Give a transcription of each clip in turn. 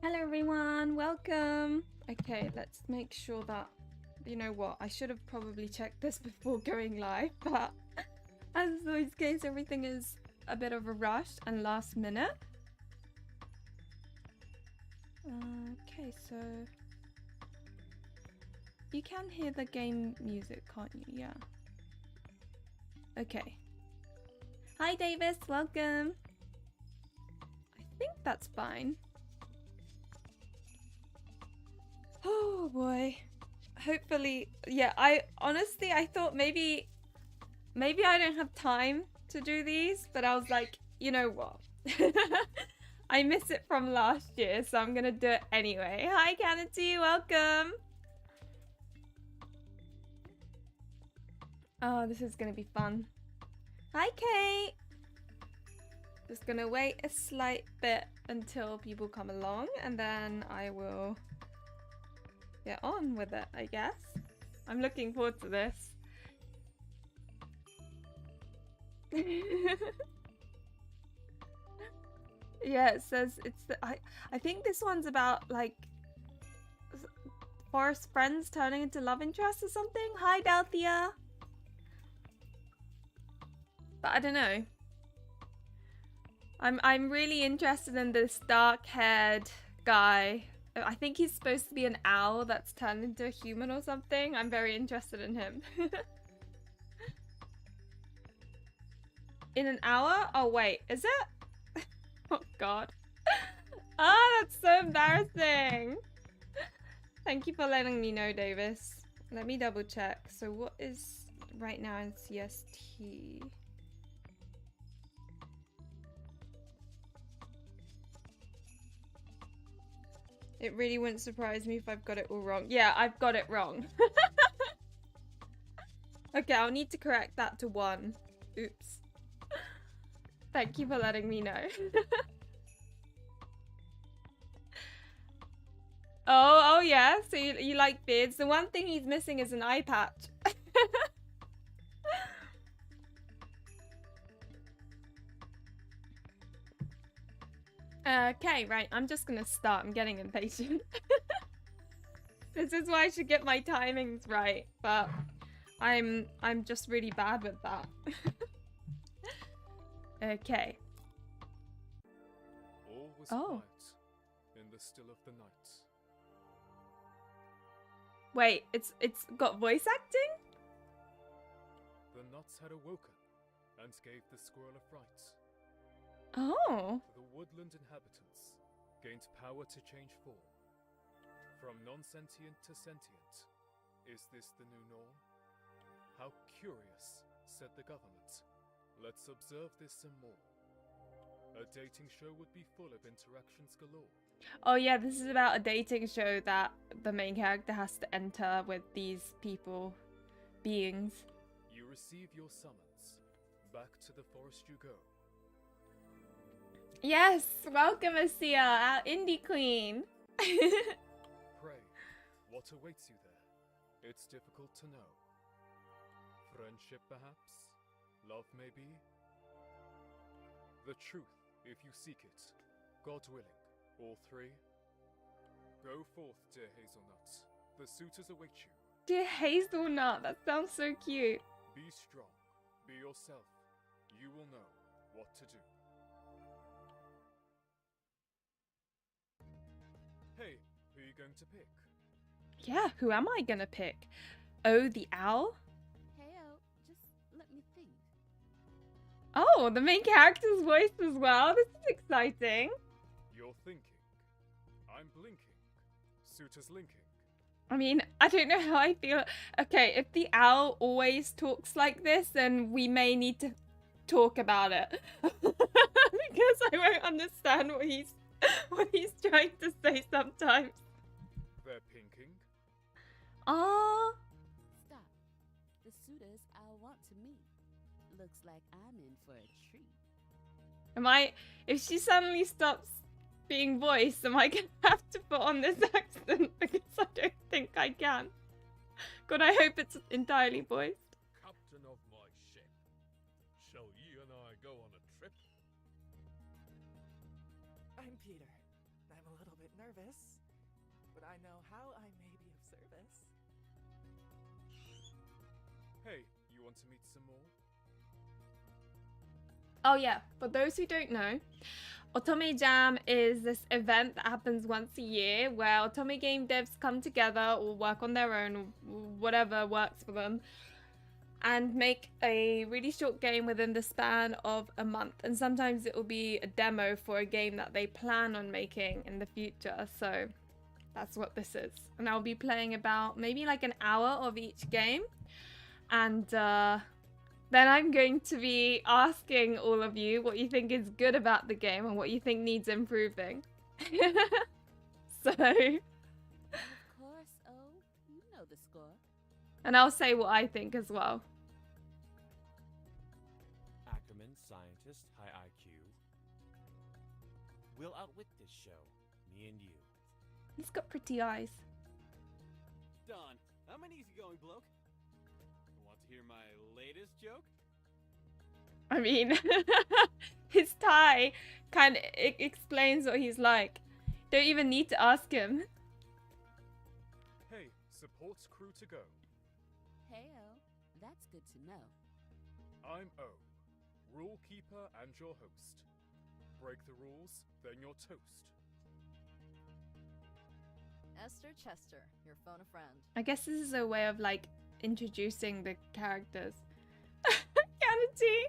Hello everyone, welcome. Okay, let's make sure that, you know what, I should have probably checked this before going live, but as is always the case, everything is a bit of a rush and last minute. Okay, so you can hear the game music, can't you? Yeah. Okay. Hi Davis, welcome. I think that's fine. Oh boy. Hopefully, yeah, I thought maybe I don't have time to do these, but I was like, you know what? I miss it from last year, so I'm gonna do it anyway. Hi Kennedy, welcome. Oh, this is gonna be fun. Hi Kate. Just gonna wait a slight bit until people come along, and then I will get on with it, I guess. I'm looking forward to this. Yeah, it says it's the I think this one's about like forest friends turning into love interests or something. Hi Dalthea. But I don't know. I'm really interested in this dark-haired guy. I think he's supposed to be an owl that's turned into a human or something. I'm very interested in him. In an hour? Oh wait, is it? Oh god. Ah, that's so embarrassing. Thank you for letting me know, Davis. Let me double check. So what is right now in CST? It really wouldn't surprise me if I've got it all wrong. Yeah, I've got it wrong. Okay, I'll need to correct that to 1. Oops. Thank you for letting me know. Oh yeah, so you like beards. The one thing he's missing is an eye patch. Okay, right, I'm just gonna start. I'm getting impatient. This is why I should get my timings right, but I'm just really bad with that. Okay. All was Oh. quiet in the still of the night. Wait, it's got voice acting? The nuts had awoken and gave the squirrel a fright. Oh. The woodland inhabitants gained power to change form. From non-sentient to sentient. Is this the new norm? How curious, said the government. Let's observe this some more. A dating show would be full of interactions galore. Oh yeah, this is about a dating show that the main character has to enter with these people, beings. You receive your summons. Back to the forest you go. Yes, welcome Asia, our indie queen. Pray, what awaits you there? It's difficult to know. Friendship, perhaps? Love, maybe? The truth, if you seek it. God willing, all 3. Go forth, dear hazelnuts. The suitors await you. Dear hazelnut, that sounds so cute. Be strong. Be yourself. You will know what to do. Hey, who are you going to pick? Yeah, who am I gonna pick? Oh, the owl? Heyo, just let me think. Oh, the main character's voice as well. This is exciting. You're thinking. I'm blinking. Suitors linking. I mean, I don't know how I feel. Okay, if the owl always talks like this, then we may need to talk about it. Because I won't understand what he's trying to say sometimes. They're pinking. Ah. Stop. The suitors I want to meet. Looks like I'm in for a treat. If she suddenly stops being voiced, am I gonna have to put on this accent? Because I don't think I can. God, I hope it's entirely voiced. Captain of my ship, shall you and I go on a trip? I'm Peter. I'm a little bit nervous, but I know how I may be of service. Hey, you want to meet some more? Oh yeah, for those who don't know, otomejam is this event that happens once a year where otome game devs come together or work on their own, or whatever works for them, and make a really short game within the span of a month. And sometimes it will be a demo for a game that they plan on making in the future. So that's what this is. And I'll be playing about maybe like an hour of each game. And then I'm going to be asking all of you what you think is good about the game and what you think needs improving. So... Of course, oh, you know the score. And I'll say what I think as well. Ackerman, scientist, high IQ. We'll outwit this show, me and you. He's got pretty eyes. Don, I'm an easygoing bloke. Want to hear my latest joke? I mean, his tie kind of explains what he's like. Don't even need to ask him. Hey, supports crew to go. Hey-o, that's good to know. I'm O, rule keeper and your host. Break the rules, then you're toast. Esther Chester, your phone a friend. I guess this is a way of like introducing the characters. Kennedy,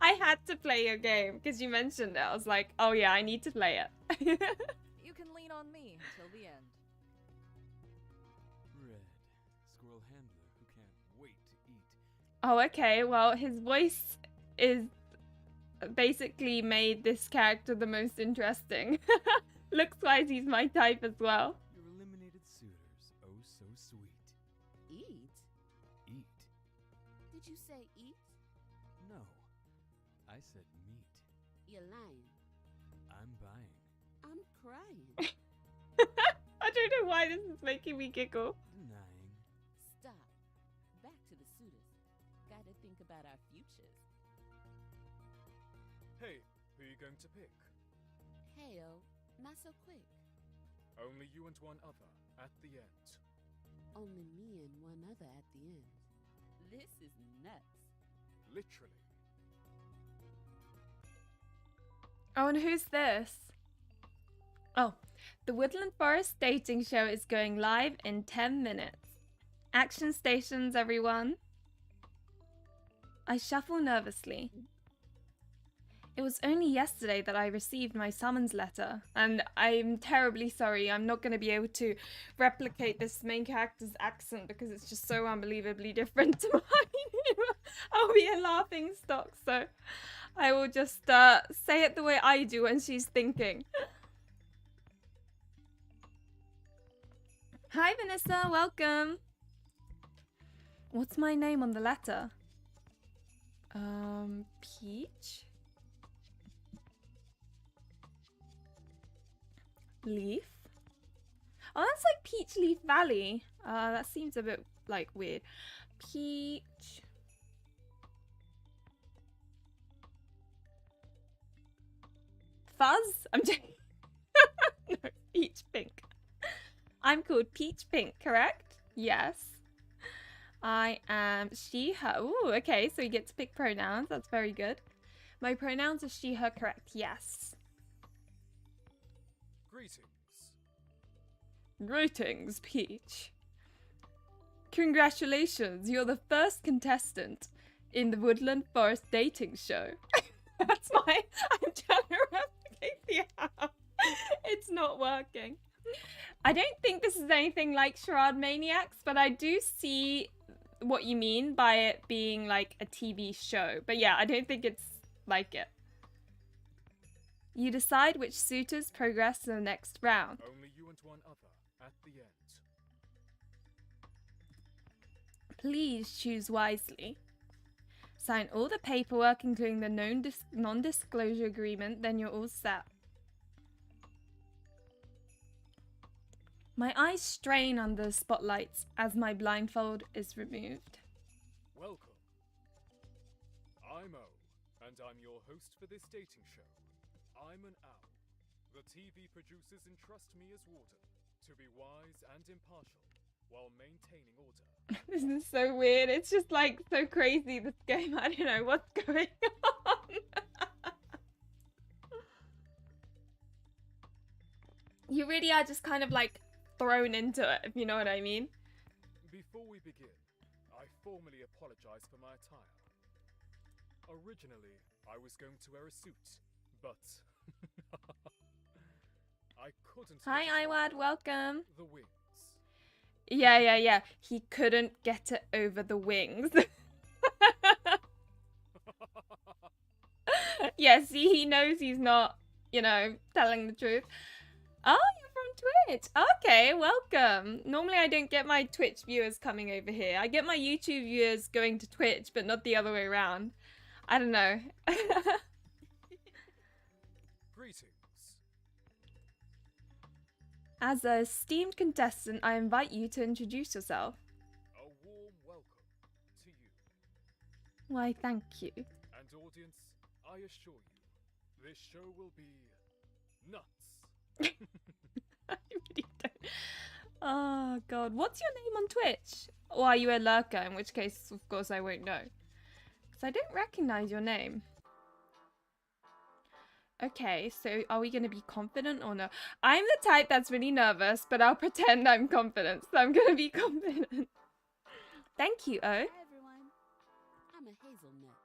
I had to play your game because you mentioned it. I was like, oh yeah, I need to play it. You can lean on me until the end. Red, squirrel handler who can't wait to eat. Oh, okay. Well, his voice is basically made this character the most interesting. Looks-wise, he's my type as well. Your eliminated suitors, oh so sweet. Eat? Eat? Did you say eat? No, I said meat. You're lying. I'm buying. I'm crying. I don't know why this is making me giggle. Denying. Stop. Back to the suitors. Gotta think about our futures. Hey, who are you going to pick? Hey-o, not so quick. Only you and one other at the end. Only me and one other at the end. This is nuts. Literally. Oh, and who's this? Oh, the Woodland Forest dating show is going live in 10 minutes. Action stations, everyone. I shuffle nervously. It was only yesterday that I received my summons letter, and I'm terribly sorry. I'm not going to be able to replicate this main character's accent because it's just so unbelievably different to mine. I'll be a laughing stock, so I will just say it the way I do when she's thinking. Hi, Vanessa. Welcome. What's my name on the letter? Peach? Leaf? Oh, that's like Peach Leaf Valley. That seems a bit like weird. Peach. Fuzz? I'm joking. No, Peach Pink. I'm called Peach Pink, correct? Yes. I am she, her. Ooh, okay, so you get to pick pronouns. That's very good. My pronouns are she, her, correct? Yes. Greetings. Greetings, Peach. Congratulations, you're the first contestant in the Woodland Forest dating show. That's why I'm trying to replicate the app. It's not working. I don't think this is anything like Charade Maniacs, but I do see what you mean by it being like a TV show. But yeah, I don't think it's like it. You decide which suitors progress to the next round. Only you and one other at the end. Please choose wisely. Sign all the paperwork, including the non-disclosure agreement, then you're all set. My eyes strain under the spotlights as my blindfold is removed. Welcome. I'm O, and I'm your host for this dating show. I'm an owl. The The TV producers entrust me as warden to be wise and impartial while maintaining order. This is so weird. It's just like so crazy, this game. I don't know what's going on. You really are just kind of like thrown into it, if you know what I mean. Before we begin, I formally apologize for my attire. Originally, I was going to wear a suit, but I couldn't. Hi, Iwad, welcome. The wings. Yeah. He couldn't get it over the wings. Yeah, see, he knows he's not, you know, telling the truth. Oh, you're from Twitch. Okay, welcome. Normally I don't get my Twitch viewers coming over here. I get my YouTube viewers going to Twitch, but not the other way around. I don't know. Greetings. As a esteemed contestant, I invite you to introduce yourself. A warm welcome to you. Why, thank you. And audience, I assure you, this show will be nuts. I really don't. Oh, God. What's your name on Twitch? Or are you a lurker? In which case, of course, I won't know. Because I don't recognize your name. Okay, so are we going to be confident or no? I'm the type that's really nervous, but I'll pretend I'm confident. So I'm going to be confident. Thank you, O. Hi everyone, I'm a hazelnut.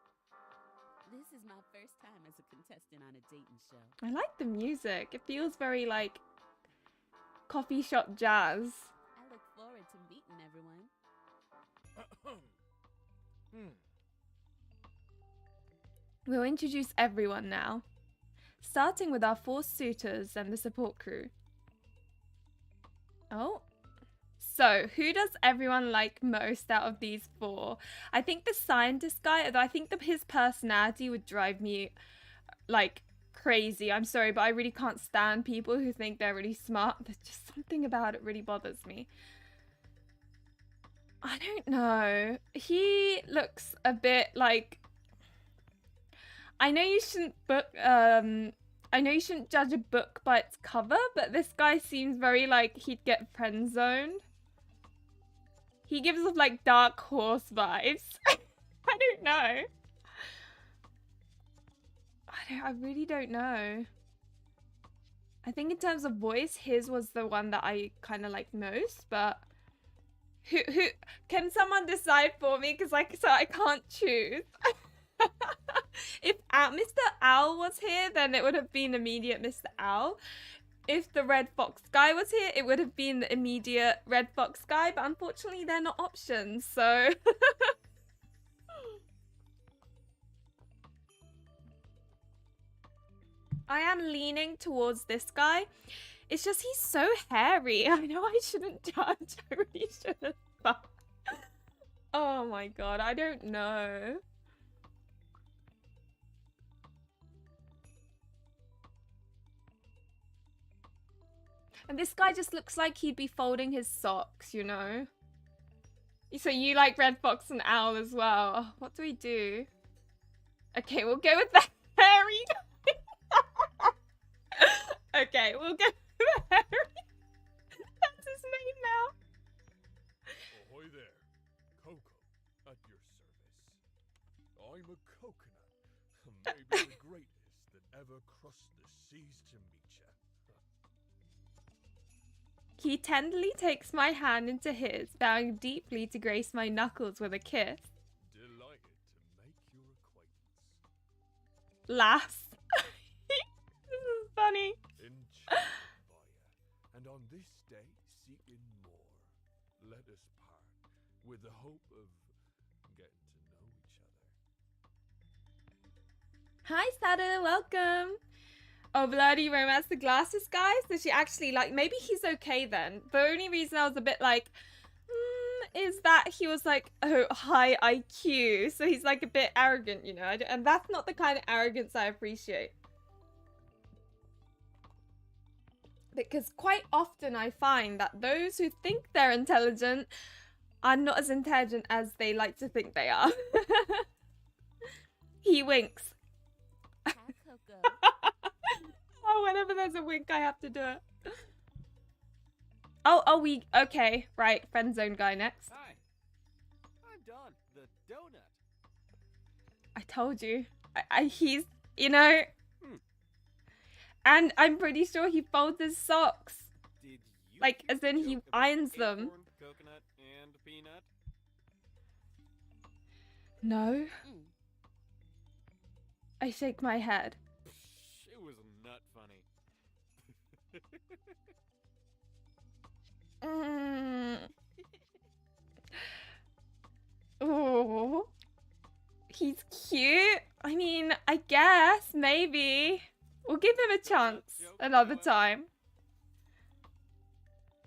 This is my first time as a contestant on a dating show. I like the music. It feels very like coffee shop jazz. I look forward to meeting everyone. We'll introduce everyone now. Starting with our 4 suitors and the support crew. Oh. So, who does everyone like most out of these 4? I think the scientist guy, although I think his personality would drive me, like, crazy. I'm sorry, but I really can't stand people who think they're really smart. There's just something about it really bothers me. I don't know. He looks a bit like... I know you shouldn't judge a book by its cover, but this guy seems very like he'd get friend zoned. He gives off like Dark Horse vibes. I don't know. I really don't know. I think in terms of voice, his was the one that I kind of liked most, but who can someone decide for me? Because so I can't choose. If Mr. Owl was here, then it would have been immediate Mr. Owl. If the Red Fox guy was here, it would have been the immediate Red Fox guy, but unfortunately they're not options, so... I am leaning towards this guy. It's just he's so hairy. I know I shouldn't judge. I really shouldn't. But... oh my god, I don't know. And this guy just looks like he'd be folding his socks, you know? So you like Red Fox and Owl as well. Oh, what do we do? Okay, we'll go with the hairy guy. Okay, we'll go with the hairy. That's his name now. Ahoy there. Cocoa at your service. I'm a coconut. Maybe the greatest that ever crossed the seas to meet ya. He tenderly takes my hand into his, bowing deeply to grace my knuckles with a kiss. Delighted to make your acquaintance. Laughs. This is funny. Enchanted by ya, and on this day seeking more. Let us part with the hope of getting to know each other. Hi, Sada, welcome. Oh, bloody romance the glasses guy. So she actually like, maybe he's okay then. The only reason I was a bit like, is that he was like, oh, high IQ. So he's like a bit arrogant, you know. And that's not the kind of arrogance I appreciate. Because quite often I find that those who think they're intelligent are not as intelligent as they like to think they are. He winks. Hi, Coco. Whenever there's a wink, I have to do it. Okay, right. Friend zone guy next. Hi. I'm Don, the donut. I told you. He's, you know. And I'm pretty sure he folds his socks. Did you Like, hear as in the he joke about irons them. acorn, coconut, and peanut? No. I shake my head. Psh, it was not funny. Oh, he's cute. I mean, I guess, maybe. We'll give him a chance another time.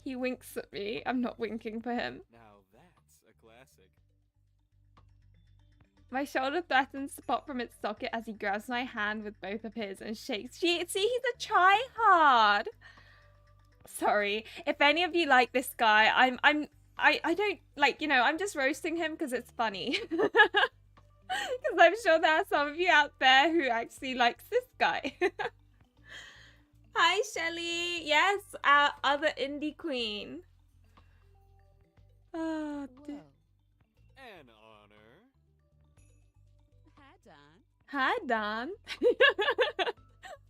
He winks at me. I'm not winking for him. Now that's a classic. My shoulder threatens to pop from its socket as he grabs my hand with both of his and shakes. See, he's a tryhard. Sorry. If any of you like this guy, I don't, like, you know, I'm just roasting him because it's funny. Because I'm sure there are some of you out there who actually likes this guy. Hi, Shelly. Yes, our other indie queen. Oh, Whoa. An honor. Hi, Don. hi, Don.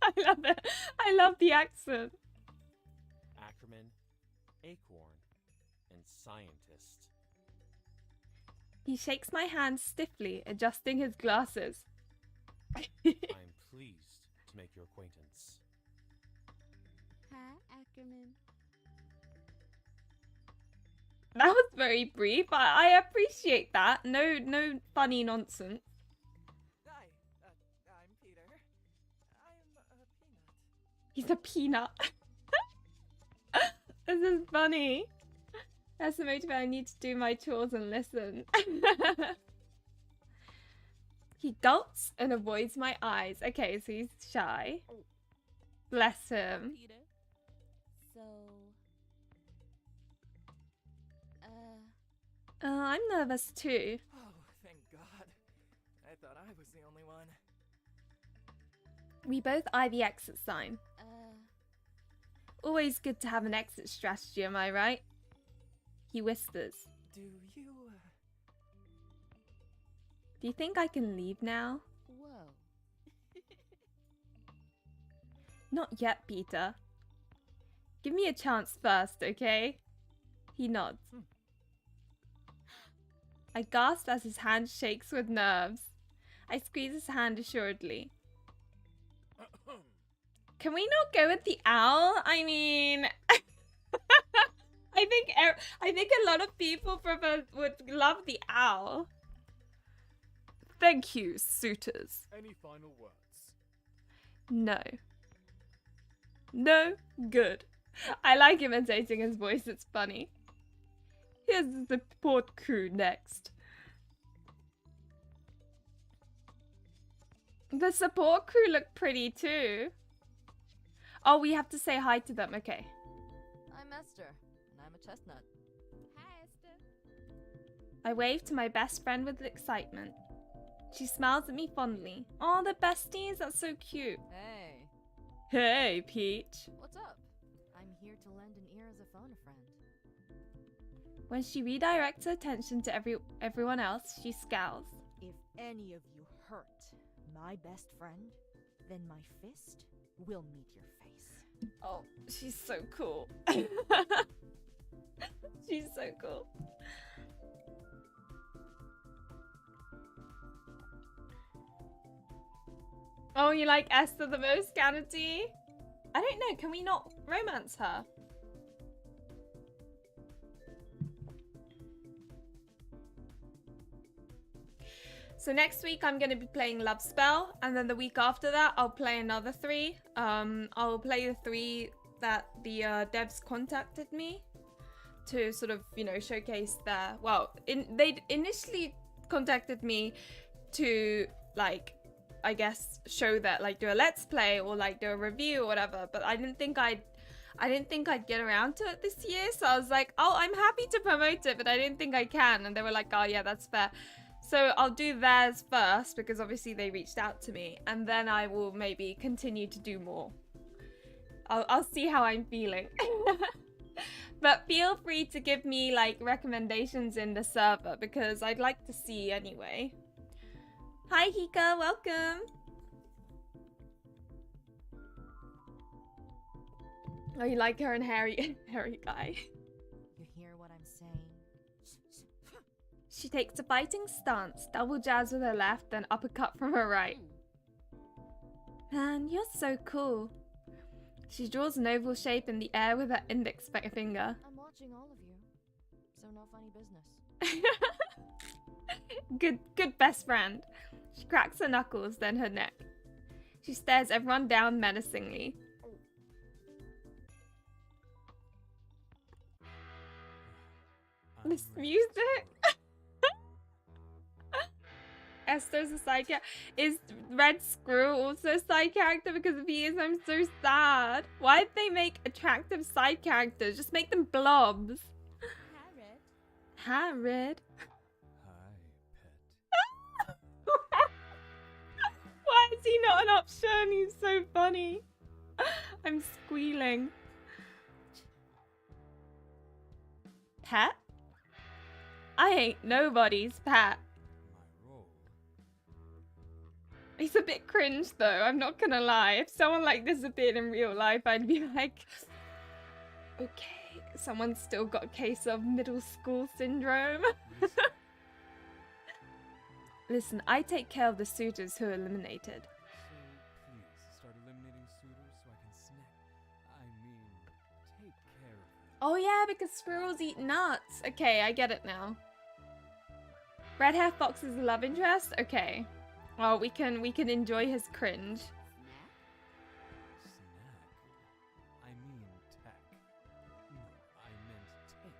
I love it. I love the accent. Ackerman, acorn, and scientist. He shakes my hand stiffly, adjusting his glasses. I'm pleased to make your acquaintance. Hi, Ackerman. That was very brief. I appreciate that. No funny nonsense. Hi, I'm Peter. I'm a peanut. He's a peanut. This is funny. That's the motive I need to do my chores and listen. He gulps and avoids my eyes. Okay, so he's shy. Bless him. Peter. So, I'm nervous too. Oh, thank God. I thought I was the only one. We both eye the exit sign. Always good to have an exit strategy, am I right? He whispers. Do you, Do you think I can leave now? whoa. Not yet, Peter. Give me a chance first, okay? He nods. I gasp as his hand shakes with nerves. I squeeze his hand assuredly. Can we not go with the owl? I mean, I think a lot of people would love the owl. Thank you, suitors. Any final words? No. No good. I like imitating his voice, it's funny. Here's the support crew next. The support crew look pretty too. Oh, we have to say hi to them, okay. I'm Esther, and I'm a chestnut. Hi, Esther. I wave to my best friend with excitement. She smiles at me fondly. Oh, the besties, that's so cute. Hey, Hey, Peach. what's up? I'm here to lend an ear as a phone a friend. When she redirects her attention to everyone else, she scowls. If any of you hurt my best friend, then my fist will meet your face. Oh, she's so cool. She's so cool. Oh, you like Esther the most, Canity? I don't know, can we not romance her? So next week I'm going to be playing Love Spell, and then the week after that I'll play another 3. I'll play the 3 that the devs contacted me to sort of, you know, showcase their... Well, they initially contacted me to, like, I guess show that, like, do a let's play or like do a review or whatever, but I didn't think I'd get around to it this year, so I was like, oh, I'm happy to promote it, but I didn't think I can, and they were like, oh yeah, that's fair. So I'll do theirs first, because obviously they reached out to me, and then I will maybe continue to do more. I'll see how I'm feeling. But feel free to give me like recommendations in the server because I'd like to see anyway. Hi Hika, welcome. Oh, you like her and hairy guy. You hear what I'm saying? She takes a fighting stance, double jabs with her left, then uppercut from her right. Man, you're so cool. She draws an oval shape in the air with her index finger. I'm watching all of you, so no funny business. Good best friend. She cracks her knuckles, then her neck. She stares everyone down menacingly. This music? Esther's a side character. Is Red Screw also a side character? Because if he is, I'm so sad. Why'd they make attractive side characters? Just make them blobs. Hi, Red. Hi, Red. Hi, pet. Why is he not an option? He's so funny. I'm squealing. Pet? I ain't nobody's pet. My role. He's a bit cringe though, I'm not gonna lie. If someone like this appeared in real life, I'd be like, okay, someone's still got a case of middle school syndrome. Listen, I take care of the suitors who are eliminated. So please start eliminating suitors so I can snack. I mean, take care of them. Oh yeah, because squirrels eat nuts. Okay, I get it now. Red hair fox is a love interest? Okay. Well, we can enjoy his cringe. Snack? I mean tech. No, I meant take.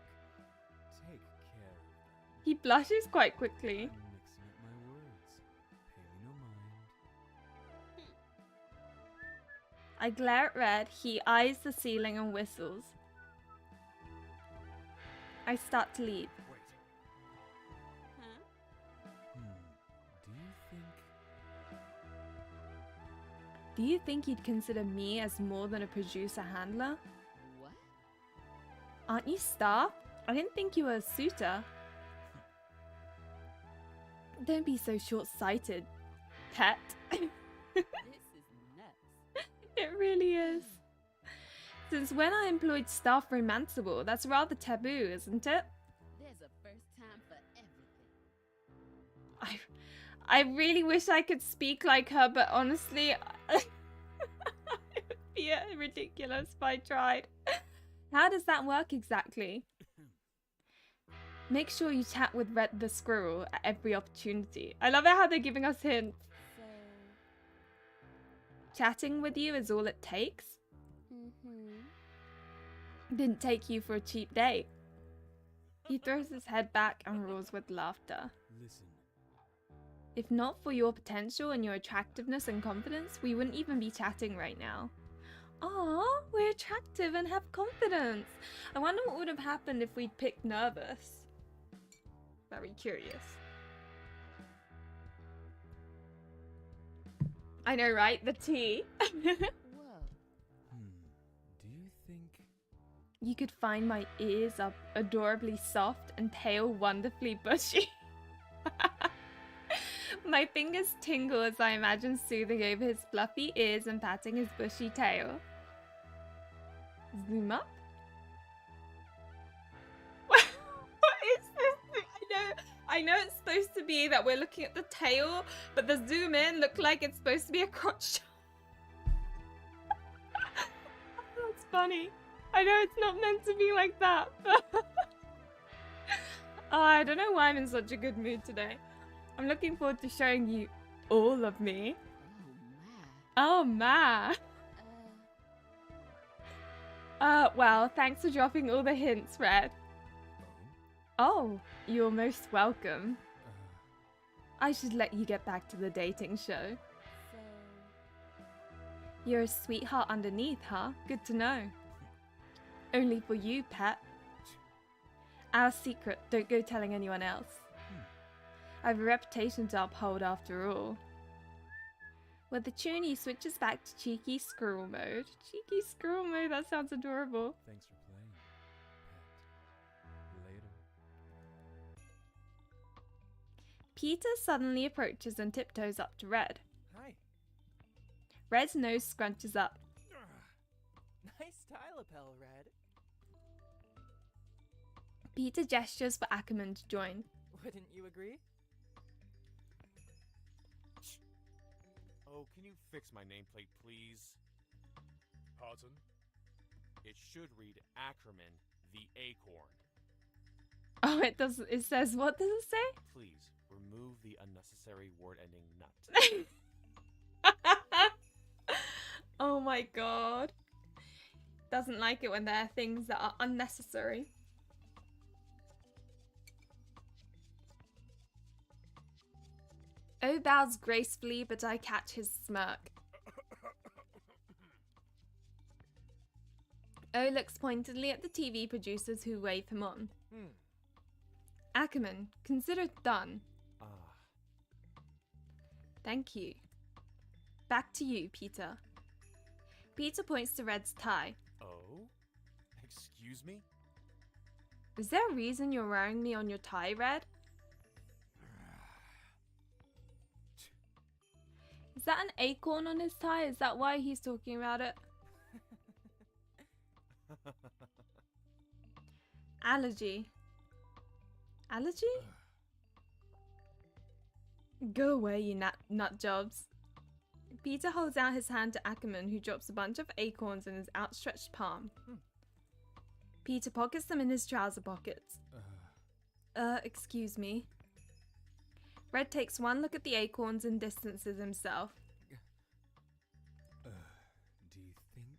Take care of them. He blushes quite quickly. I'm mixing up my words. Pay me no mind. I glare at Red, he eyes the ceiling and whistles. I start to leave. Wait. Huh? Do you think... Do you think you'd consider me as more than a producer handler? What? Aren't you staff? I didn't think you were a suitor. Don't be so short-sighted, pet. This is nuts. It really is. Since when are employed staff romanceable? That's rather taboo, isn't it? There's a first time for everything. I really wish I could speak like her, but honestly, it would be ridiculous if I tried. How does that work exactly? Make sure you chat with Red the Squirrel at every opportunity. I love it how they're giving us hints. So, Chatting with you is all it takes? Didn't take you for a cheap date. He throws his head back and roars with laughter. Listen. If not for your potential and your attractiveness and confidence, we wouldn't even be chatting right now. Aw, we're attractive and have confidence. I wonder what would have happened if we'd picked nervous. Very curious. I know, right? The tea. whoa. Do you think... You could find my ears are adorably soft and tail wonderfully bushy. My fingers tingle as I imagine soothing over his fluffy ears and patting his bushy tail. Zoom up. What is this? I know it's supposed to be that we're looking at the tail, but the zoom in looked like it's supposed to be a crotch shot. That's funny. I know it's not meant to be like that, but oh, I don't know why I'm in such a good mood today. I'm looking forward to showing you all of me. Oh, Oh, ma. Well, thanks for dropping all the hints, Red. Oh, you're most welcome. I should let you get back to the dating show. so, You're a sweetheart underneath, huh? Good to know. Only for you, pet. Our secret, don't go telling anyone else. I have a reputation to uphold after all. With the tune, he switches back to cheeky squirrel mode. Cheeky squirrel mode, that sounds adorable. Thanks for playing, pet. Later. Peter suddenly approaches and tiptoes up to Red. Hi. Red's nose scrunches up. Nice tie lapel, Red. Peter gestures for Ackerman to join. Wouldn't you agree? Oh, can you fix my nameplate, please? Pardon? It should read Ackerman the Acorn. Oh, it does. It says, what does it say? Please, remove the unnecessary word ending nut. Oh my god. Doesn't like it when there are things that are unnecessary. O bows gracefully, but I catch his smirk. O looks pointedly at the TV producers who wave him on. Ackerman, consider it done. Ah. Thank you. Back to you, Peter. Peter points to Red's tie. Oh? Excuse me? Is there a reason you're wearing me on your tie, Red? Is that an acorn on his tie? Is that why he's talking about it? Allergy. Allergy? Go away, you nut jobs. Peter holds out his hand to Ackerman, who drops a bunch of acorns in his outstretched palm. Peter pockets them in his trouser pockets. Excuse me. Red takes one look at the acorns and distances himself. Do you think?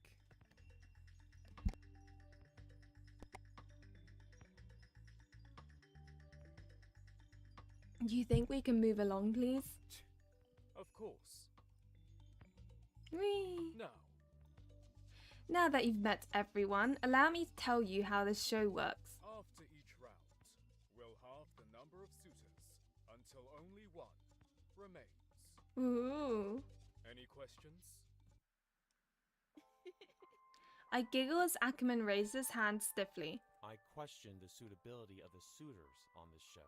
Do you think we can move along, please? Of course. Whee! Now, Now that you've met everyone, allow me to tell you how this show works. after each round, we'll halve the number of suitors until only one remains. Ooh. Any questions? I giggle as Ackerman raises his hand stiffly. I question the suitability of the suitors on this show.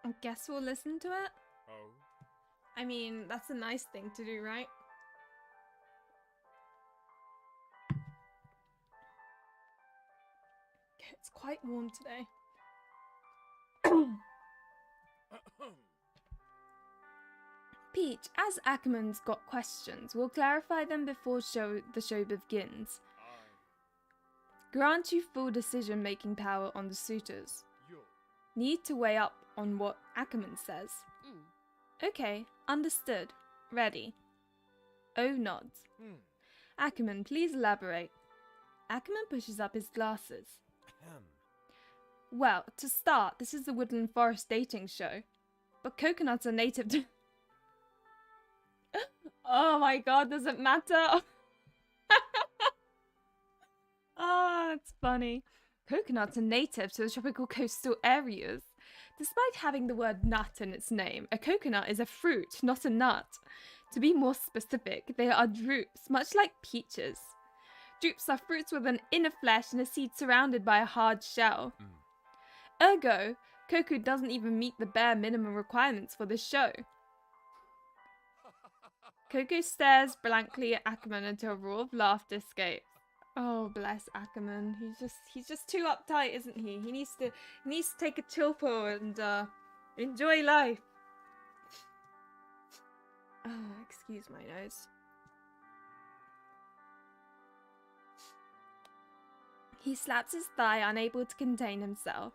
I guess we'll listen to it. Oh, I mean, that's a nice thing to do, right? It's quite warm today. Peach, as Ackerman's got questions, we'll clarify them before the show begins. Grant you full decision-making power on the suitors. you. Need to weigh up on what Ackerman says. Okay, understood. Ready. O nods. Ackerman, please elaborate. Ackerman pushes up his glasses. Well, to start, this is the Woodland Forest dating show. But coconuts are native to... Oh my god, does it matter? Oh, that's funny. Coconuts are native to the tropical coastal areas. Despite having the word nut in its name, a coconut is a fruit, not a nut. To be more specific, they are drupes, much like peaches. Drupes are fruits with an inner flesh and a seed surrounded by a hard shell. Ergo, cocoa doesn't even meet the bare minimum requirements for this show. Coco stares blankly at Ackerman until a roar of laughter escapes. Oh, bless Ackerman. He's just too uptight, isn't he? He needs to take a chill pill and enjoy life. Oh, excuse my nose. He slaps his thigh, unable to contain himself.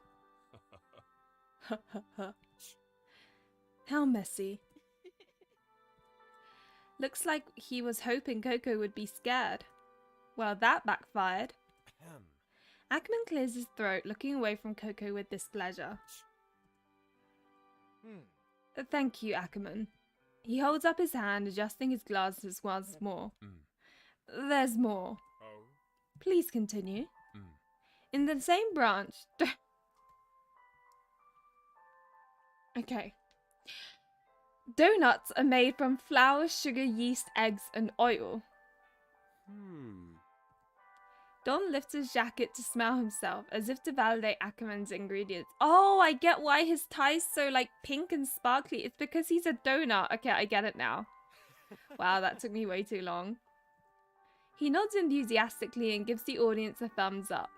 How messy. Looks like he was hoping Coco would be scared. Well, that backfired. Ackerman clears his throat, looking away from Coco with displeasure. Thank you, Ackerman. He holds up his hand, adjusting his glasses once more. There's more. Oh, Please continue. In the same branch... Okay. Donuts are made from flour, sugar, yeast, eggs, and oil. Don lifts his jacket to smell himself, as if to validate Ackerman's ingredients. Oh, I get why his tie's so, like, pink and sparkly. It's because he's a donut. Okay, I get it now. Wow, that took me way too long. He nods enthusiastically and gives the audience a thumbs up.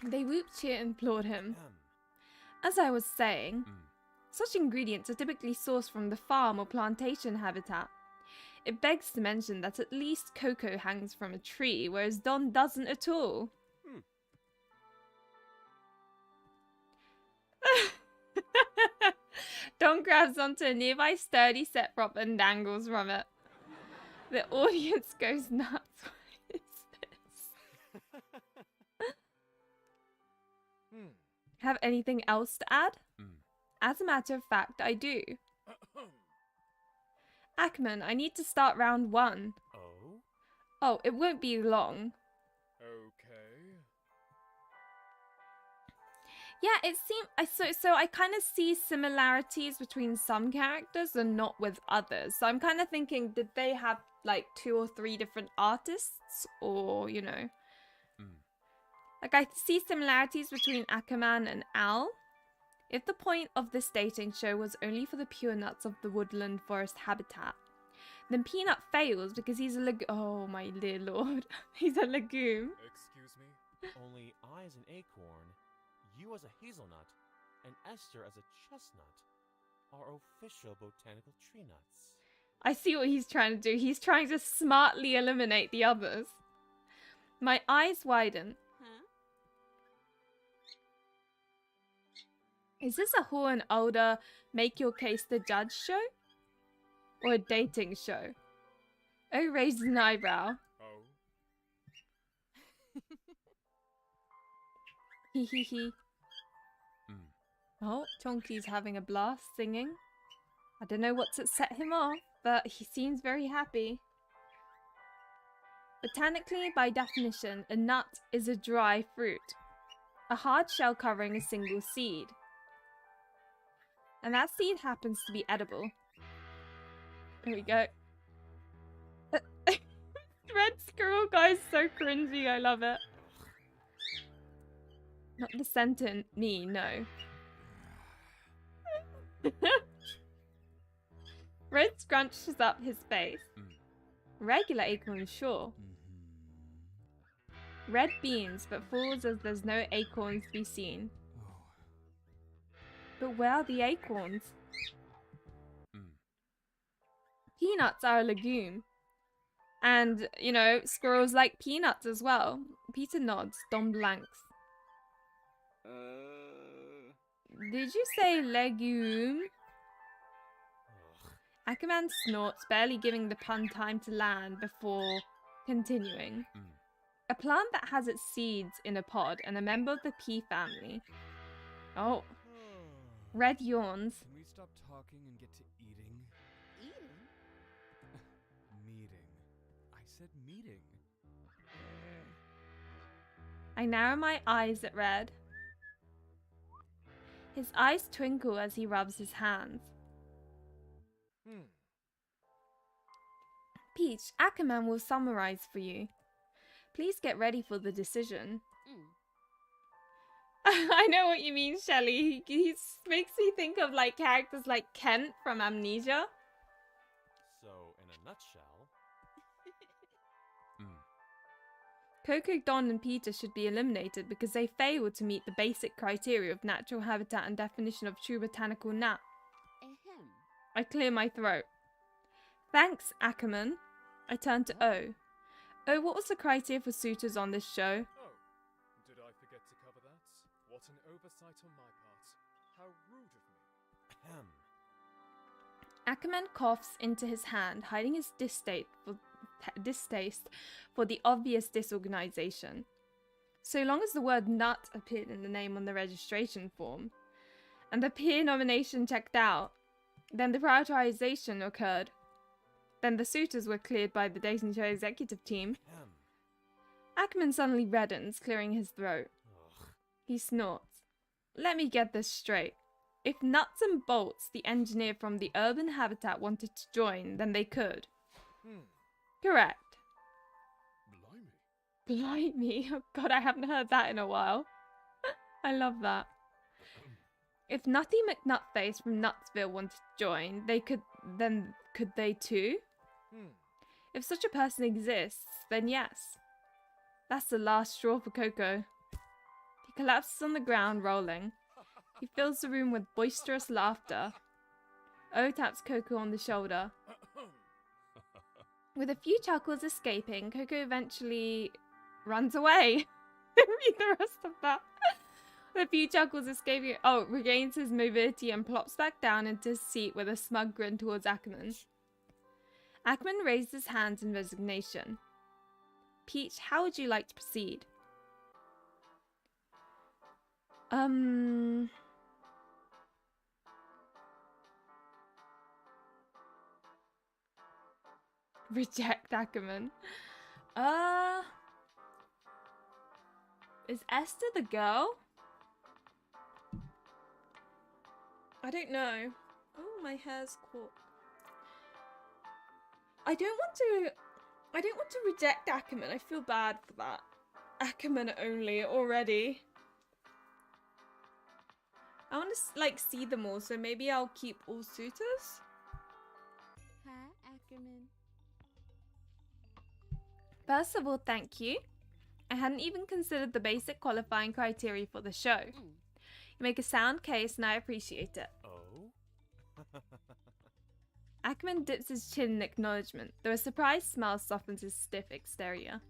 They whoop, cheer, and applaud him. As I was saying, such ingredients are typically sourced from the farm or plantation habitat. It begs to mention that at least cocoa hangs from a tree, whereas Don doesn't at all. Don grabs onto a nearby sturdy set prop and dangles from it. The audience goes nuts. What is this? Have anything else to add? As a matter of fact, I do. Ackerman, I need to start round 1. Oh? Oh, it won't be long. Okay. Yeah, it seems so I kind of see similarities between some characters and not with others. So I'm kind of thinking, did they have like 2 or 3 different artists, or you know, like I see similarities between Ackerman and Al. If the point of this dating show was only for the pure nuts of the woodland forest habitat, then Peanut fails because he's a oh my dear lord, he's a legume. Excuse me? Only I as an acorn, you as a hazelnut, and Esther as a chestnut are official botanical tree nuts. I see what he's trying to do. He's trying to smartly eliminate the others. My eyes widen. Is this a Who and Older Make Your Case the Judge show? Or a dating show? Oh raises an eyebrow. Oh. Hee hee hee. Oh, Chonky's having a blast singing. I don't know what's set him off, but he seems very happy. Botanically, by definition, a nut is a dry fruit. A hard shell covering a single seed. And that seed happens to be edible. There we go. Red squirrel guy's so cringy, I love it. Not the sentient me, no. Red scrunches up his face. Regular acorn, sure. Red beams, but falls as there's no acorns to be seen. But where are the acorns? Peanuts are a legume. And, you know, squirrels like peanuts as well. Peter nods, Dom blanks. Did you say legume? Ackerman snorts, barely giving the pun time to land before continuing. A plant that has its seeds in a pod and a member of the pea family. Oh. Red yawns. Can we stop talking and get to eating? Eating? Meeting. I said meeting. I narrow my eyes at Red. His eyes twinkle as he rubs his hands. Peach, Ackerman will summarize for you. Please get ready for the decision. I know what you mean, Shelley. He makes me think of like characters like Kent from Amnesia. So, in a nutshell... Coco, Don, and Peter should be eliminated because they failed to meet the basic criteria of natural habitat and definition of true botanical nat. I clear my throat. Thanks, Ackerman. I turn to O. O, what was the criteria for suitors on this show? Oh, did I forget to cover that? What an oversight on my part. How rude of me. Ackerman coughs into his hand, hiding his distaste for the obvious disorganization. So long as the word nut appeared in the name on the registration form, and the peer nomination checked out, then the prioritization occurred. Then the suitors were cleared by the dating show executive team. Ackerman suddenly reddens, clearing his throat. He snorts. let me get this straight. If Nuts and Bolts, the engineer from the urban habitat, wanted to join, then they could. Correct. Blimey. Blimey. Oh god, I haven't heard that in a while. I love that. If Nutty McNutface from Nutsville wanted to join, then could they too? If such a person exists, then yes. That's the last straw for Coco. He collapses on the ground, rolling. He fills the room with boisterous laughter. O taps Coco on the shoulder. With a few chuckles escaping, Coco eventually runs away. Read the rest of that. With a few chuckles escaping, regains his mobility and plops back down into his seat with a smug grin towards Ackerman. Ackerman raised his hands in resignation. Peach, how would you like to proceed? Reject Ackerman. Is Esther the girl? I don't know. Oh, my hair's caught. I don't want to reject Ackerman. I feel bad for that. Ackerman only already. I want to like see them all, so maybe I'll keep all suitors. Hi, Ackerman. First of all, thank you. I hadn't even considered the basic qualifying criteria for the show. You make a sound case and I appreciate it. Oh? Ackerman dips his chin in acknowledgement, though a surprised smile softens his stiff exterior.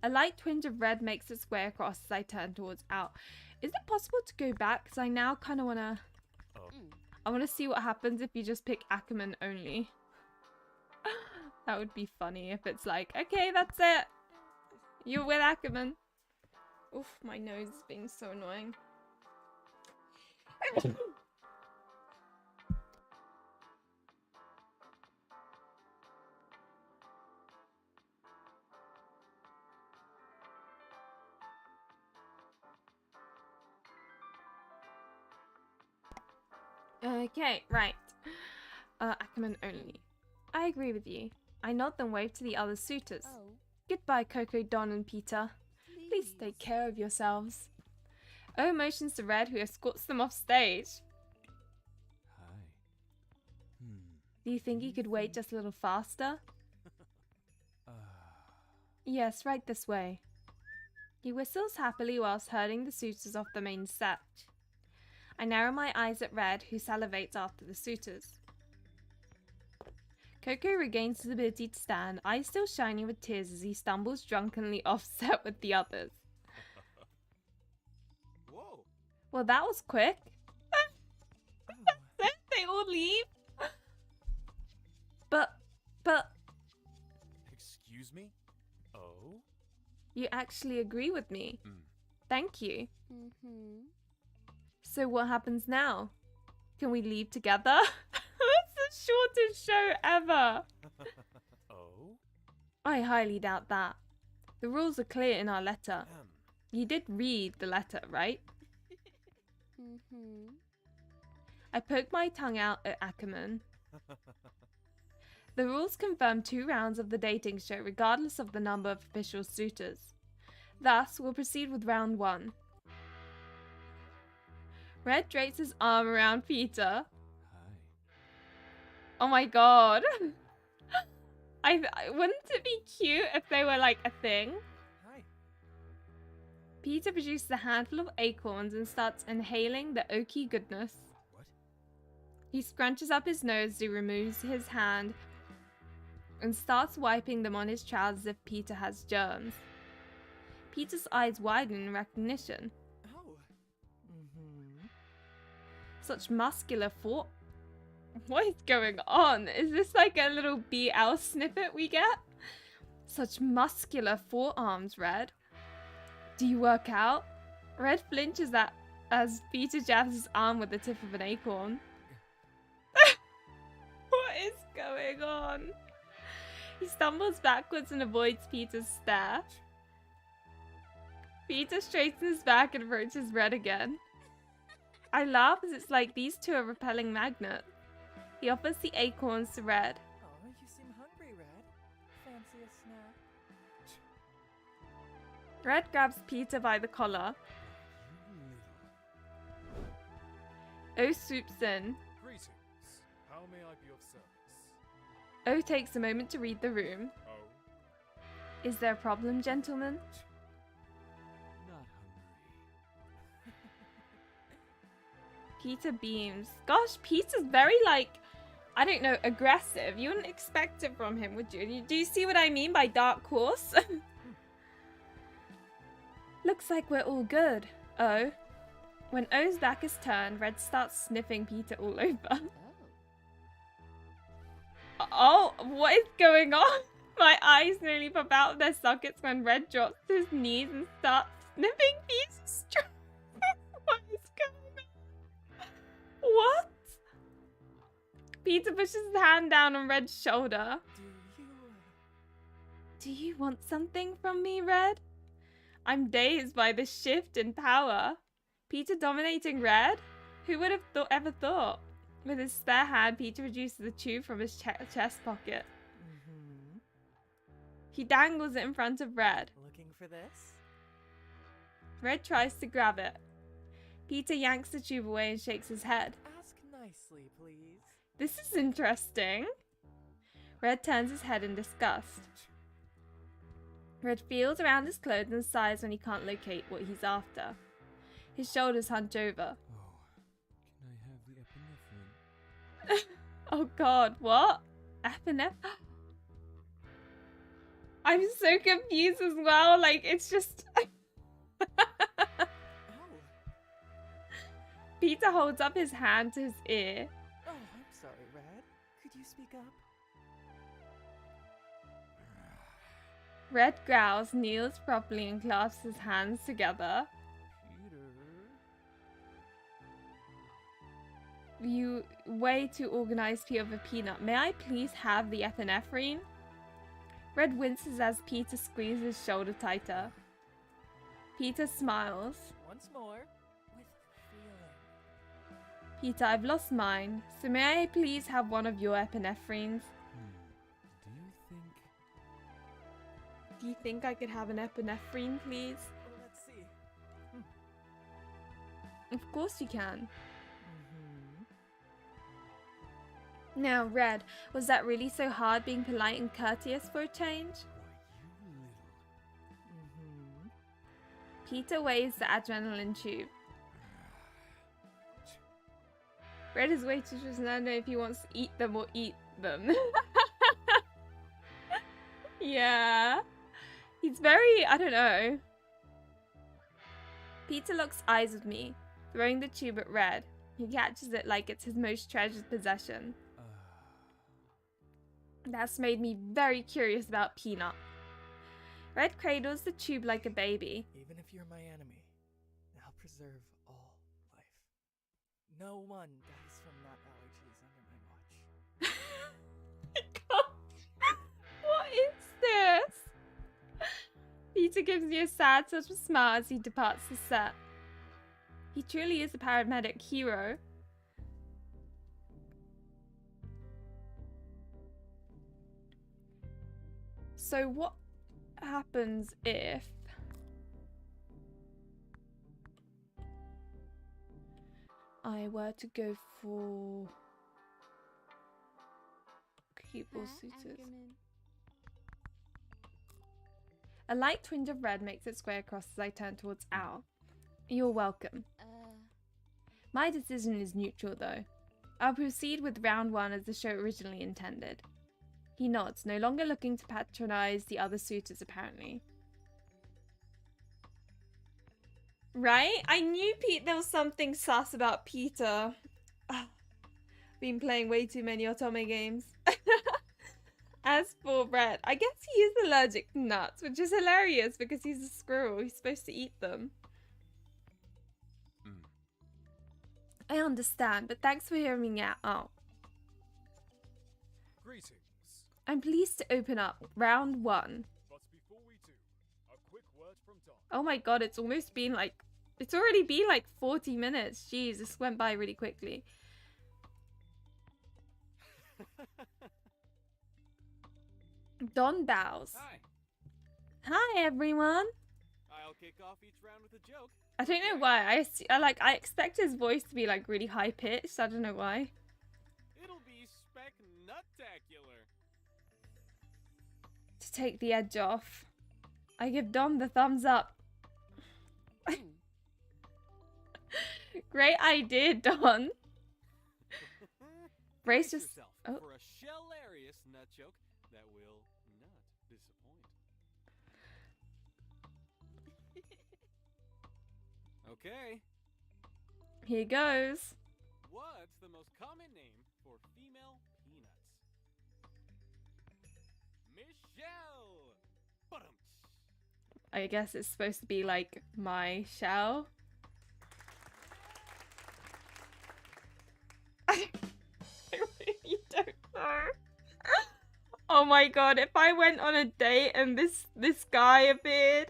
A light twinge of red makes its way across as I turn towards Al. Is it possible to go back? Because I now kind of want to... I want to see what happens if you just pick Ackerman only. That would be funny if it's like, okay, that's it. You're with Ackerman. Oof, my nose is being so annoying. Okay, right. Ackerman only. I agree with you. I nod then wave to the other suitors. Oh, Goodbye, Coco, Don, and Peter. Please take care of yourselves. O motions to Red, who escorts them off stage. Hi. Do you think you could wait just a little faster? Yes, right this way. He whistles happily whilst herding the suitors off the main set. I narrow my eyes at Red, who salivates after the suitors. Coco regains his ability to stand, eyes still shining with tears as he stumbles drunkenly offset with the others. Whoa. Well, that was quick. They all leave. But... Excuse me? Oh? You actually agree with me. Thank you. So what happens now? Can we leave together? That's the shortest show ever. Oh? I highly doubt that. The rules are clear in our letter. You did read the letter, right? I poke my tongue out at Ackerman. The rules confirm 2 rounds of the dating show regardless of the number of official suitors. Thus, we'll proceed with round 1. Red drapes his arm around Peter. Hi. Oh my god. Wouldn't it be cute if they were like a thing? Hi. Peter produces a handful of acorns and starts inhaling the oaky goodness. What? He scrunches up his nose as he removes his hand and starts wiping them on his trousers as if Peter has germs. Peter's eyes widen in recognition. Oh. Such muscular What is going on? Is this like a little BL snippet we get? Such muscular forearms, Red. Do you work out? Red flinches as Peter jabs his arm with the tip of an acorn. What is going on? He stumbles backwards and avoids Peter's stare. Peter straightens his back and approaches Red again. I laugh as it's like these two are repelling magnets. He offers the acorns to Red. Oh, you seem hungry, Red. Fancy a snack? Red grabs Peter by the collar. O swoops in. Greetings. How may I be of service? O takes a moment to read the room. Oh, Is there a problem, gentlemen? Not hungry. Peter beams. Gosh, Peter's very, like, I don't know, aggressive. You wouldn't expect it from him, would you? Do you see what I mean by dark horse? Looks like we're all good. O. When O's back is turned, Red starts sniffing Peter all over. Oh, what is going on? My eyes nearly pop out of their sockets when Red drops to his knees and starts sniffing Peter's strap. What is going on? What? Peter pushes his hand down on Red's shoulder. Do you want something from me, Red? I'm dazed by the shift in power. Peter dominating Red? Who would have ever thought? With his spare hand, Peter reduces a tube from his chest pocket. He dangles it in front of Red. Looking for this? Red tries to grab it. Peter yanks the tube away and shakes his head. Ask nicely, please. This is interesting. Red turns his head in disgust. Red feels around his clothes and sighs when he can't locate what he's after. His shoulders hunch over. Oh, can I have the epinephrine? Oh god, what? Epinephrine? I'm so confused as well, like, it's just... Peter holds up his hand to his ear. Oh, I'm sorry, Red. Could you speak up? Red growls, kneels properly and clasps his hands together. You way too organized to of a peanut. May I please have the epinephrine? Red winces as Peter squeezes his shoulder tighter. Peter smiles. Once more, with feeling. Peter, I've lost mine, so may I please have one of your epinephrines? Do you think I could have an epinephrine, please? Well, let's see. Of course you can. Now, Red, was that really so hard being polite and courteous for a change? Peter waves the adrenaline tube. Red is way too just not know if he wants to eat them or eat them. Yeah. He's very, I don't know. Peter locks eyes with me, throwing the tube at Red. He catches it like it's his most treasured possession. That's made me very curious about Peanut. Red cradles the tube like a baby. Even if you're my enemy, I'll preserve all life. No one dies from nut allergies under my watch. What is this? Peter gives me a sad sort of smile as he departs the set. He truly is a paramedic hero. So what happens if I were to go for people suitors? A light twinge of red makes its way across as I turn towards Al. You're welcome. My decision is neutral though. I'll proceed with round one as the show originally intended. He nods, no longer looking to patronize the other suitors apparently. Right? I knew there was something sus about Peter. Been playing way too many Otome games. As for Red, I guess he is allergic to nuts, which is hilarious because he's a squirrel. He's supposed to eat them. I understand, but thanks for hearing me out. Greetings. I'm pleased to open up round one. But before we do, a quick word from Don. Oh my god, it's almost been like It's already been like 40 minutes. Jeez, this went by really quickly. Don bows. Hi. Hi, everyone. I'll kick off each round with a joke. I don't know why. I expect his voice to be like really high pitched. I don't know why. It'll be spec-nutacular. To take the edge off, I give Dom the thumbs up. Great idea, Don. Brace yourself for a hilarious nut joke that will not disappoint. Okay. Here goes. What's the most common name for female peanuts? Michelle! Ba-dum-tsh. I guess it's supposed to be like my shell. I really don't know. Oh my god, if I went on a date and this guy appeared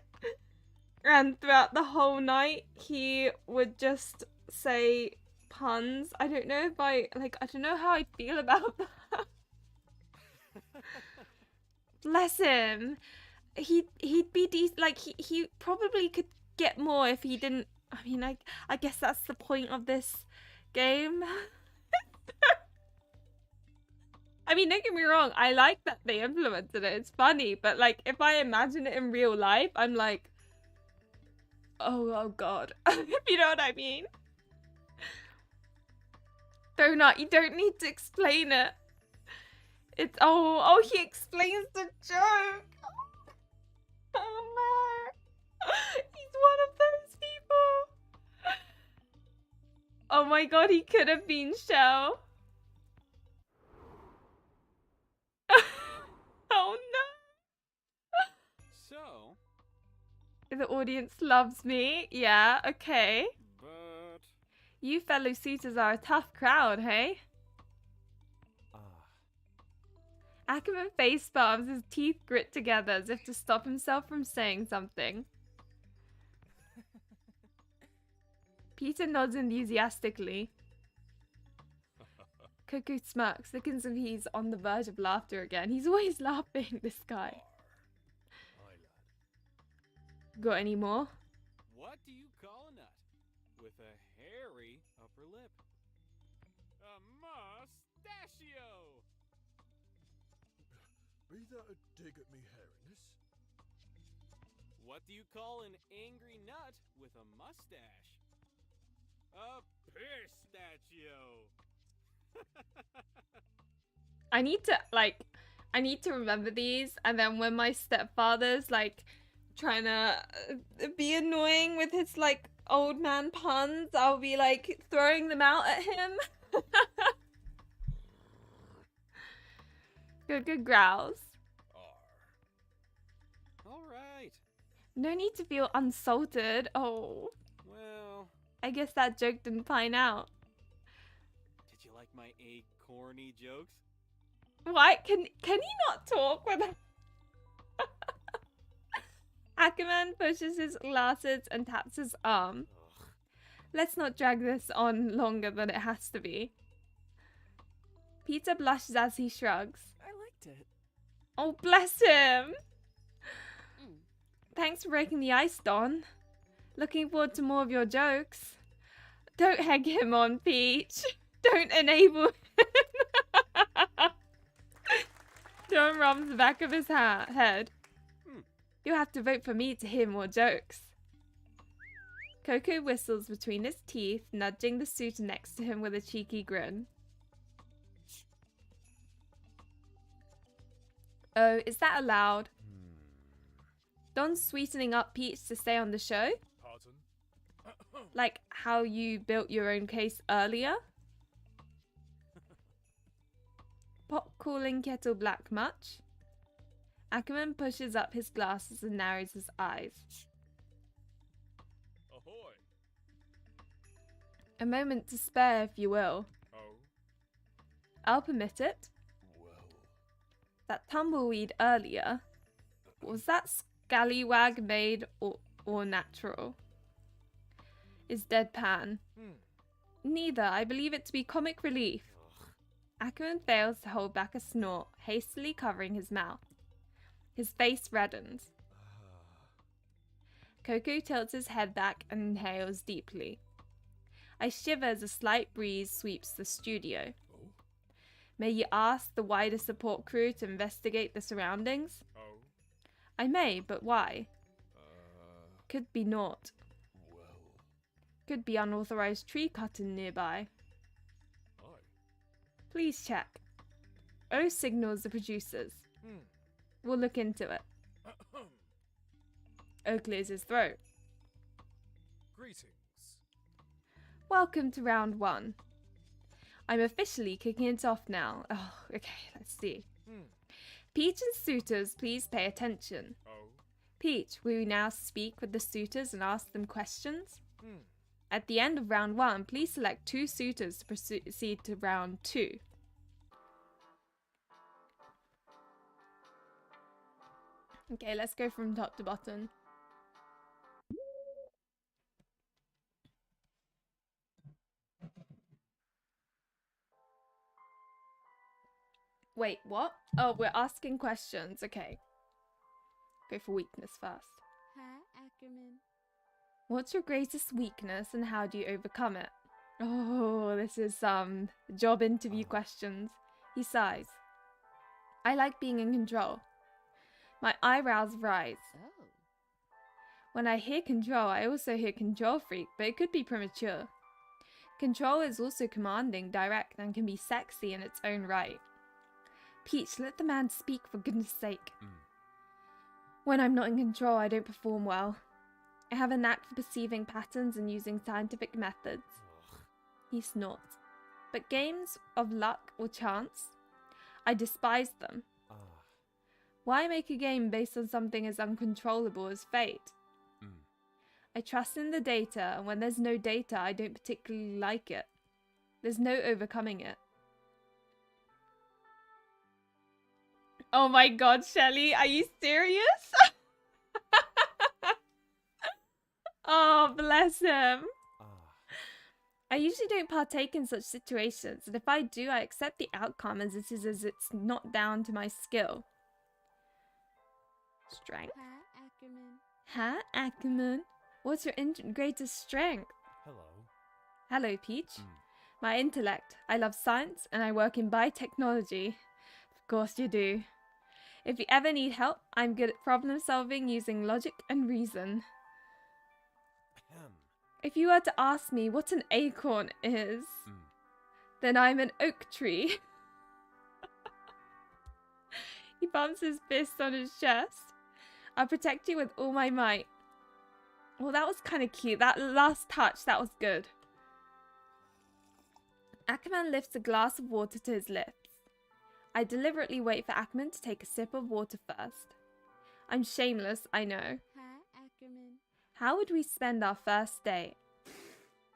and throughout the whole night he would just say puns, I don't know if I don't know how I'd feel about that. Bless him. He'd be he probably could get more if he didn't. I mean, I guess that's the point of this game. I mean, don't get me wrong, I like that they implemented it, it's funny, but like if I imagine it in real life, I'm like, oh god. You know what I mean? Donut, you don't need to explain it. It's oh he explains the joke. Oh no. He's one of those people. Oh my god, he could have been Shell. Oh no. So, The audience loves me. Yeah, okay. but You fellow suitors are a tough crowd, hey? Ackerman face palms, his teeth grit together as if to stop himself from saying something. Peter nods enthusiastically. Cuckoo smirks, looking as if he's on the verge of laughter again. He's always laughing, this guy. Got any more? what do you call a nut with a hairy upper lip? A mustachio! Be that a dig at me hairiness? What do you call an angry nut with a mustache? A pistachio! I need to remember these, and then when my stepfather's like trying to be annoying with his like old man puns, I'll be like throwing them out at him. Good growls. Alright. No need to feel insulted. Oh, Well, I guess that joke didn't pan out. did you like my acorny jokes? Why can he not talk with Ackerman pushes his glasses and taps his arm. Ugh. Let's not drag this on longer than it has to be. Peter blushes as he shrugs. I liked it. Oh, bless him! Thanks for breaking the ice, Don. Looking forward to more of your jokes. Don't egg him on, Peach. Don't enable him. Don rubs the back of his head. You'll have to vote for me to hear more jokes. Coco whistles between his teeth, nudging the suitor next to him with a cheeky grin. Oh, is that allowed? Don's sweetening up Peach to stay on the show? Pardon? Like how you built your own case earlier? Pot calling kettle black much? Ackerman pushes up his glasses and narrows his eyes. Ahoy! A moment to spare, if you will. Oh? I'll permit it. Well, That tumbleweed earlier, was that scallywag made or natural? is deadpan. Hmm. Neither. I believe it to be comic relief. Ackerman fails to hold back a snort, hastily covering his mouth. His face reddens. Coco tilts his head back and inhales deeply. I shiver as a slight breeze sweeps the studio. Oh? May you ask the wider support crew to investigate the surroundings? Oh? I may, but why? Could be naught. Well, Could be unauthorized tree cutting nearby. aye. Please check. O signals the producers. Hmm. We'll look into it. O clears his throat. Greetings. Welcome to round 1. I'm officially kicking it off now. Oh, okay, let's see. Hmm. Peach and Suitors, please pay attention. Oh? Peach, will you now speak with the Suitors and ask them questions? Hmm. At the end of round 1, please select 2 Suitors to proceed to round 2. Okay, let's go from top to bottom. Wait, what? Oh, we're asking questions. Okay. Go for weakness first. Hi, Ackerman. What's your greatest weakness and how do you overcome it? Oh, this is job interview questions. He sighs. I like being in control. My eyebrows rise. Oh. When I hear control, I also hear control freak, but it could be premature. Control is also commanding, direct, and can be sexy in its own right. Peach, let the man speak for goodness sake. When I'm not in control, I don't perform well. I have a knack for perceiving patterns and using scientific methods. He snorts. But games of luck or chance? I despise them. Why make a game based on something as uncontrollable as fate? I trust in the data, and when there's no data, I don't particularly like it. There's no overcoming it. Oh my god, Shelly, are you serious? Oh, bless him. I usually don't partake in such situations, and if I do, I accept the outcome as it is, as it's not down to my skill. Strength. Hi, Ackerman. Huh, Ackerman? What's your greatest strength? Hello. Hello, Peach. My intellect. I love science, and I work in biotechnology. Of course you do. If you ever need help, I'm good at problem solving using logic and reason. If you were to ask me what an acorn is, then I'm an oak tree. He bumps his fist on his chest. I'll protect you with all my might. Well, that was kind of cute. That last touch, that was good. Ackerman lifts a glass of water to his lips. I deliberately wait for Ackerman to take a sip of water first. I'm shameless, I know. Hi, Ackerman. How would we spend our first date?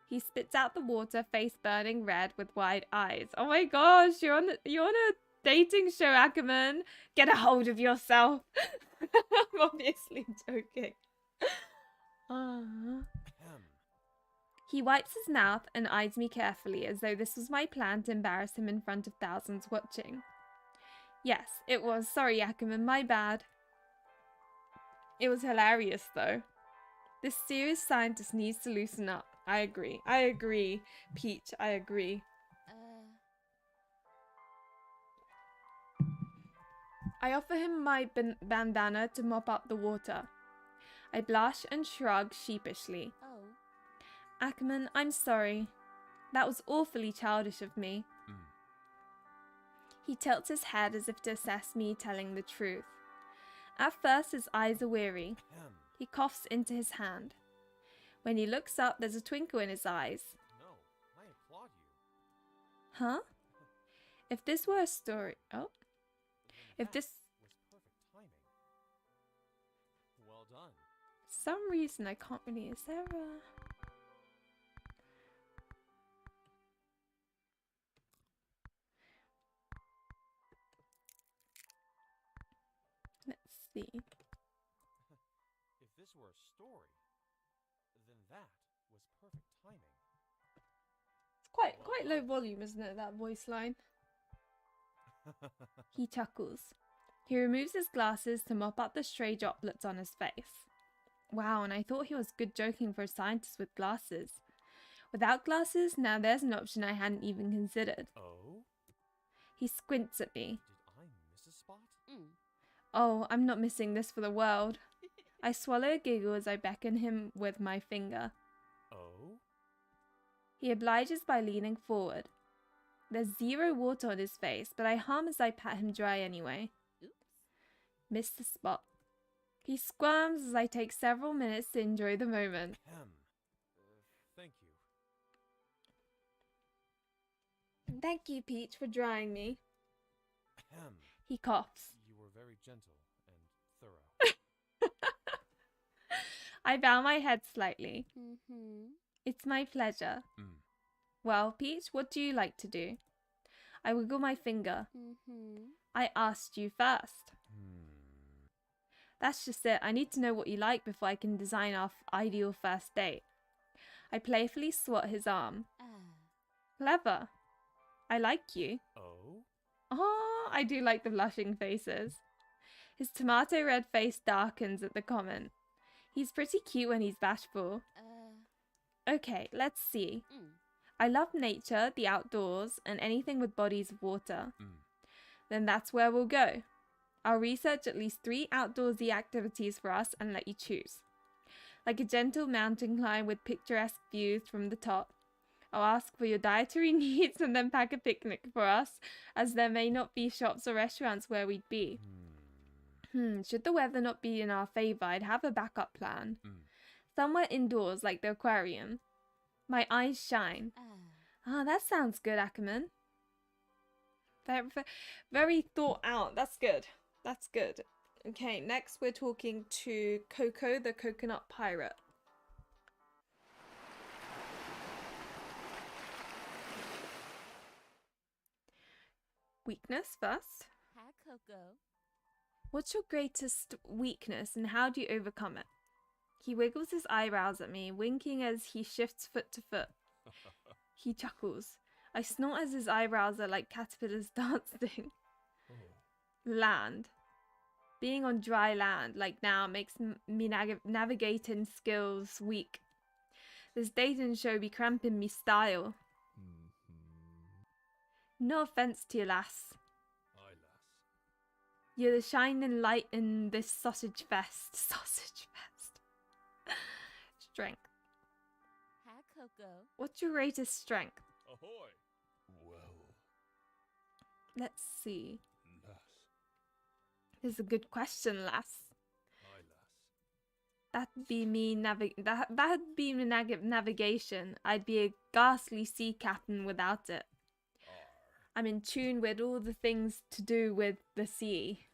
He spits out the water, face burning red with wide eyes. Oh my gosh, you're on a dating show, Ackerman. Get a hold of yourself. I'm obviously joking. He wipes his mouth and eyes me carefully, as though this was my plan to embarrass him in front of thousands watching. Yes, it was. Sorry, Ackerman, my bad. It was hilarious, though. This serious scientist needs to loosen up. I agree. I agree, Peach. I agree. I offer him my bandana to mop up the water. I blush and shrug sheepishly. Oh. Ackerman, I'm sorry. That was awfully childish of me. He tilts his head as if to assess me telling the truth. At first, his eyes are weary. He coughs into his hand. When he looks up, there's a twinkle in his eyes. No, I applaud you. Huh? If this were a story... Oh. If this... was perfect timing. Well done. For some reason, I can't really... Is there a... Let's see. If this were a story, then that was perfect timing. It's quite low volume, isn't it, that voice line? He chuckles. He removes his glasses to mop up the stray droplets on his face. Wow, and I thought he was good joking for a scientist with glasses. Without glasses, now there's an option I hadn't even considered. Oh? He squints at me. Did I miss a spot? Oh, I'm not missing this for the world. I swallow a giggle as I beckon him with my finger. Oh? He obliges by leaning forward. There's zero water on his face, but I hum as I pat him dry anyway. Oops. Missed the spot. He squirms as I take several minutes to enjoy the moment. Thank you. Thank you, Peach, for drying me. Ahem. He coughs. You were very gentle and thorough. I bow my head slightly. Mm-hmm. It's my pleasure. Mm. Well, Peach, what do you like to do? I wiggle my finger. Mm-hmm. I asked you first. That's just it. I need to know what you like before I can design our ideal first date. I playfully swat his arm. Clever. I like you. Oh? Oh, I do like the blushing faces. His tomato red face darkens at the comment. He's pretty cute when he's bashful. Okay, let's see. I love nature, the outdoors, and anything with bodies of water. Then that's where we'll go. I'll research at least 3 outdoorsy activities for us and let you choose. Like a gentle mountain climb with picturesque views from the top. I'll ask for your dietary needs and then pack a picnic for us, as there may not be shops or restaurants where we'd be. Should the weather not be in our favour, I'd have a backup plan. Somewhere indoors, like the aquarium. My eyes shine. Ah, that sounds good, Ackerman. Very thought out. That's good. That's good. Okay, next we're talking to Coco, the coconut pirate. Weakness first. Hi, Coco. What's your greatest weakness and how do you overcome it? He wiggles his eyebrows at me, winking as he shifts foot to foot. He chuckles. I snort as his eyebrows are like caterpillars dancing. Land. Being on dry land like now makes me navigating skills weak. This dating show be cramping me style. No offense to you, lass. Aye, lass. You're the shining light in this sausage fest. Sausage fest. Strength. Hi, Coco. What's your greatest strength? Ahoy! Well, Let's see. lass. This is a good question, lass. Aye, lass. That'd be me that'd be me navigation. I'd be a ghastly sea captain without it. I'm in tune with all the things to do with the sea.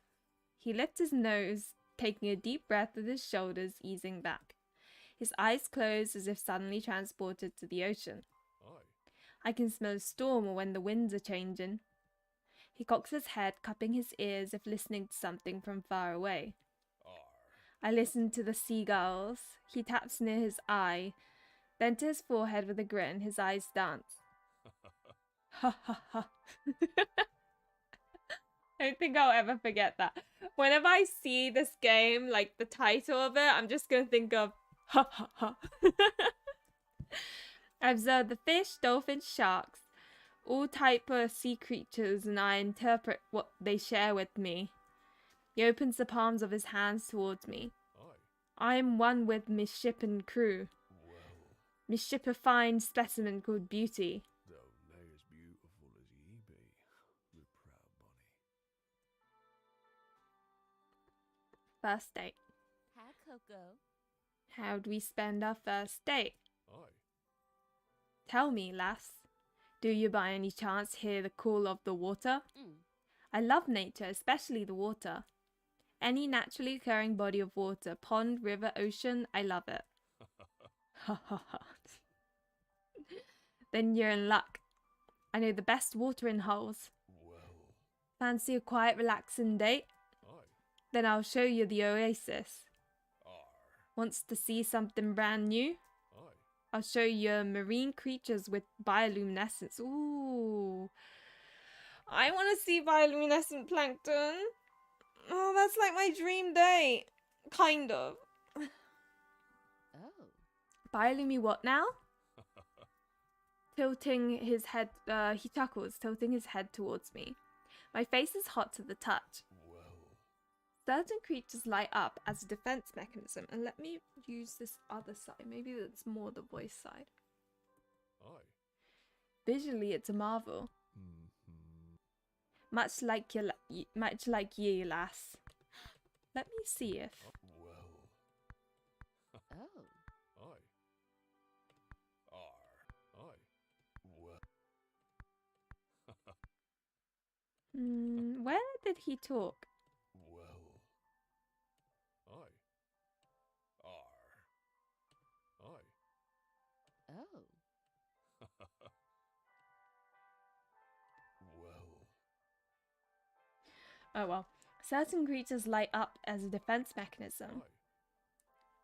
He lifts his nose, taking a deep breath with his shoulders easing back. His eyes close as if suddenly transported to the ocean. Aye. I can smell a storm or when the winds are changing. He cocks his head, cupping his ears if listening to something from far away. I listen to the seagulls. He taps near his eye. Then to his forehead with a grin, his eyes dance. Ha ha ha. I don't think I'll ever forget that. Whenever I see this game, like the title of it, I'm just gonna think of ha ha ha. I observe the fish, dolphins, sharks, all type of sea creatures, and I interpret what they share with me. He opens the palms of his hands towards me. I am one with Miss Ship and crew. Well, Miss Ship a fine specimen called Beauty. though nae as beautiful as ye be, the proud bonny. First date. Hi, Coco. How'd we spend our first date? Aye. Tell me, lass. Do you by any chance hear the call of the water? Mm. I love nature, especially the water. Any naturally occurring body of water, pond, river, ocean, I love it. Ha ha ha. Then you're in luck. I know the best watering holes. Well, Fancy a quiet, relaxing date? aye. Then I'll show you the oasis. Arr. Wants to see something brand new? Aye. I'll show you marine creatures with bioluminescence. Ooh. I want to see bioluminescent plankton. Oh, that's like my dream day. Kind of. Oh. Biolumi what now? Tilting his head, he chuckles, tilting his head towards me. My face is hot to the touch. Well, Certain creatures light up as a defense mechanism, and let me use this other side. Maybe that's more the voice side. aye. Visually, it's a marvel, much like ye, lass. Let me see if. Well, Oh. aye. Aye. Well, Where did he talk? well. Aye. Aye. Oh. Well, Oh well. Certain creatures light up as a defense mechanism. aye.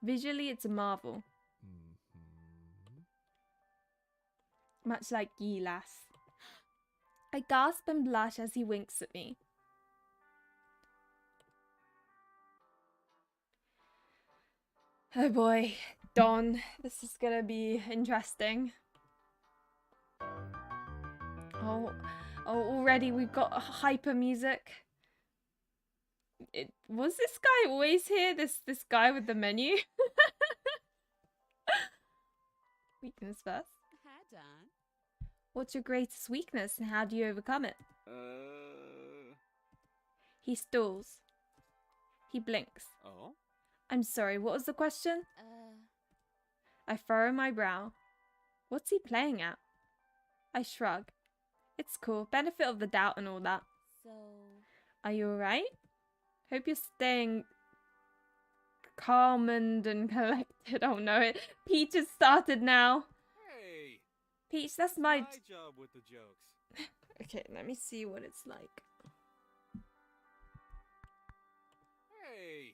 Visually, it's a marvel, much like ye, lass. I gasp and blush as he winks at me. Oh boy, Dawn, this is gonna be interesting. Oh, already we've got hyper music. Was this guy always here? This guy with the menu? Weakness first. Hi, Don. What's your greatest weakness and how do you overcome it? He stalls. He blinks. Oh? I'm sorry, what was the question? I furrow my brow. What's he playing at? I shrug. It's cool, benefit of the doubt and all that. So. Are you alright? Hope you're staying calm and collected. Oh no, Peach has started now. Hey! Peach, that's My my... job with the jokes. Okay, let me see what it's like. Hey!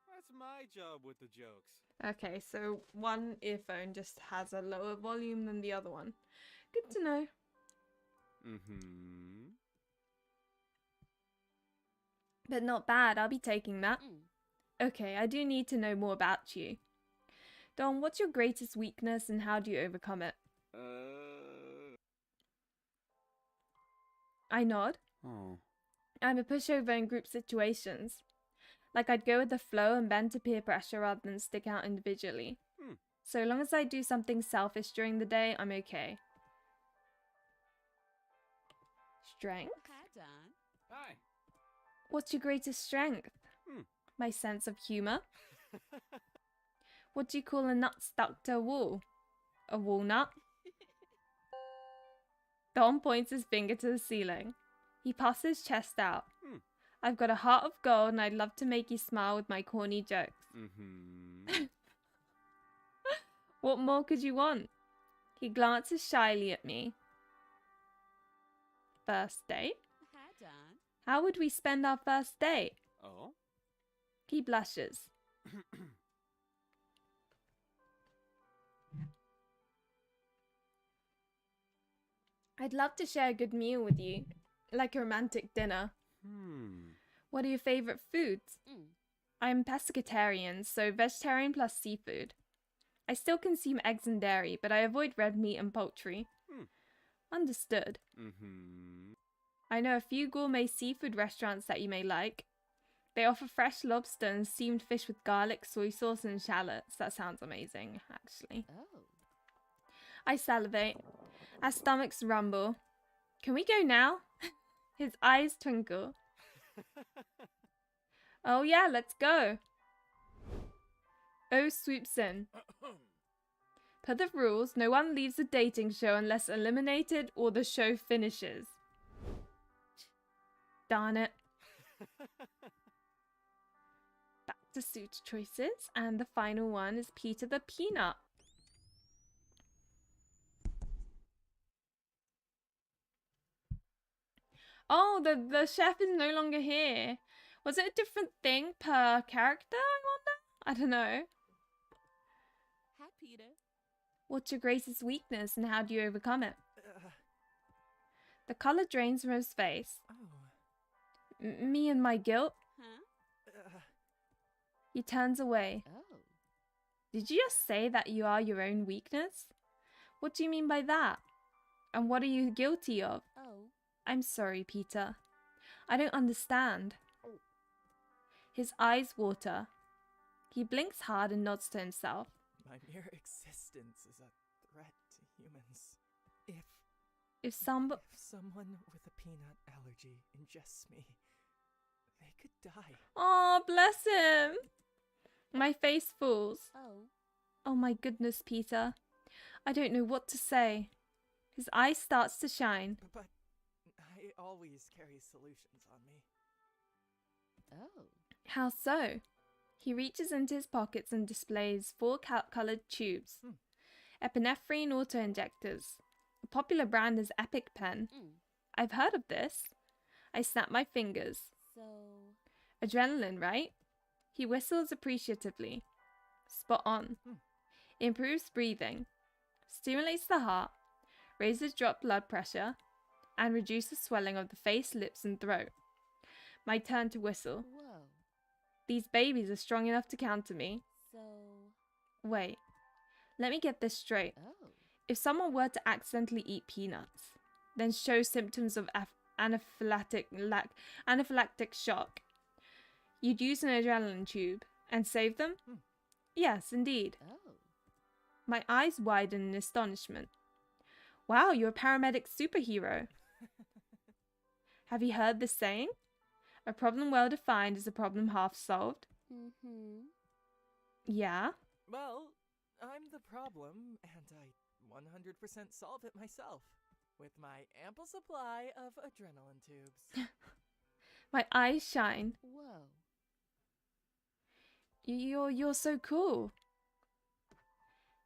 That's my job with the jokes. Okay, so one earphone just has a lower volume than the other one. Good to know. Mm-hmm. But not bad, I'll be taking that. Mm. Okay, I do need to know more about you. Don, what's your greatest weakness and how do you overcome it? I nod. Oh. I'm a pushover in group situations. Like I'd go with the flow and bend to peer pressure rather than stick out individually. So long as I do something selfish during the day, I'm okay. Strength? Hi, Don. Hi. What's your greatest strength? My sense of humor? What do you call a nut stuck to a wall? A walnut? Don points his finger to the ceiling. He puffs his chest out. I've got a heart of gold and I'd love to make you smile with my corny jokes. Mm-hmm. What more could you want? He glances shyly at me. First date? Hi, Don. How would we spend our first date? Oh? He blushes. I'd love to share a good meal with you, like a romantic dinner. What are your favorite foods? I'm pescatarian, so vegetarian plus seafood. I still consume eggs and dairy, but I avoid red meat and poultry. Understood. I know a few gourmet seafood restaurants that you may like. They offer fresh lobster and steamed fish with garlic, soy sauce, and shallots. That sounds amazing, actually. Oh. I salivate. Our stomachs rumble. Can we go now? His eyes twinkle. Oh yeah, let's go. O swoops in. Per the rules, no one leaves a dating show unless eliminated or the show finishes. Darn it. Back to suit choices, and the final one is Peter the Peanut. Oh, the chef is no longer here. Was it a different thing per character, I wonder? I don't know. Hi, Peter. What's your greatest weakness and how do you overcome it? Uh, The color drains from his face. oh. Me and my guilt? Huh? He turns away. Oh. Did you just say that you are your own weakness? What do you mean by that? And what are you guilty of? Oh. I'm sorry, Peter. I don't understand. Oh. His eyes water. He blinks hard and nods to himself. My mere existence is a threat to humans. If If someone with a peanut allergy ingests me, they could die. Oh, bless him. My face falls. Oh. Oh my goodness, Peter. I don't know what to say. His eye starts to shine. But I always carry solutions on me. Oh. How so? He reaches into his pockets and displays 4 colored tubes. Epinephrine auto-injectors. A popular brand is EpiPen. I've heard of this. I snap my fingers. So. Adrenaline, right? He whistles appreciatively. Spot on. Improves breathing. Stimulates the heart. Raises drop blood pressure. And reduces swelling of the face, lips, and throat. My turn to whistle. Whoa. These babies are strong enough to counter me. So. Wait. Let me get this straight. Oh. If someone were to accidentally eat peanuts, then show symptoms of anaphylactic shock, you'd use an adrenaline tube and save them? Yes, indeed. Oh. My eyes widen in astonishment. Wow, you're a paramedic superhero. Have you heard this saying? A problem well defined is a problem half solved. Mm-hmm. Yeah? Well, I'm the problem, and I 100% solve it myself. With my ample supply of adrenaline tubes. My eyes shine. Whoa. You're so cool.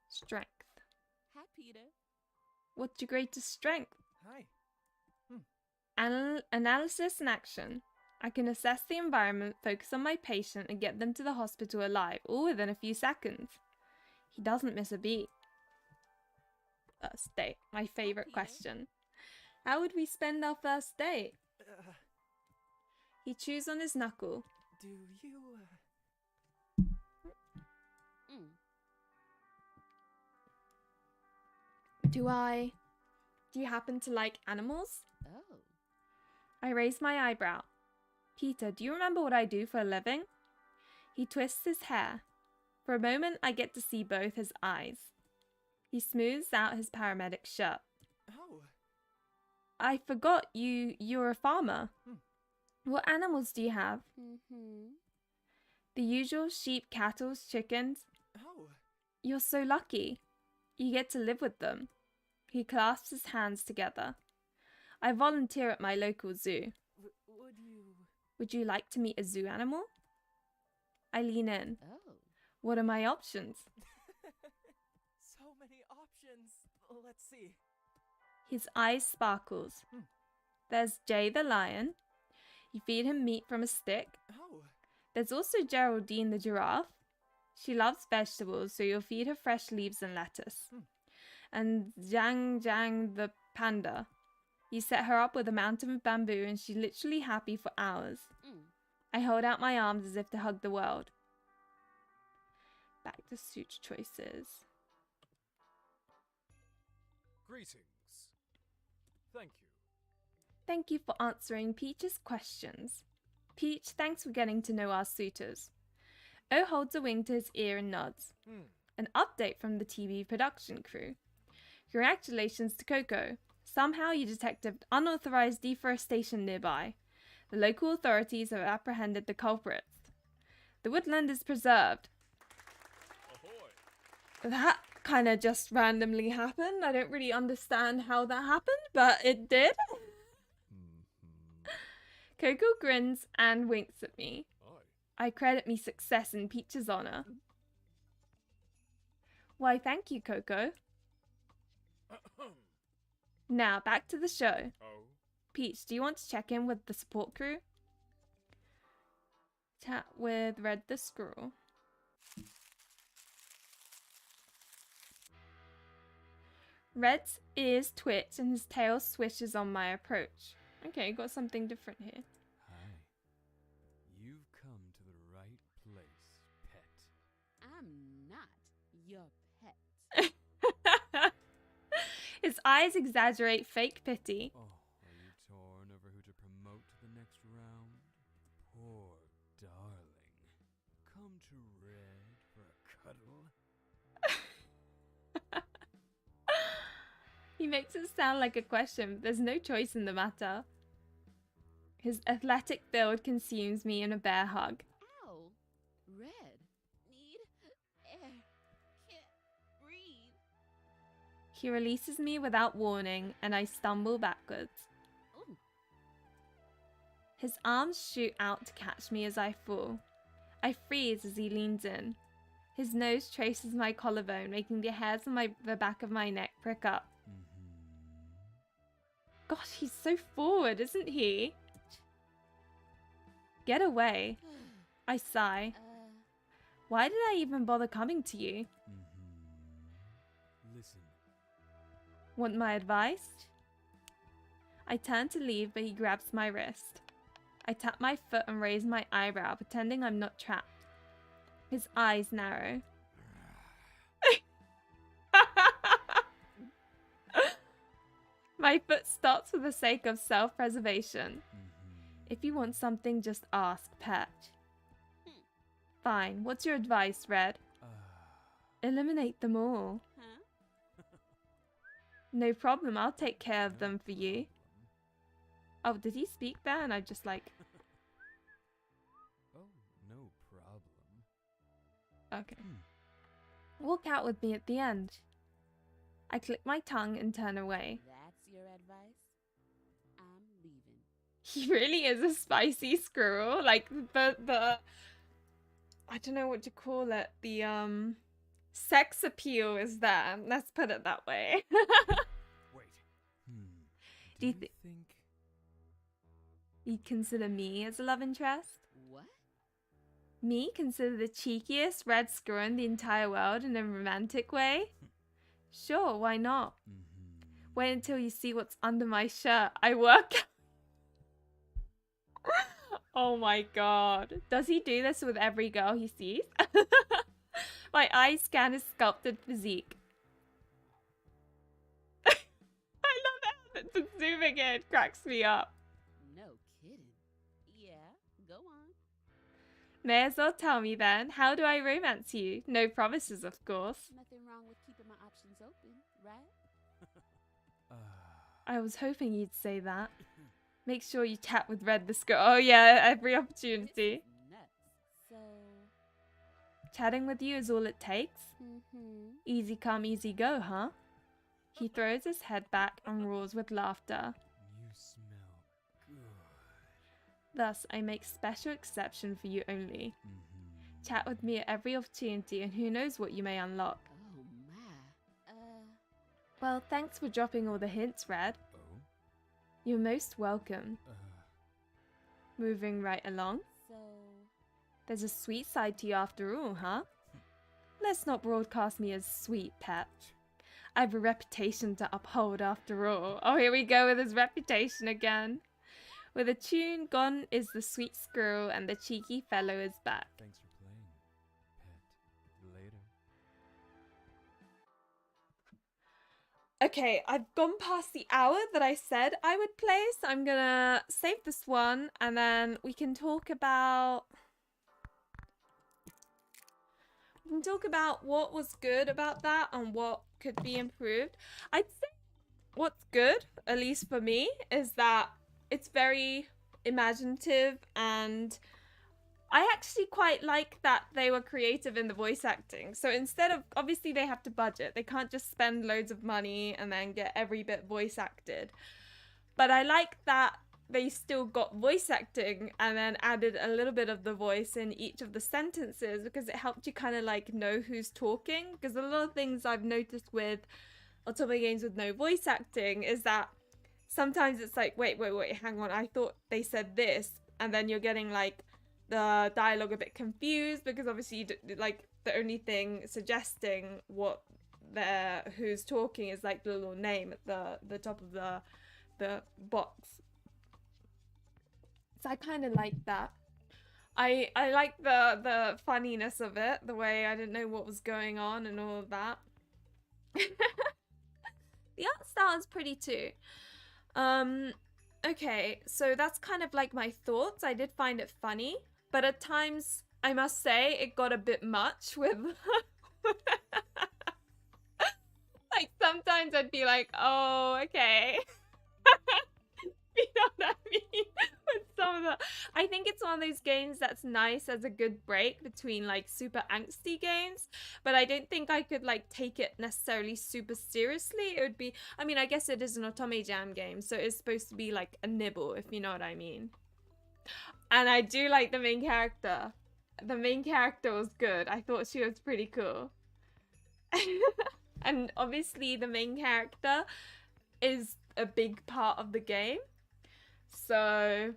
Strength. Hi, Peter. What's your greatest strength? Hi. Analysis and action. I can assess the environment, focus on my patient, and get them to the hospital alive, all within a few seconds. He doesn't miss a beat. First date. My favorite Peter. question. How would we spend our first date? He chews on his knuckle. Do you, Do you happen to like animals? Oh. I raise my eyebrow. Peter, do you remember what I do for a living? He twists his hair. For a moment, I get to see both his eyes. He smooths out his paramedic shirt. Oh. I forgot you're a farmer. What animals do you have? Mm-hmm. The usual sheep, cattle, chickens. Oh. You're so lucky. You get to live with them. He clasps his hands together. I volunteer at my local zoo. Would you... Would you like to meet a zoo animal? I lean in. Oh. What are my options? So many options. Let's see. His eyes sparkles. There's Jay the lion. You feed him meat from a stick. Oh. There's also Geraldine the giraffe. She loves vegetables, so you'll feed her fresh leaves and lettuce. And Zhang the panda. You set her up with a mountain of bamboo and she's literally happy for hours. I hold out my arms as if to hug the world. Back to suit choices. Greetings. Thank you. Thank you for answering Peach's questions. Peach, thanks for getting to know our suitors. O holds a wing to his ear and nods. An update from the TV production crew. Congratulations to Coco. Somehow you detected unauthorized deforestation nearby. The local authorities have apprehended the culprits. The woodland is preserved. Ahoy! That kind of just randomly happened. I don't really understand how that happened, but it did. Coco grins and winks at me. I credit me success in Peach's honor. Why, thank you, Coco. Now, back to the show. Oh? Peach, do you want to check in with the support crew? Chat with Red the Squirrel. Red's ears twitch and his tail swishes on my approach. Okay, got something different here. Hi. You've come to the right place, pet. I'm not your pet. His eyes exaggerate fake pity. Oh, are you torn over who to promote to the next round? Poor darling. Come to Red for a cuddle? He makes it sound like a question, but there's no choice in the matter. His athletic build consumes me in a bear hug. Ow! Red. Need air. Can't breathe. He releases me without warning, and I stumble backwards. Ooh. His arms shoot out to catch me as I fall. I freeze as he leans in. His nose traces my collarbone, making the hairs on the back of my neck prick up. Gosh, he's so forward, isn't he? Get away. I sigh. Why did I even bother coming to you? Listen. Want my advice? I turn to leave, but he grabs my wrist. I tap my foot and raise my eyebrow, pretending I'm not trapped. His eyes narrow. My foot stops for the sake of self-preservation. If you want something, just ask, pet. Fine. What's your advice, Red? Eliminate them all. Huh? No problem. I'll take care of them for you. Oh, did he speak there? And I just like... Oh, no problem. Okay. Walk out with me at the end. I click my tongue and turn away. That's your advice? I'm leaving. He really is a spicy squirrel. Like the I don't know what to call it. The sex appeal is there. Let's put it that way. Wait. Do you think you'd consider me as a love interest? What? Me consider the cheekiest red squirrel in the entire world in a romantic way? Sure, why not? Wait until you see what's under my shirt. I work. Oh my god. Does he do this with every girl he sees? My eyes scan his sculpted physique. I love that. The zooming in cracks me up. No kidding. Yeah, go on. May as well tell me then. How do I romance you? No promises, of course. Nothing wrong with keeping my options open, right? I was hoping you'd say that. Make sure you chat with Red the Squirrel. Oh yeah, every opportunity. Nuts. So. Chatting with you is all it takes? Easy come, easy go, huh? He throws his head back and roars with laughter. you smell good? Thus, I make special exception for you only. Chat with me at every opportunity and who knows what you may unlock. Oh my. Well, thanks for dropping all the hints, Red. Oh? You're most welcome. Moving right along. So. There's a sweet side to you after all, huh? Let's not broadcast me as sweet, pet. I have a reputation to uphold after all. Oh, here we go with his reputation again. With a tune, gone is the sweet squirrel and the cheeky fellow is back. Thanks for playing, pet. Later. Okay, I've gone past the hour that I said I would play, so I'm gonna save this one and then we can talk about... what was good about that and what could be improved. I'd say what's good, at least for me, is that it's very imaginative and I actually quite like that they were creative in the voice acting. So instead of, obviously they have to budget, they can't just spend loads of money and then get every bit voice acted. But I like that they still got voice acting and then added a little bit of the voice in each of the sentences because it helped you kind of like know who's talking. Because a lot of things I've noticed with Otome games with no voice acting is that sometimes it's like, wait, hang on, I thought they said this. And then you're getting like the dialogue a bit confused because obviously like the only thing suggesting what there who's talking is like the little name at the top of the box. So I kind of like that. I like the funniness of it, the way I didn't know what was going on and all of that. The art style is pretty too. Okay, so that's kind of like my thoughts. I did find it funny, but at times I must say it got a bit much with like sometimes I'd be like, oh, okay. You know what I mean? With some of the, I think it's one of those games that's nice as a good break between like super angsty games, but I don't think I could like take it necessarily super seriously. It would be, I mean, I guess it is an otomejam game, so it's supposed to be like a nibble, if you know what I mean. And I do like the main character. The main character was good. I thought she was pretty cool. And obviously the main character is a big part of the game. So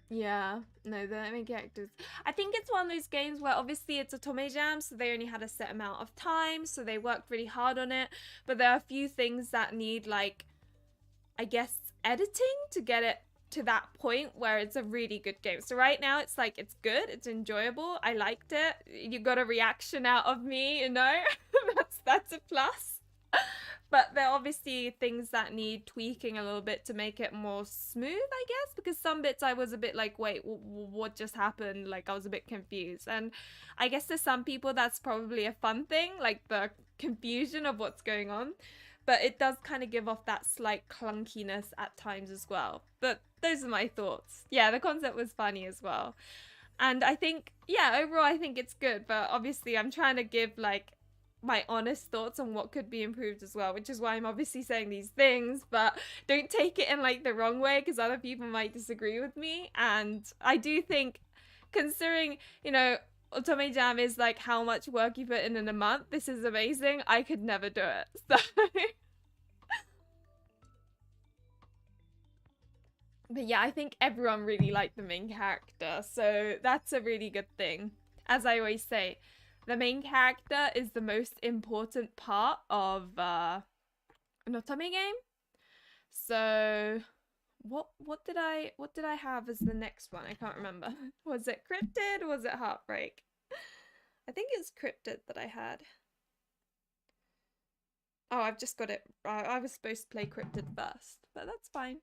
yeah, no, the main characters. I think it's one of those games where obviously it's otomejam, so they only had a set amount of time, so they worked really hard on it. But there are a few things that need like, I guess, editing to get it to that point where it's a really good game. So right now it's like, it's good, it's enjoyable, I liked it. You got a reaction out of me, you know? that's a plus. But there are obviously things that need tweaking a little bit to make it more smooth, I guess, because some bits I was a bit like, wait, what just happened? Like, I was a bit confused. And I guess to some people that's probably a fun thing, like the confusion of what's going on. But it does kind of give off that slight clunkiness at times as well. But those are my thoughts. Yeah, the concept was funny as well. And I think, yeah, overall I think it's good. But obviously I'm trying to give like my honest thoughts on what could be improved as well, which is why I'm obviously saying these things, but don't take it in like the wrong way because other people might disagree with me. And I do think, considering, you know, otomejam is like how much work you put in a month, this is amazing. I could never do it. So but yeah, I think everyone really liked the main character, so that's a really good thing. As I always say, the main character is the most important part of an otome game. So what did I have as the next one? I can't remember. Was it cryptid or was it heartbreak? I think it's cryptid that I had. Oh, I've just got it. I was supposed to play cryptid first, but that's fine.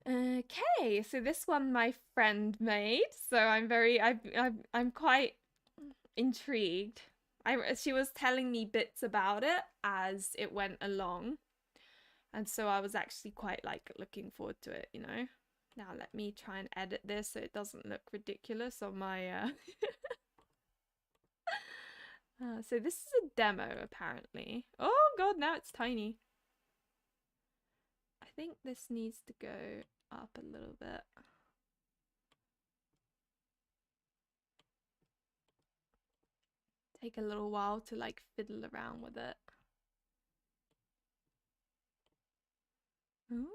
Okay, so this one my friend made, so I'm quite intrigued. She was telling me bits about it as it went along, and so I was actually quite like looking forward to it, you know. Now let me try and edit this so it doesn't look ridiculous on my so this is a demo apparently. Oh god, now it's tiny. I think this needs to go up a little bit. Take a little while to like fiddle around with it. Ooh.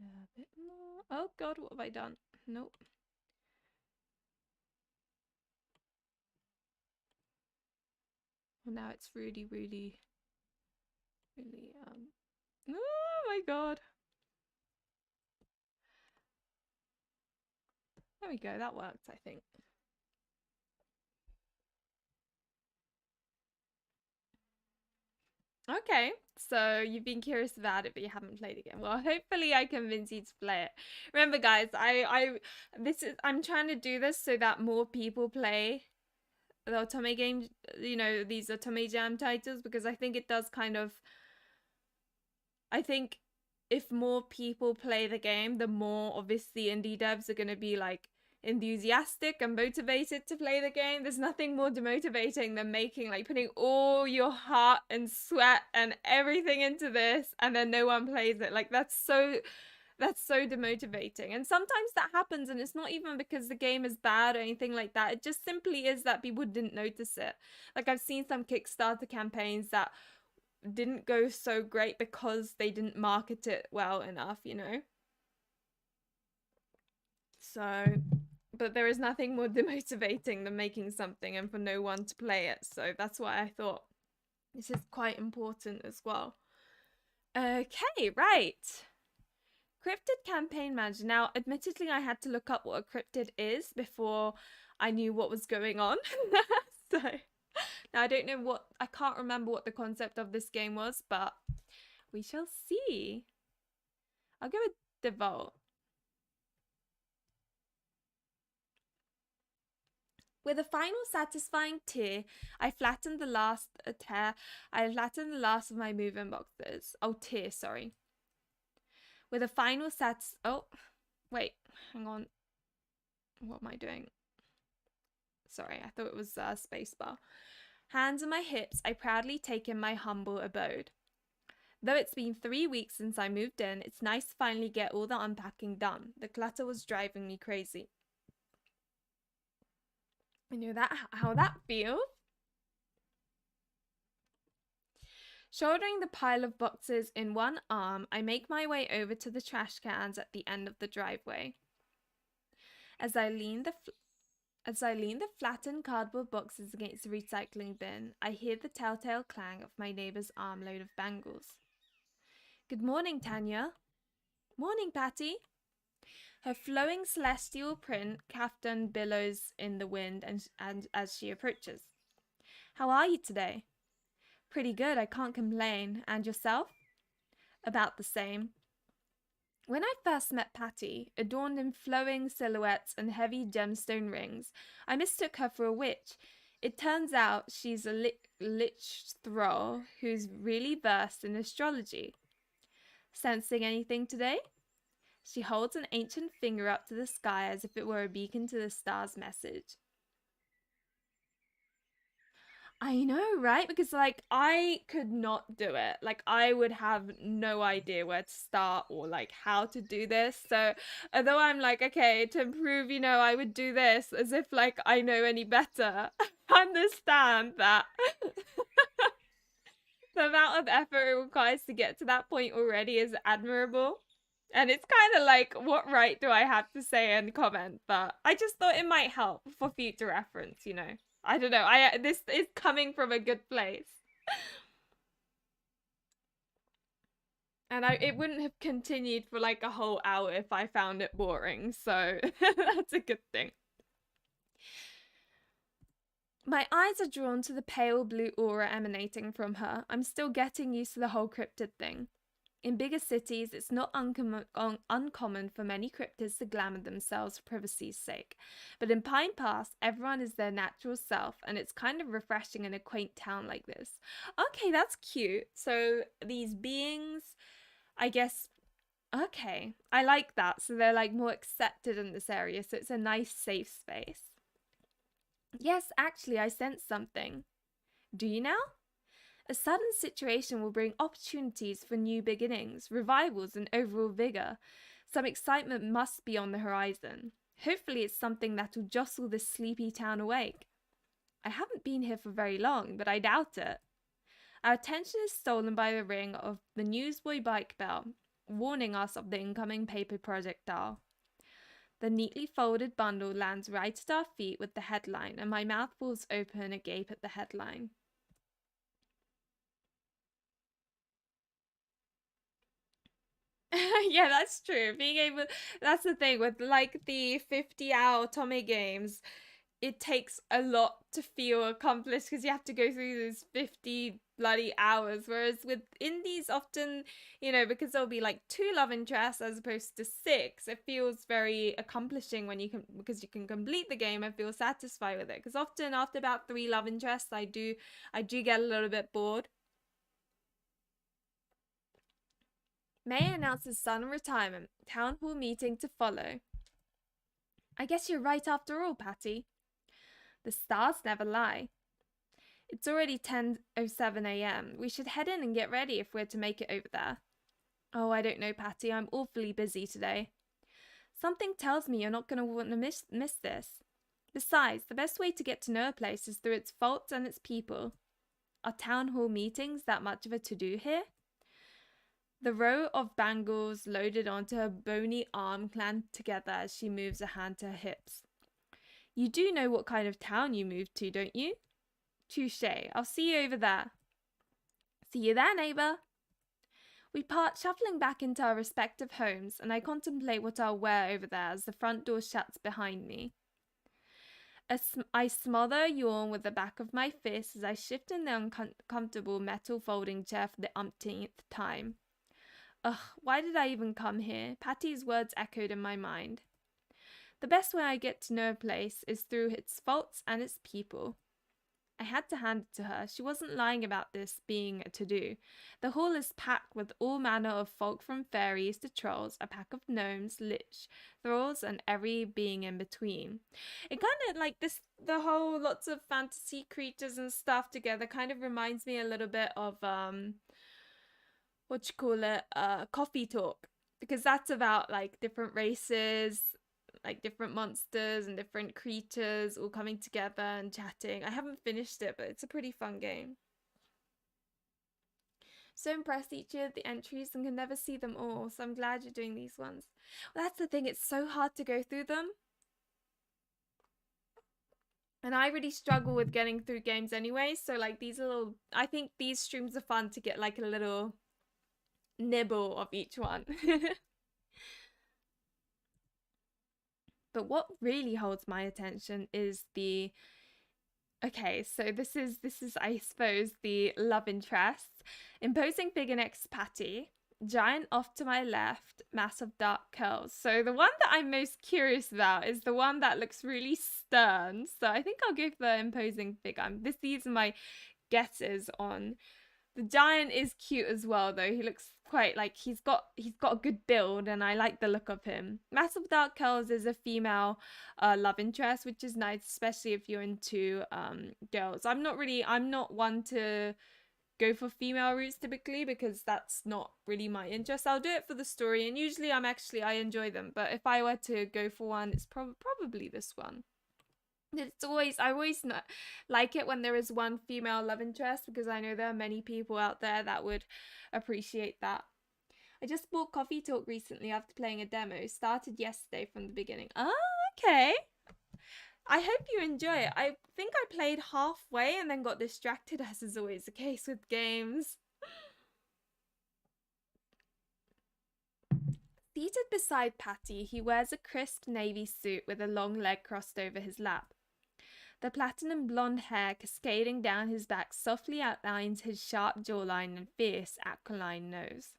A bit more. Oh god, what have I done? Nope. Well, now it's really oh my god. There we go, that works, I think. Okay, so you've been curious about it, but you haven't played it again. Well, hopefully I convince you to play it. Remember, guys, I'm trying to do this so that more people play the otome games, you know, these otomejam titles, because I think it does kind of, I think if more people play the game, the more obviously indie devs are going to be like enthusiastic and motivated to play the game. There's nothing more demotivating than putting all your heart and sweat and everything into this and then no one plays it. Like that's so demotivating. And sometimes that happens and it's not even because the game is bad or anything like that. It just simply is that people didn't notice it. Like I've seen some Kickstarter campaigns that didn't go so great because they didn't market it well enough, you know? So but there is nothing more demotivating than making something and for no one to play it. So that's why I thought this is quite important as well. Okay, right. Cryptid campaign manager. Now, admittedly, I had to look up what a cryptid is before I knew what was going on. So now I don't know what, I can't remember what the concept of this game was, but we shall see. I'll go with devote. With a final satisfying tear, I flattened the last of my moving boxes. Oh, tear, sorry. With a final oh, wait, hang on. What am I doing? Sorry, I thought it was spacebar. Hands on my hips, I proudly take in my humble abode. Though it's been 3 weeks since I moved in, it's nice to finally get all the unpacking done. The clutter was driving me crazy. I know how that feels. Shouldering the pile of boxes in one arm, I make my way over to the trash cans at the end of the driveway. As I lean the flattened cardboard boxes against the recycling bin, I hear the telltale clang of my neighbour's armload of bangles. Good morning, Tanya. Morning, Patty. Her flowing celestial print kaftan billows in the wind and as she approaches. How are you today? Pretty good, I can't complain. And yourself? About the same. When I first met Patty, adorned in flowing silhouettes and heavy gemstone rings, I mistook her for a witch. It turns out she's a Lich thrall who's really versed in astrology. Sensing anything today? She holds an ancient finger up to the sky as if it were a beacon to the stars' message. I know, right? Because, like, I could not do it. Like, I would have no idea where to start or, like, how to do this. So, although I'm like, okay, to improve, you know, I would do this as if, like, I know any better. Understand that the amount of effort it requires to get to that point already is admirable. And it's kind of like, what right do I have to say and comment? But I just thought it might help for future reference, you know. I don't know. This is coming from a good place. And it wouldn't have continued for like a whole hour if I found it boring. So that's a good thing. My eyes are drawn to the pale blue aura emanating from her. I'm still getting used to the whole cryptid thing. In bigger cities, it's not uncommon for many cryptids to glamour themselves for privacy's sake. But in Pine Pass, everyone is their natural self, and it's kind of refreshing in a quaint town like this. Okay, that's cute. So these beings, I guess, okay, I like that. So they're like more accepted in this area, so it's a nice safe space. Yes, actually, I sense something. Do you now? A sudden situation will bring opportunities for new beginnings, revivals, and overall vigor. Some excitement must be on the horizon. Hopefully it's something that will jostle this sleepy town awake. I haven't been here for very long, but I doubt it. Our attention is stolen by the ring of the newsboy bike bell, warning us of the incoming paper projectile. The neatly folded bundle lands right at our feet with the headline, and my mouth falls open agape at the headline. Yeah, that's true. That's the thing with like the 50-hour Otome games, it takes a lot to feel accomplished because you have to go through those 50 bloody hours. Whereas with indies, often, you know, because there'll be like 2 love interests as opposed to 6, it feels very accomplishing when because you can complete the game and feel satisfied with it. Because often after about 3 love interests, I do get a little bit bored. May announces sudden retirement. Town hall meeting to follow. I guess you're right after all, Patty. The stars never lie. It's already 10:07 a.m. We should head in and get ready if we're to make it over there. Oh, I don't know, Patty. I'm awfully busy today. Something tells me you're not going to want to miss this. Besides, the best way to get to know a place is through its faults and its people. Are town hall meetings that much of a to-do here? The row of bangles loaded onto her bony arm clang together as she moves a hand to her hips. You do know what kind of town you moved to, don't you? Touché. I'll see you over there. See you there, neighbour. We part, shuffling back into our respective homes, and I contemplate what I'll wear over there as the front door shuts behind me. I smother a yawn with the back of my fist as I shift in the uncomfortable metal folding chair for the umpteenth time. Ugh, why did I even come here? Patty's words echoed in my mind. The best way I get to know a place is through its faults and its people. I had to hand it to her. She wasn't lying about this being a to-do. The hall is packed with all manner of folk, from fairies to trolls, a pack of gnomes, lich, thralls, and every being in between. It kind of like this, the whole lots of fantasy creatures and stuff together kind of reminds me a little bit of, Coffee Talk. Because that's about like different races, like different monsters and different creatures all coming together and chatting. I haven't finished it, but it's a pretty fun game. So impressed each year with the entries and can never see them all, so I'm glad you're doing these ones. Well, that's the thing, it's so hard to go through them. And I really struggle with getting through games anyway, so like these little, I think these streams are fun to get like a little nibble of each one. But what really holds my attention is the, okay, so this is I suppose the love interest. Imposing figure next to Patty, giant off to my left, mass of dark curls. So the one that I'm most curious about is the one that looks really stern. So I think I'll go for the imposing figure. These are my guesses on. The giant is cute as well, though. He looks quite like he's got a good build, and I like the look of him. Massive Dark Curls is a female love interest, which is nice, especially if you're into girls. I'm not one to go for female routes typically, because that's not really my interest. I'll do it for the story, and usually I enjoy them. But if I were to go for one, it's probably this one. I always like it when there is one female love interest, because I know there are many people out there that would appreciate that. I just bought Coffee Talk recently after playing a demo. Started yesterday from the beginning. Oh, okay. I hope you enjoy it. I think I played halfway and then got distracted, as is always the case with games. Seated beside Patty, he wears a crisp navy suit with a long leg crossed over his lap. The platinum blonde hair cascading down his back softly outlines his sharp jawline and fierce aquiline nose.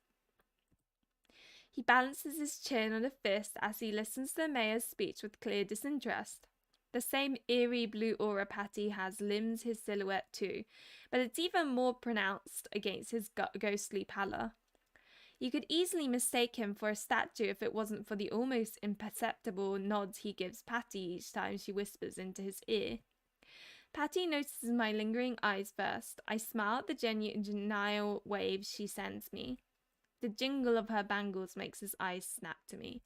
He balances his chin on a fist as he listens to the mayor's speech with clear disinterest. The same eerie blue aura Patty has limns his silhouette too, but it's even more pronounced against his ghostly pallor. You could easily mistake him for a statue if it wasn't for the almost imperceptible nods he gives Patty each time she whispers into his ear. Patty notices my lingering eyes first. I smile at the genial waves she sends me. The jingle of her bangles makes his eyes snap to me.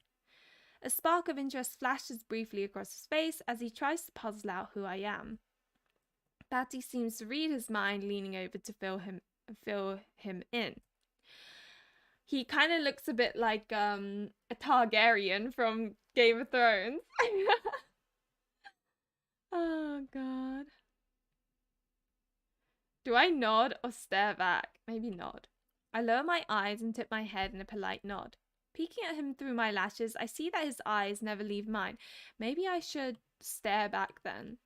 A spark of interest flashes briefly across his face as he tries to puzzle out who I am. Patty seems to read his mind, leaning over to fill him in. He kind of looks a bit like a Targaryen from Game of Thrones. Oh, God. Do I nod or stare back? Maybe nod. I lower my eyes and tip my head in a polite nod. Peeking at him through my lashes, I see that his eyes never leave mine. Maybe I should stare back then.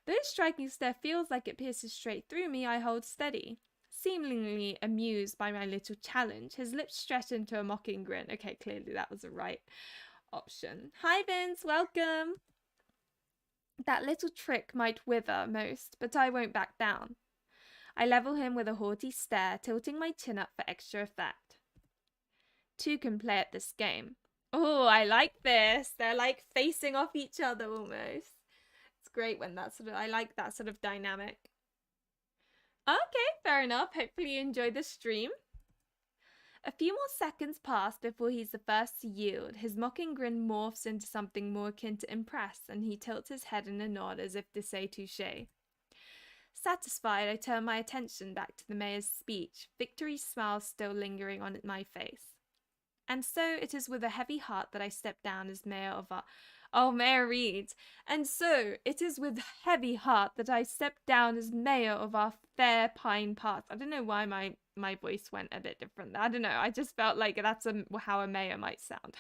Though his striking stare feels like it pierces straight through me, I hold steady. Seemingly amused by my little challenge, his lips stretch into a mocking grin. Okay, clearly that was the right option. Hi, Vince. Welcome. That little trick might wither most, but I won't back down. I level him with a haughty stare, tilting my chin up for extra effect. Two can play at this game. Oh, I like this. They're like facing off each other almost. It's great when I like that sort of dynamic. Okay, fair enough. Hopefully you enjoy the stream. A few more seconds pass before he's the first to yield. His mocking grin morphs into something more akin to impress, and he tilts his head in a nod as if to say touche. Satisfied, I turn my attention back to the mayor's speech, victory's smile still lingering on my face. And so it is with a heavy heart that I step down as mayor of Oh, Mayor reads, and so it is with heavy heart that I step down as mayor of our fair Pine Pass. I don't know why my voice went a bit different. I don't know. I just felt like that's how a mayor might sound.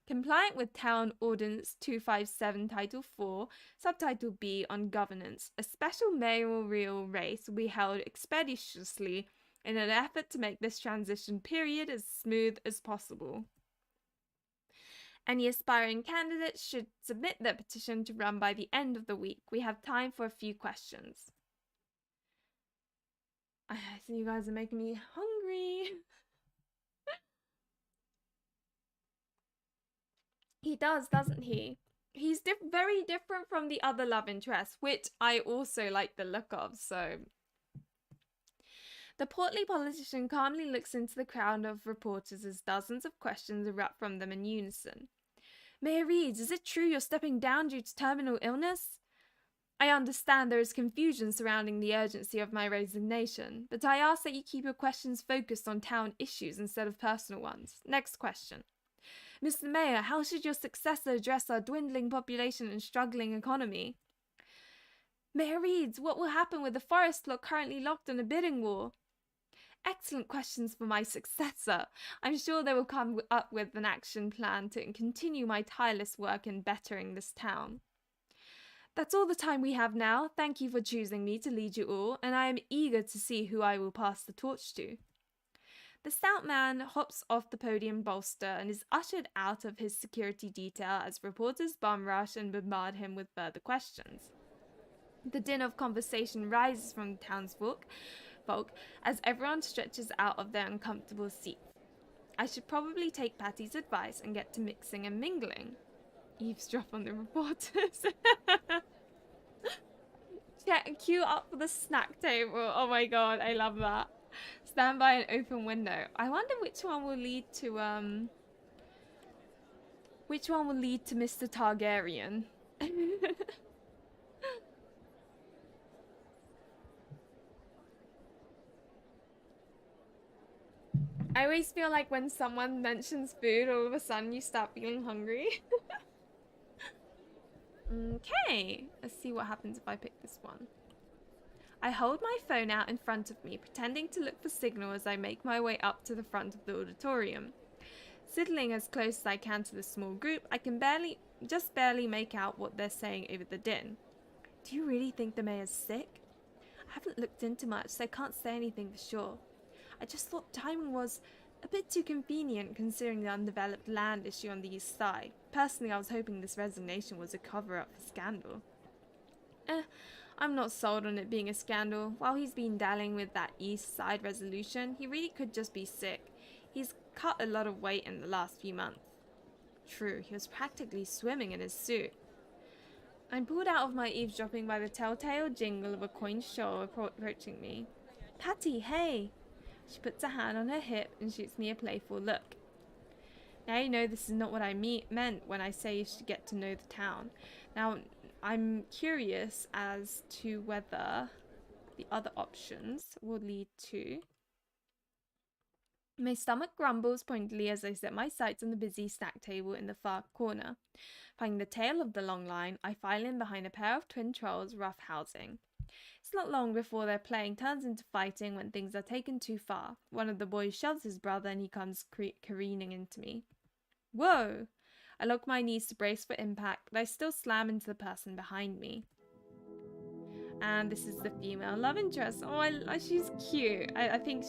Compliant with Town Ordinance 257 Title 4, Subtitle B on Governance, a special mayoral race will be held expeditiously in an effort to make this transition period as smooth as possible. Any aspiring candidates should submit their petition to run by the end of the week. We have time for a few questions. I see you guys are making me hungry. He does, doesn't he? He's very different from the other love interests, which I also like the look of, so... The portly politician calmly looks into the crowd of reporters as dozens of questions erupt from them in unison. Mayor Reeds, is it true you're stepping down due to terminal illness? I understand there is confusion surrounding the urgency of my resignation, but I ask that you keep your questions focused on town issues instead of personal ones. Next question. Mr. Mayor, how should your successor address our dwindling population and struggling economy? Mayor Reeds, what will happen with the forest lot currently locked in a bidding war? Excellent questions for my successor. I'm sure they will come up with an action plan to continue my tireless work in bettering this town. That's all the time we have now. Thank you for choosing me to lead you all, and I am eager to see who I will pass the torch to. The stout man hops off the podium bolster and is ushered out of his security detail as reporters bum rush and bombard him with further questions. The din of conversation rises from the townsfolk as everyone stretches out of their uncomfortable seats. I should probably take Patty's advice and get to mixing and mingling. Eavesdrop on the reporters. Queue up for the snack table. Oh my god, I love that. Stand by an open window. I wonder which one will lead to Mr. Targaryen. I always feel like when someone mentions food, all of a sudden you start feeling hungry. Okay, let's see what happens if I pick this one. I hold my phone out in front of me, pretending to look for signal as I make my way up to the front of the auditorium. Sidling as close as I can to the small group, I can just barely make out what they're saying over the din. Do you really think the mayor's sick? I haven't looked into much, so I can't say anything for sure. I just thought timing was a bit too convenient considering the undeveloped land issue on the east side. Personally, I was hoping this resignation was a cover-up for scandal. I'm not sold on it being a scandal. While he's been dallying with that east side resolution, he really could just be sick. He's cut a lot of weight in the last few months. True, he was practically swimming in his suit. I'm pulled out of my eavesdropping by the telltale jingle of a coin shell approaching me. Patty, hey! She puts a hand on her hip and shoots me a playful look. Now you know this is not what I meant when I say you should get to know the town. Now, I'm curious as to whether the other options will lead to... My stomach grumbles pointedly as I set my sights on the busy snack table in the far corner. Finding the tail of the long line, I file in behind a pair of twin trolls roughhousing. It's not long before their playing turns into fighting when things are taken too far. One of the boys shoves his brother and he comes careening into me. Whoa! I lock my knees to brace for impact, but I still slam into the person behind me. And this is the female love interest. Oh, she's cute. I think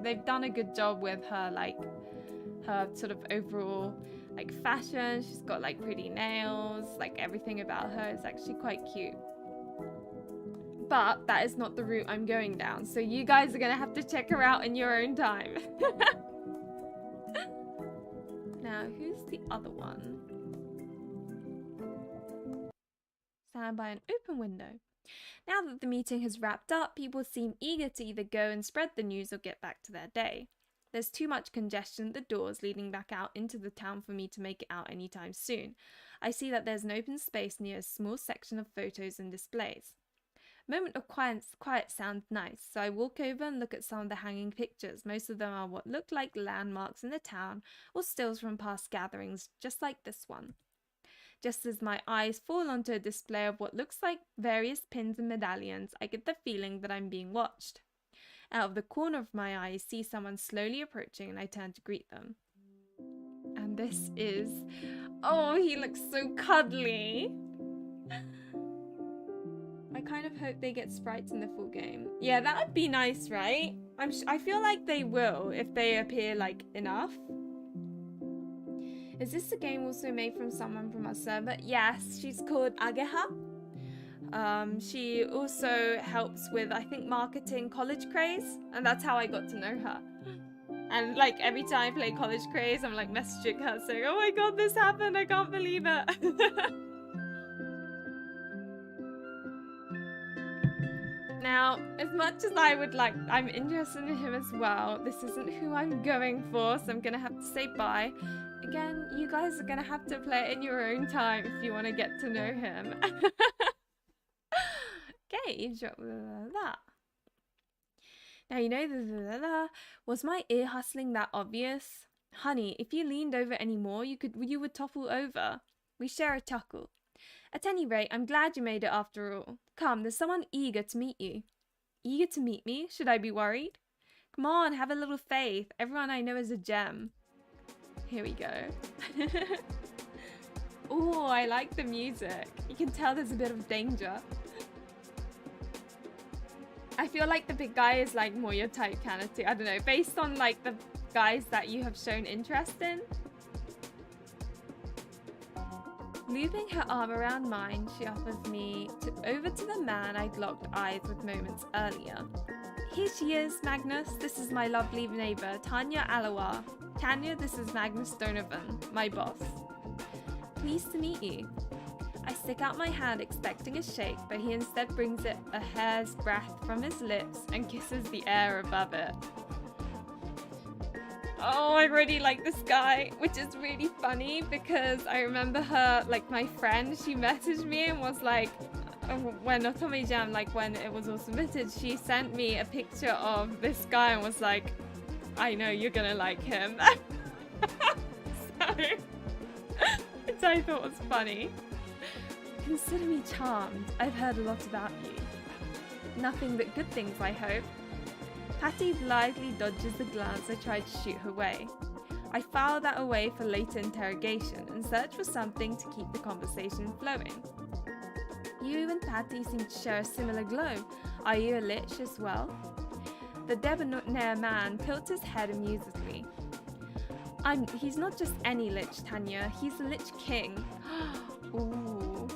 they've done a good job with her, like, her sort of overall, like, fashion. She's got, like, pretty nails. Like, everything about her is actually quite cute. But that is not the route I'm going down. So you guys are going to have to check her out in your own time. Now, who's the other one? Stand by an open window. Now that the meeting has wrapped up, people seem eager to either go and spread the news or get back to their day. There's too much congestion at the doors leading back out into the town for me to make it out anytime soon. I see that there's an open space near a small section of photos and displays. Moment of quiet sounds nice, so I walk over and look at some of the hanging pictures. Most of them are what look like landmarks in the town or stills from past gatherings, just like this one. Just as my eyes fall onto a display of what looks like various pins and medallions, I get the feeling that I'm being watched. Out of the corner of my eye, I see someone slowly approaching and I turn to greet them. And this is... Oh, he looks so cuddly! I kind of hope they get sprites in the full game. Yeah, that would be nice, right? I feel like they will if they appear, like, enough. Is this a game also made from someone from our server? Yes, she's called Ageha. She also helps with, I think, marketing College Craze, and that's how I got to know her. And like every time I play College Craze, I'm like messaging her saying, "Oh my god, this happened! I can't believe it." Now, as much as I'm interested in him as well. This isn't who I'm going for, so I'm gonna have to say bye. Again, you guys are gonna have to play it in your own time if you want to get to know him. Okay, that. Now, you know, was my ear hustling that obvious? Honey, if you leaned over any more, you would topple over. We share a chuckle. At any rate, I'm glad you made it after all. Come, there's someone eager to meet you. Eager to meet me? Should I be worried? Come on, have a little faith. Everyone I know is a gem. Here we go. Oh, I like the music. You can tell there's a bit of danger. I feel like the big guy is like more your type kind of too. I don't know, based on like the guys that you have shown interest in. Looping her arm around mine, she offers me over to the man I'd locked eyes with moments earlier. Here she is, Magnus. This is my lovely neighbour, Tanya Alawa. Tanya, this is Magnus Donovan, my boss. Pleased to meet you. I stick out my hand expecting a shake, but he instead brings it a hair's breadth from his lips and kisses the air above it. Oh, I really like this guy, which is really funny because I remember her, like my friend, she messaged me and was like, when otomejam, like when it was all submitted, she sent me a picture of this guy and was like, I know you're gonna like him. So, which I thought was funny. Consider me charmed. I've heard a lot about you. Nothing but good things, I hope. Patty blithely dodges the glance I tried to shoot her way. I file that away for later interrogation and search for something to keep the conversation flowing. You and Patty seem to share a similar glow. Are you a Lich as well? The debonair man tilts his head amusedly. He's not just any Lich, Tanya. He's the Lich King. Ooh.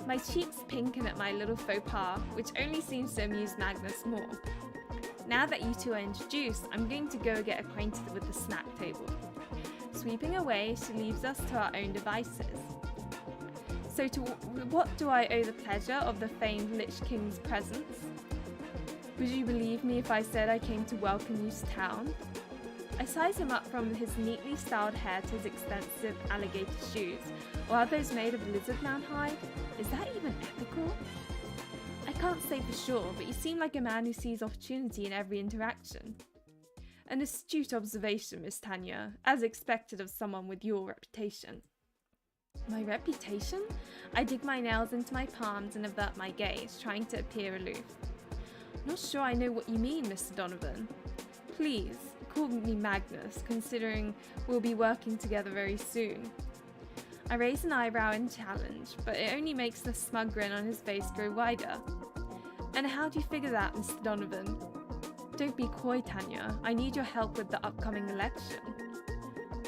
My cheeks pinken at my little faux pas, which only seems to amuse Magnus more. Now that you two are introduced, I'm going to go get acquainted with the snack table. Sweeping away, she leaves us to our own devices. So to what do I owe the pleasure of the famed Lich King's presence? Would you believe me if I said I came to welcome you to town? I size him up from his neatly styled hair to his expensive alligator shoes, or are those made of lizard man hide? Is that even ethical? I can't say for sure, but you seem like a man who sees opportunity in every interaction. An astute observation, Miss Tanya, as expected of someone with your reputation. My reputation? I dig my nails into my palms and avert my gaze, trying to appear aloof. Not sure I know what you mean, Mr. Donovan. Please, call me Magnus, considering we'll be working together very soon. I raise an eyebrow in challenge, but it only makes the smug grin on his face grow wider. And how do you figure that, Mr. Donovan? Don't be coy, Tanya. I need your help with the upcoming election.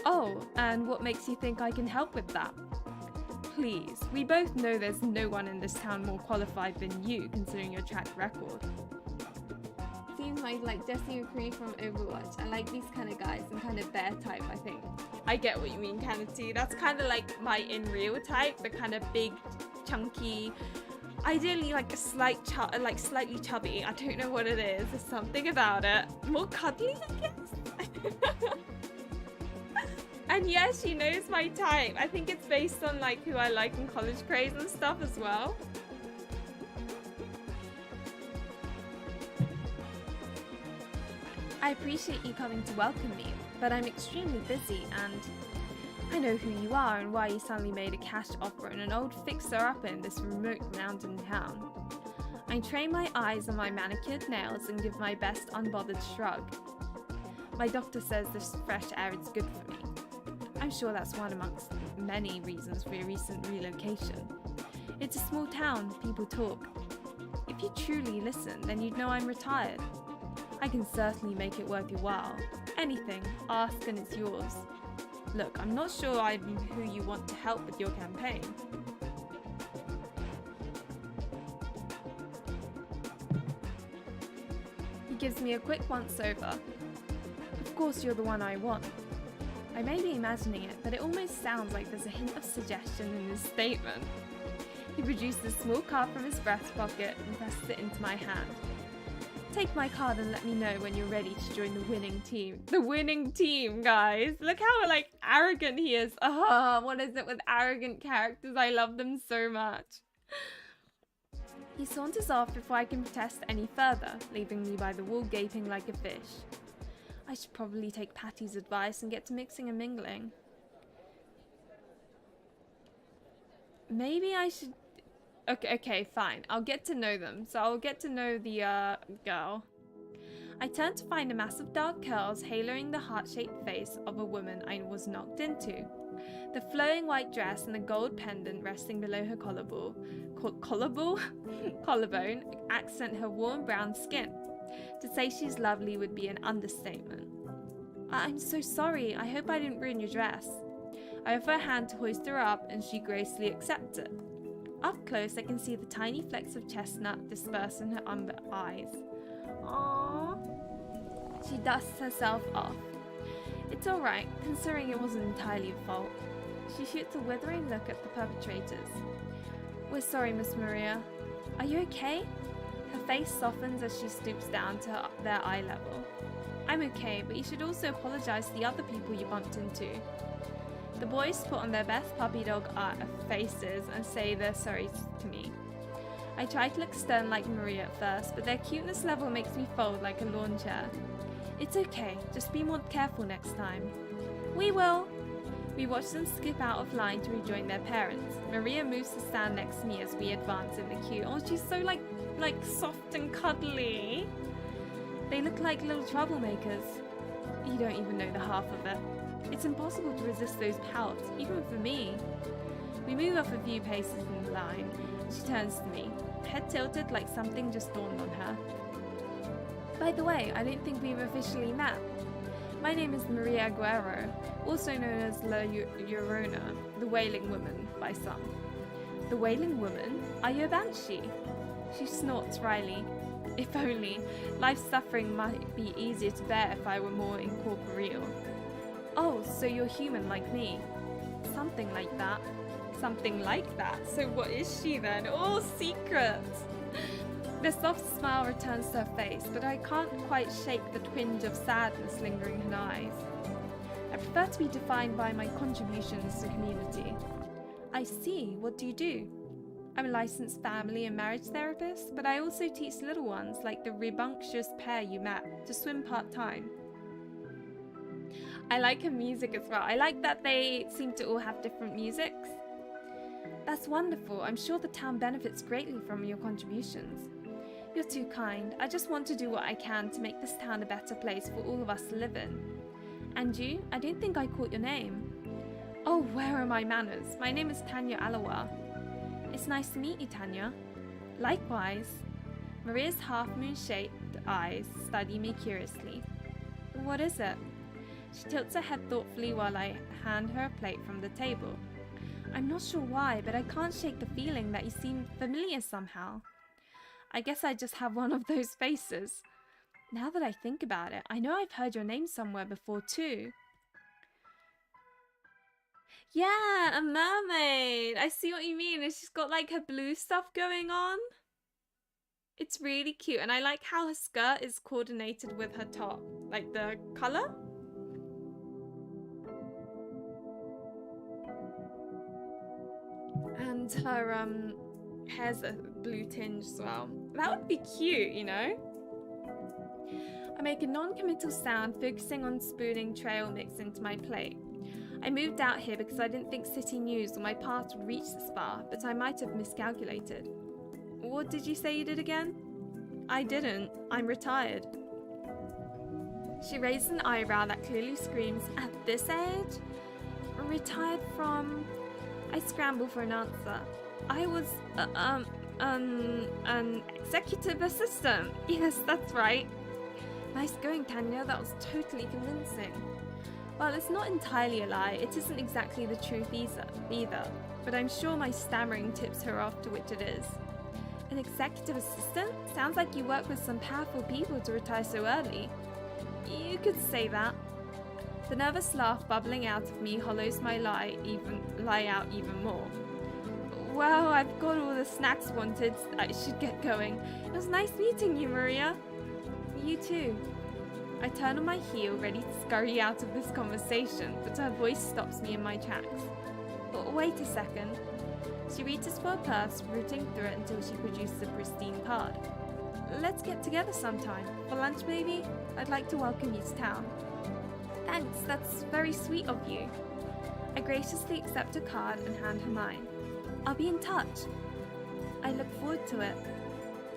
Oh, and what makes you think I can help with that? Please, we both know there's no one in this town more qualified than you, considering your track record. Seems like Jesse McCree from Overwatch. I like these kind of guys and kind of bear type, I think. I get what you mean, kind of too. That's kind of like my in real type, the kind of big, chunky, ideally like a slightly chubby. I don't know what it is. There's something about it. More cuddly, I guess. And yeah, she knows my type. I think it's based on like who I like in College Craze and stuff as well. I appreciate you coming to welcome me, but I'm extremely busy and I know who you are and why you suddenly made a cash offer on an old fixer-upper in this remote mountain town. I train my eyes on my manicured nails and give my best unbothered shrug. My doctor says this fresh air is good for me. I'm sure that's one amongst many reasons for your recent relocation. It's a small town, people talk. If you truly listen, then you'd know I'm retired. I can certainly make it worth your while. Anything, ask and it's yours. Look, I'm not sure I'm who you want to help with your campaign. He gives me a quick once-over. Of course you're the one I want. I may be imagining it, but it almost sounds like there's a hint of suggestion in his statement. He produces a small card from his breast pocket and presses it into my hand. Take my card and let me know when you're ready to join the winning team. The winning team, guys! Look how, like, arrogant he is. What is it with arrogant characters? I love them so much. He saunters off before I can protest any further, leaving me by the wall gaping like a fish. I should probably take Patty's advice and get to mixing and mingling. Maybe I should... Okay, fine. I'll get to know them. So I'll get to know the, girl. I turn to find a mass of dark curls haloing the heart-shaped face of a woman I was knocked into. The flowing white dress and the gold pendant resting below her collarbone accent her warm brown skin. To say she's lovely would be an understatement. I'm so sorry. I hope I didn't ruin your dress. I offer a hand to hoist her up and she gracefully accepts it. Up close, I can see the tiny flecks of chestnut disperse in her umber eyes. Aww. She dusts herself off. It's alright, considering it wasn't entirely your fault. She shoots a withering look at the perpetrators. We're sorry, Miss Maria. Are you okay? Her face softens as she stoops down to their eye level. I'm okay, but you should also apologize to the other people you bumped into. The boys put on their best puppy dog faces and say they're sorry to me. I try to look stern like Maria at first, but their cuteness level makes me fold like a lawn chair. It's okay, just be more careful next time. We will! We watch them skip out of line to rejoin their parents. Maria moves to stand next to me as we advance in the queue. Oh, she's so like soft and cuddly. They look like little troublemakers. You don't even know the half of it. It's impossible to resist those pouts, even for me. We move off a few paces in the line. She turns to me, head tilted like something just dawned on her. By the way, I don't think we've officially met. My name is Maria Guerrero, also known as La Llorona, the Wailing Woman by some. The Wailing Woman? Are you a banshee? She snorts wryly. If only. Life's suffering might be easier to bear if I were more incorporeal. Oh, so you're human like me. Something like that. Something like that. So what is she then? Oh, secrets! The soft smile returns to her face, but I can't quite shake the twinge of sadness lingering in her eyes. I prefer to be defined by my contributions to community. I see. What do you do? I'm a licensed family and marriage therapist, but I also teach little ones, like the rambunctious pair you met, to swim part-time. I like her music as well. I like that they seem to all have different musics. That's wonderful. I'm sure the town benefits greatly from your contributions. You're too kind. I just want to do what I can to make this town a better place for all of us to live in. And you? I don't think I caught your name. Oh, where are my manners? My name is Tanya Alawa. It's nice to meet you, Tanya. Likewise. Maria's half-moon-shaped eyes study me curiously. What is it? She tilts her head thoughtfully while I hand her a plate from the table. I'm not sure why, but I can't shake the feeling that you seem familiar somehow. I guess I just have one of those faces. Now that I think about it, I know I've heard your name somewhere before too. Yeah, a mermaid! I see what you mean. And she's got like her blue stuff going on. It's really cute, and I like how her skirt is coordinated with her top. Like the colour. And her hair's a blue tinge as well. That would be cute, you know? I make a non-committal sound, focusing on spooning trail mix into my plate. I moved out here because I didn't think City News or my path would reach this far, but I might have miscalculated. What did you say you did again? I didn't. I'm retired. She raised an eyebrow that clearly screams, at this age? Retired from... I scramble for an answer. I was, an executive assistant. Yes, that's right. Nice going, Tanya. That was totally convincing. Well, it's not entirely a lie. It isn't exactly the truth either. But I'm sure my stammering tips her off to which it is. An executive assistant? Sounds like you work with some powerful people to retire so early. You could say that. The nervous laugh bubbling out of me hollows my lie out even more. Well, I've got all the snacks wanted. I should get going. It was nice meeting you, Maria. You too. I turn on my heel, ready to scurry out of this conversation, but her voice stops me in my tracks. Wait a second. She reaches for her purse, rooting through it until she produces a pristine card. Let's get together sometime. For lunch, maybe? I'd like to welcome you to town. Thanks, that's very sweet of you. I graciously accept a card and hand her mine. I'll be in touch. I look forward to it.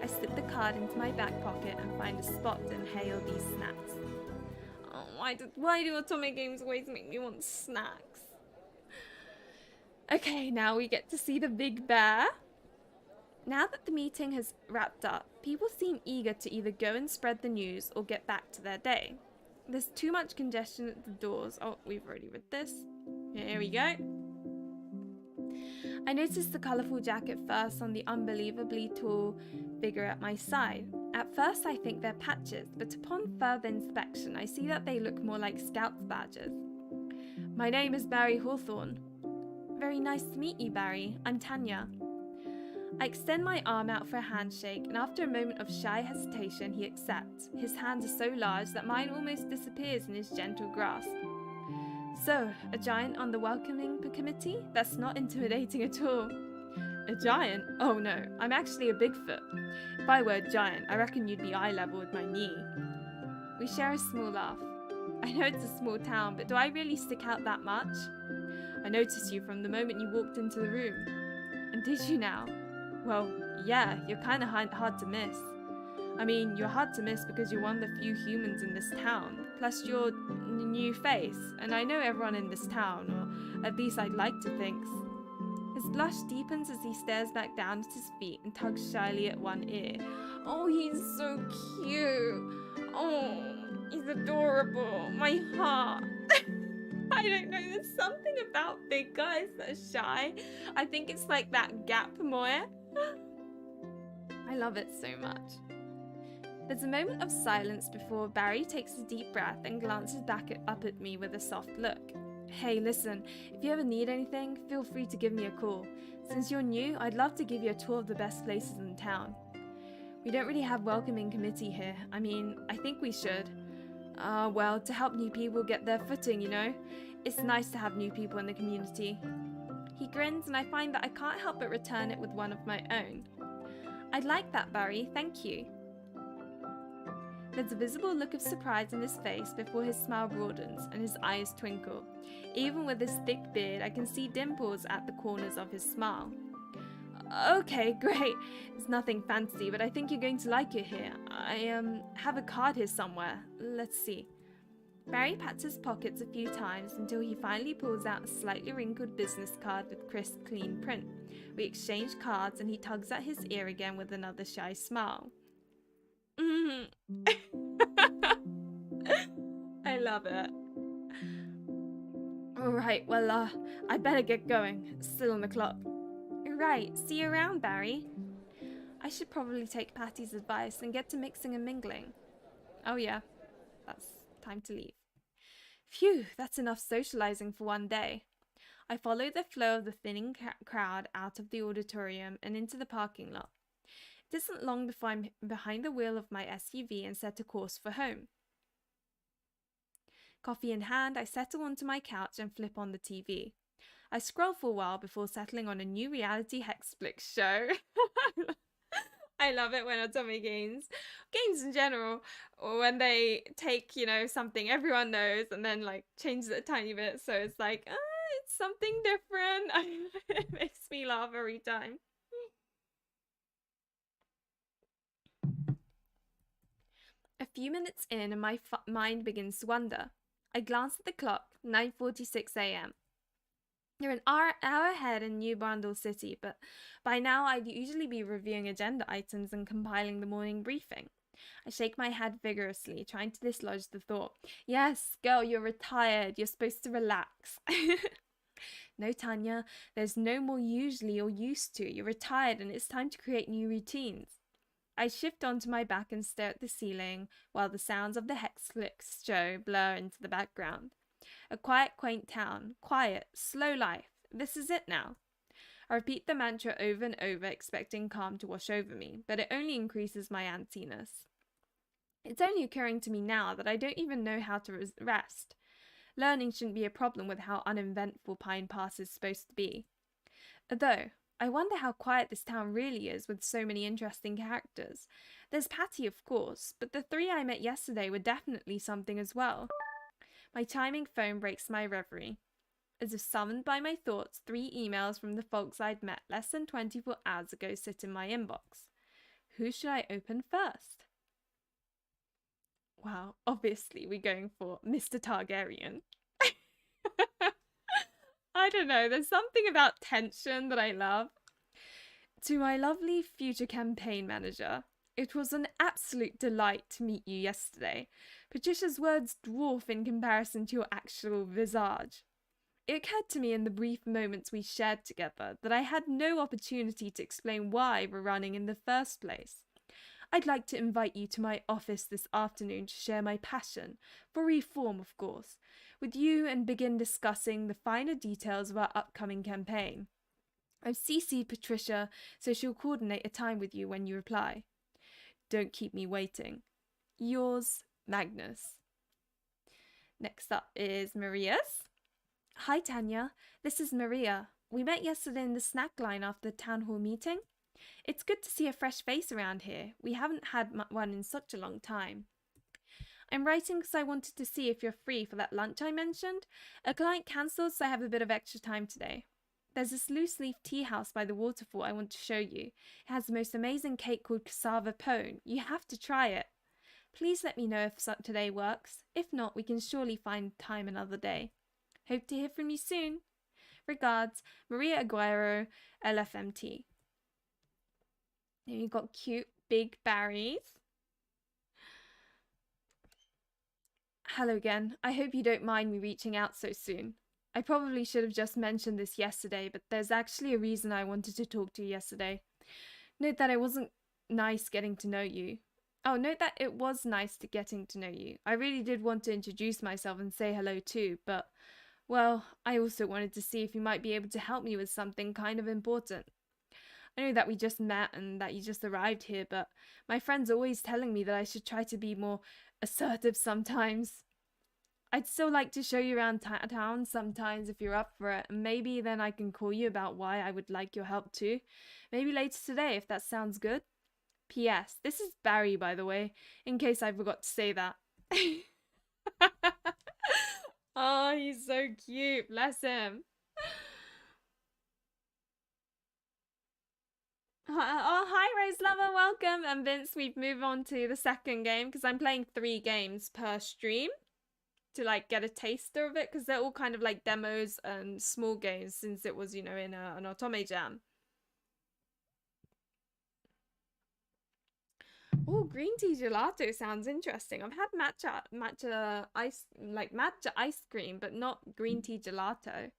I slip the card into my back pocket and find a spot to inhale these snacks. Oh, why do Otome games always make me want snacks? Okay, now we get to see the big bear. Now that the meeting has wrapped up, people seem eager to either go and spread the news or get back to their day. There's too much congestion at the doors. Oh, we've already read this. Here we go. I noticed the colourful jacket first on the unbelievably tall figure at my side. At first I think they're patches, but upon further inspection I see that they look more like Scouts badges. My name is Barry Hawthorne. Very nice to meet you, Barry. I'm Tanya. I extend my arm out for a handshake, and after a moment of shy hesitation he accepts. His hands are so large that mine almost disappears in his gentle grasp. So, a giant on the welcoming committee? That's not intimidating at all. A giant? Oh no, I'm actually a Bigfoot. If I were a giant, I reckon you'd be eye level with my knee. We share a small laugh. I know it's a small town, but do I really stick out that much? I noticed you from the moment you walked into the room. And did you now? Well, yeah, you're kinda hard to miss. I mean, you're hard to miss because you're one of the few humans in this town. Plus you're new face, and I know everyone in this town, or at least I'd like to think. His blush deepens as he stares back down at his feet and tugs shyly at one ear. Oh, he's so cute. Oh, he's adorable. My heart. I don't know, there's something about big guys that are shy. I think it's like that gap moe. I love it so much. There's a moment of silence before Barry takes a deep breath and glances up at me with a soft look. Hey, listen, if you ever need anything, feel free to give me a call. Since you're new, I'd love to give you a tour of the best places in town. We don't really have welcoming committee here. I mean, I think we should. Well, to help new people get their footing, you know? It's nice to have new people in the community. He grins and I find that I can't help but return it with one of my own. I'd like that, Barry, thank you. There's a visible look of surprise in his face before his smile broadens and his eyes twinkle. Even with his thick beard, I can see dimples at the corners of his smile. Okay, great. It's nothing fancy, but I think you're going to like it here. I have a card here somewhere. Let's see. Barry pats his pockets a few times until he finally pulls out a slightly wrinkled business card with crisp, clean print. We exchange cards and he tugs at his ear again with another shy smile. I love it. Alright, well, I better get going. It's still on the clock. Right, see you around, Barry. I should probably take Patty's advice and get to mixing and mingling. Oh yeah, that's time to leave. Phew, that's enough socializing for one day. I follow the flow of the thinning crowd out of the auditorium and into the parking lot. It isn't long before I'm behind the wheel of my SUV and set a course for home. Coffee in hand, I settle onto my couch and flip on the TV. I scroll for a while before settling on a new reality hexflix show. I love it when Otome games in general, or when they take, you know, something everyone knows and then like change it a tiny bit so it's like, it's something different. It makes me laugh every time. A few minutes in and my mind begins to wander. I glance at the clock, 9:46 a.m. You're an hour ahead in New Brandel City, but by now I'd usually be reviewing agenda items and compiling the morning briefing. I shake my head vigorously, trying to dislodge the thought. Yes, girl, you're retired. You're supposed to relax. No, Tanya, there's no more usually or used to. You're retired and it's time to create new routines. I shift onto my back and stare at the ceiling while the sounds of the Hexflix show blur into the background. A quiet, quaint town. Quiet, slow life. This is it now. I repeat the mantra over and over, expecting calm to wash over me, but it only increases my antsiness. It's only occurring to me now that I don't even know how to rest. Learning shouldn't be a problem with how uneventful Pine Pass is supposed to be. Although, I wonder how quiet this town really is with so many interesting characters. There's Patty, of course, but the 3 I met yesterday were definitely something as well. My chiming phone breaks my reverie. As if summoned by my thoughts, 3 emails from the folks I'd met less than 24 hours ago sit in my inbox. Who should I open first? Wow, obviously we're going for Mr. Targaryen. I don't know, there's something about tension that I love. To my lovely future campaign manager, it was an absolute delight to meet you yesterday. Patricia's words dwarf in comparison to your actual visage. It occurred to me in the brief moments we shared together that I had no opportunity to explain why we're running in the first place. I'd like to invite you to my office this afternoon to share my passion, for reform of course, with you and begin discussing the finer details of our upcoming campaign. I've CC'd Patricia, so she'll coordinate a time with you when you reply. Don't keep me waiting. Yours, Magnus. Next up is Maria's. Hi, Tanya. This is Maria. We met yesterday in the snack line after the town hall meeting. It's good to see a fresh face around here. We haven't had one in such a long time. I'm writing because I wanted to see if you're free for that lunch I mentioned. A client cancelled, so I have a bit of extra time today. There's this loose-leaf tea house by the waterfall I want to show you. It has the most amazing cake called cassava pone. You have to try it. Please let me know if today works. If not, we can surely find time another day. Hope to hear from you soon. Regards, Maria Aguero, LFMT. Then you've got cute big berries. Hello again. I hope you don't mind me reaching out so soon. I probably should have just mentioned this yesterday, but there's actually a reason I wanted to talk to you yesterday. Note that it wasn't nice getting to know you. Oh, note that it was nice getting to know you. I really did want to introduce myself and say hello too, but, well, I also wanted to see if you might be able to help me with something kind of important. I know that we just met and that you just arrived here, but my friend's always telling me that I should try to be more assertive sometimes. I'd still like to show you around town sometimes if you're up for it, and maybe then I can call you about why I would like your help too. Maybe later today, if that sounds good. P.S. This is Barry, by the way, in case I forgot to say that. Oh, he's so cute. Bless him. Oh, hi, Rose Lover. Welcome. And Vince, we've moved on to the second game because I'm playing 3 games per stream to like get a taster of it, because they're all kind of like demos and small games since it was, you know, in an otomejam. Oh, green tea gelato sounds interesting. I've had matcha ice cream, but not green tea gelato.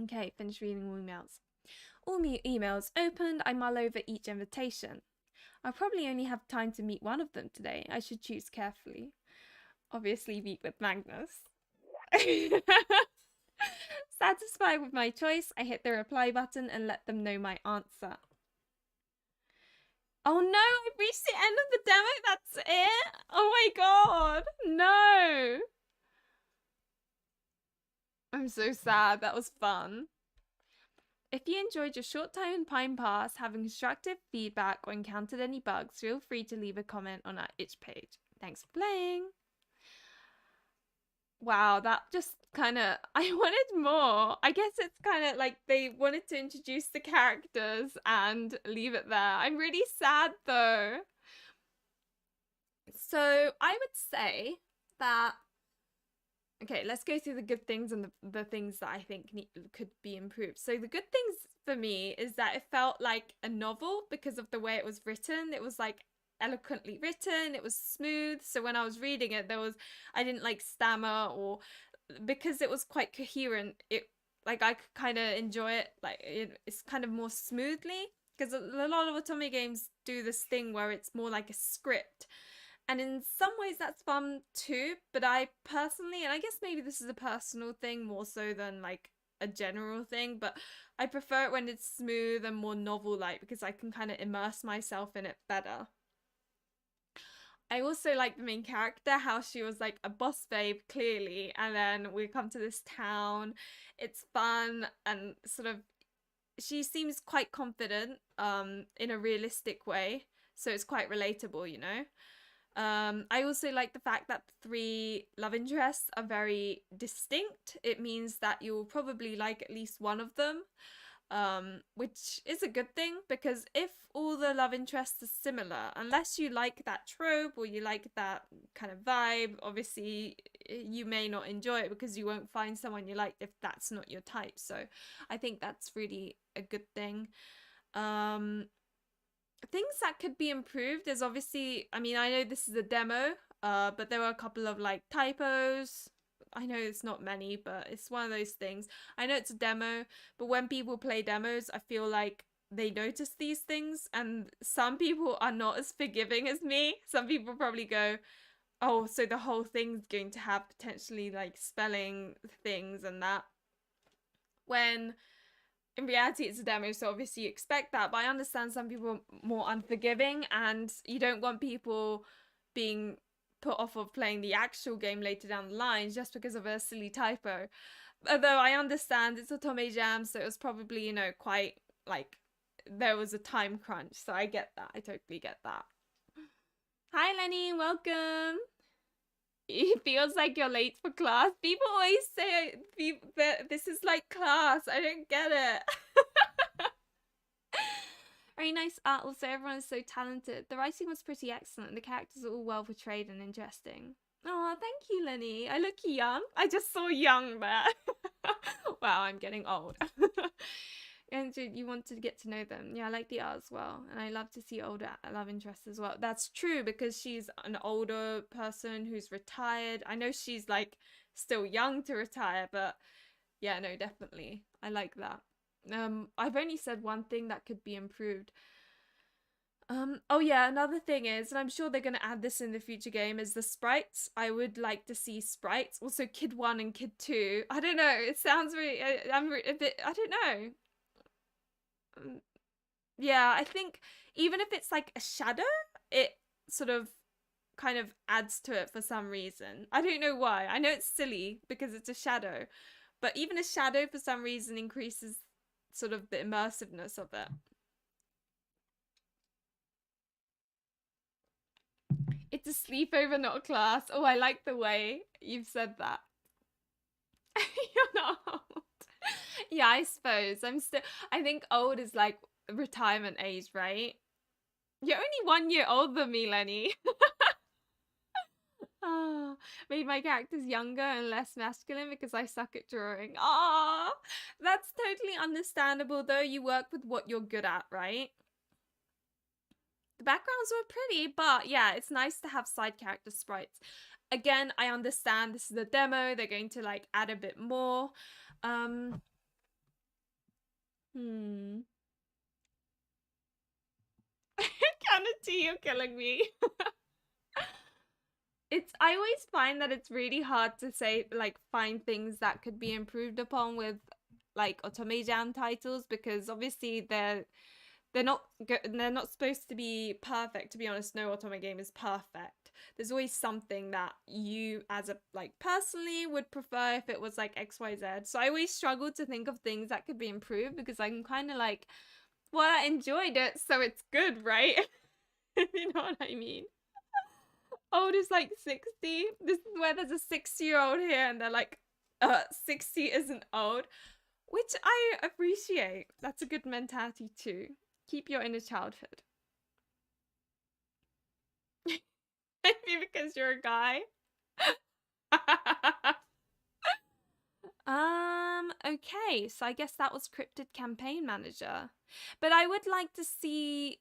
Okay, finish reading all emails. All emails opened, I mull over each invitation. I'll probably only have time to meet one of them today. I should choose carefully. Obviously meet with Magnus. Satisfied with my choice, I hit the reply button and let them know my answer. Oh no, I've reached the end of the demo, that's it? Oh my god, no! I'm so sad, that was fun. If you enjoyed your short time in Pine Pass, having constructive feedback, or encountered any bugs, feel free to leave a comment on our itch page. Thanks for playing. Wow, that just kind of, I wanted more. I guess it's kind of like they wanted to introduce the characters and leave it there. I'm really sad though. So I would say that, okay, let's go through the good things and the things that I think could be improved. So the good things for me is that it felt like a novel because of the way it was written. It was like eloquently written, it was smooth. So when I was reading it, I didn't like stammer, or because it was quite coherent, it like I could kind of enjoy it. Like it's kind of more smoothly, because a lot of Otome games do this thing where it's more like a script. And in some ways that's fun too, but I personally, and I guess maybe this is a personal thing more so than like a general thing, but I prefer it when it's smooth and more novel-like, because I can kind of immerse myself in it better. I also like the main character, how she was like a boss babe, clearly, and then we come to this town. It's fun, and sort of, she seems quite confident in a realistic way, so it's quite relatable, you know. I also like the fact that the 3 love interests are very distinct. It means that you'll probably like at least one of them, which is a good thing, because if all the love interests are similar, unless you like that trope or you like that kind of vibe, obviously you may not enjoy it because you won't find someone you like if that's not your type. So I think that's really a good thing. Things that could be improved is obviously, I mean, I know this is a demo, but there were a couple of like typos. I know it's not many, but it's one of those things. I know it's a demo, but when people play demos, I feel like they notice these things, and some people are not as forgiving as me. Some people probably go, oh, so the whole thing's going to have potentially like spelling things and that. When in reality it's a demo, so obviously you expect that, but I understand some people are more unforgiving, and you don't want people being put off of playing the actual game later down the line just because of a silly typo. Although I understand it's otomejam, so it was probably, you know, quite like there was a time crunch, so I get that. I totally get that. Hi Lenny, welcome. It feels like you're late for class. People always say this is like class. I don't get it. Very nice art. Also, everyone is so talented. The writing was pretty excellent, and the characters are all well portrayed and interesting. Oh, thank you, Lenny. I look young. I just saw young there. Wow, I'm getting old. And you want to get to know them. Yeah, I like the art as well. And I love to see older love interests as well. That's true, because she's an older person who's retired. I know she's like still young to retire, but yeah, no, definitely. I like that. I've only said one thing that could be improved. Oh yeah, another thing is, and I'm sure they're going to add this in the future game, is the sprites. I would like to see sprites. Also Kid 1 and Kid 2. I don't know. It sounds really, I'm a bit, I don't know. Yeah, I think even if it's like a shadow, it sort of kind of adds to it for some reason. I don't know why. I know it's silly because it's a shadow, but even a shadow for some reason increases sort of the immersiveness of it. It's a sleepover, not a class. Oh, I like the way you've said that. You're not old. Yeah, I suppose. I think old is like retirement age, right? You're only 1 year older than me, Lenny. Oh, made my characters younger and less masculine because I suck at drawing. Oh, that's totally understandable though. You work with what you're good at, right? The backgrounds were pretty, but yeah, it's nice to have side character sprites. Again, I understand this is a demo. They're going to like add a bit more. Kennedy, you're killing me. I always find that it's really hard to say, like, find things that could be improved upon with like otomejam titles, because obviously they're not supposed to be perfect. To be honest, no otome game is perfect. there's always something that you as a like personally would prefer if it was like XYZ. So I always struggle to think of things that could be improved because I'm kind of like, well, I enjoyed it, so it's good, right? You know what I mean? Old is like 60. This is where there's a 60-year-old here and they're like, 60 isn't old, which I appreciate. That's a good mentality too. Keep your inner childhood. Maybe because you're a guy. Okay, so I guess that was Cryptid Campaign Manager. But I would like to see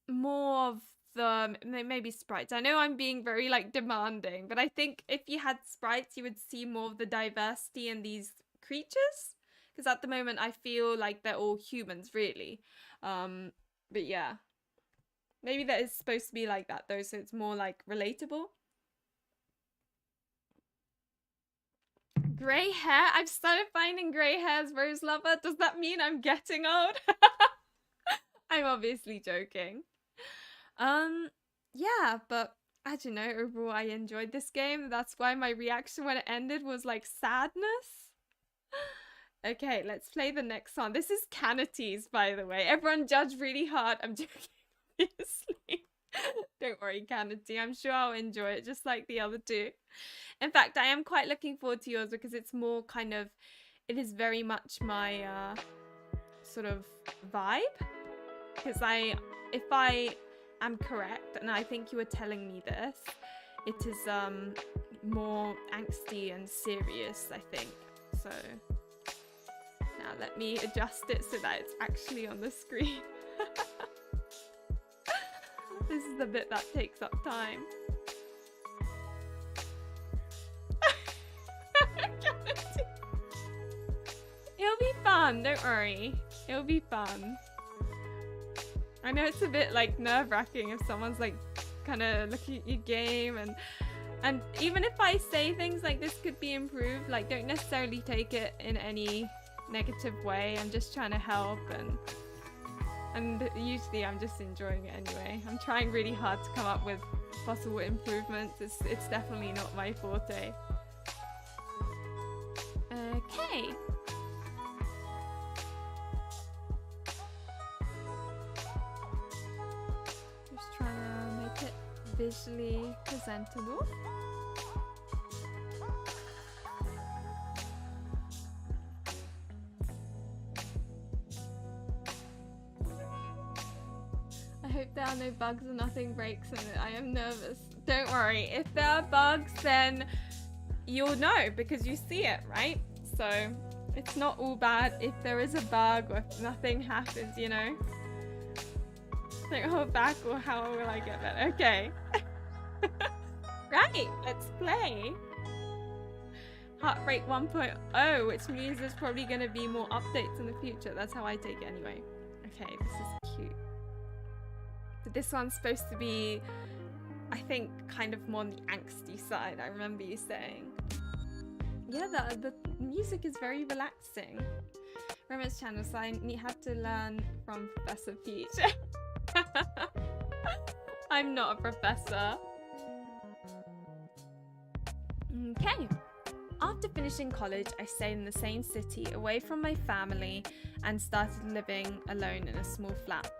more of the maybe sprites. I know I'm being very like demanding, but I think if you had sprites, you would see more of the diversity in these creatures. Because at the moment, I feel like they're all humans, really. But yeah. Maybe that is supposed to be like that, though, so it's more, like, relatable. Grey hair? I've started finding grey hairs, Rose Lover. Does that mean I'm getting old? I'm obviously joking. Yeah, but I don't know, overall I enjoyed this game. That's why my reaction when it ended was, like, sadness. Okay, let's play the next one. This is Canities, by the way. Everyone judged really hard. I'm joking. Obviously. Don't worry, Canity. I'm sure I'll enjoy it just like the other two. In fact, I am quite looking forward to yours because it's more kind of, it is very much my sort of vibe. Because if I am correct, and I think you were telling me this, it is more angsty and serious, I think. So now let me adjust it so that it's actually on the screen. This is the bit that takes up time. It'll be fun, don't worry. It'll be fun. I know it's a bit like nerve-wracking if someone's like kind of looking at your game and even if I say things like this could be improved, like don't necessarily take it in any negative way. I'm just trying to help and usually I'm just enjoying it anyway. I'm trying really hard to come up with possible improvements. It's definitely not my forte. Okay. Just trying to make it visually presentable. I hope there are no bugs and nothing breaks in it. I am nervous. Don't worry. If there are bugs, then you'll know because you see it, right? So it's not all bad if there is a bug or if nothing happens, you know? Don't hold back or how will I get better? Okay. Right, let's play. Heartbreak 1.0, which means there's probably going to be more updates in the future. That's how I take it anyway. Okay, this is cute. But this one's supposed to be, I think, kind of more on the angsty side. I remember you saying. Yeah, the music is very relaxing. Remember's channel, so I have to learn from Professor Peach. I'm not a professor. Okay. After finishing college, I stayed in the same city, away from my family, and started living alone in a small flat.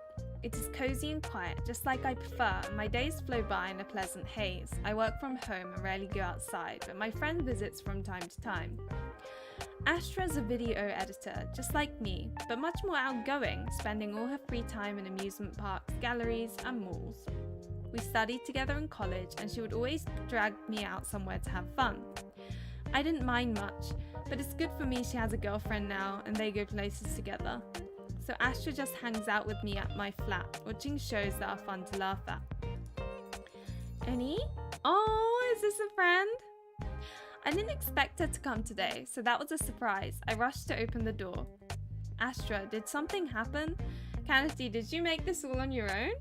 It is cozy and quiet, just like I prefer, and my days flow by in a pleasant haze. I work from home and rarely go outside, but my friend visits from time to time. Astra is a video editor, just like me, but much more outgoing, spending all her free time in amusement parks, galleries, and malls. We studied together in college, and she would always drag me out somewhere to have fun. I didn't mind much, but it's good for me she has a girlfriend now, and they go places together. So Astra just hangs out with me at my flat, watching shows that are fun to laugh at. Any? Oh, is this a friend? I didn't expect her to come today, so that was a surprise. I rushed to open the door. Astra, did something happen? Canity, did you make this all on your own?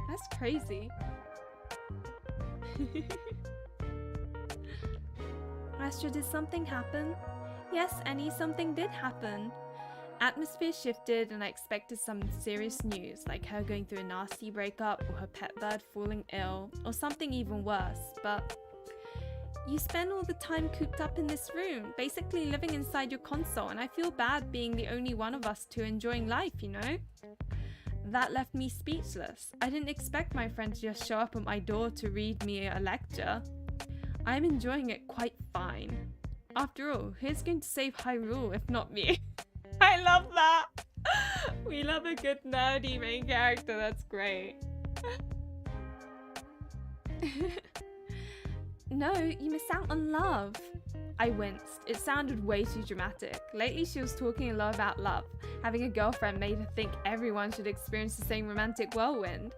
That's crazy. Astra, did something happen? Yes, Annie, something did happen. Atmosphere shifted and I expected some serious news, like her going through a nasty breakup or her pet bird falling ill, or something even worse, but you spend all the time cooped up in this room, basically living inside your console, and I feel bad being the only one of us two enjoying life, you know? That left me speechless. I didn't expect my friend to just show up at my door to read me a lecture. I'm enjoying it quite fine. After all, who's going to save Hyrule if not me? I love that! We love a good nerdy main character, that's great. No, you miss out on love. I winced. It sounded way too dramatic. Lately she was talking a lot about love. Having a girlfriend made her think everyone should experience the same romantic whirlwind.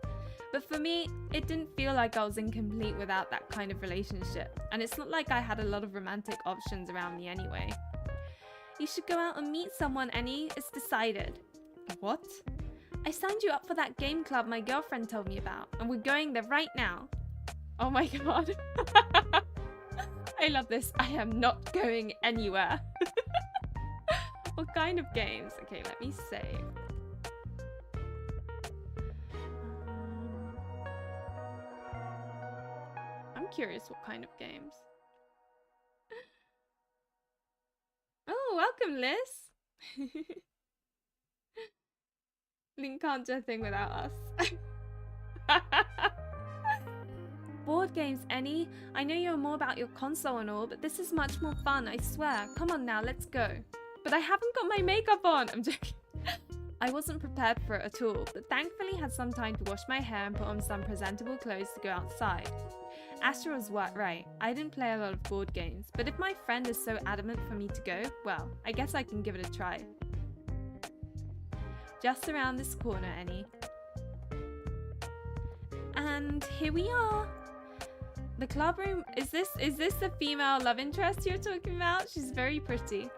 But for me, it didn't feel like I was incomplete without that kind of relationship. And it's not like I had a lot of romantic options around me anyway. You should go out and meet someone, Annie. It's decided. What? I signed you up for that game club my girlfriend told me about, and we're going there right now. Oh my god. I love this. I am not going anywhere. What kind of games? Okay, let me save. I'm curious what kind of games. Oh, welcome, Liz. Link can't do a thing without us. Board games, Annie. I know you're more about your console and all, but this is much more fun, I swear. Come on now, let's go. But I haven't got my makeup on. I'm joking. I wasn't prepared for it at all, but thankfully had some time to wash my hair and put on some presentable clothes to go outside. Astra was right. I didn't play a lot of board games, but if my friend is so adamant for me to go, well, I guess I can give it a try. Just around this corner, Annie. And here we are. The club room, is this the female love interest you're talking about? She's very pretty.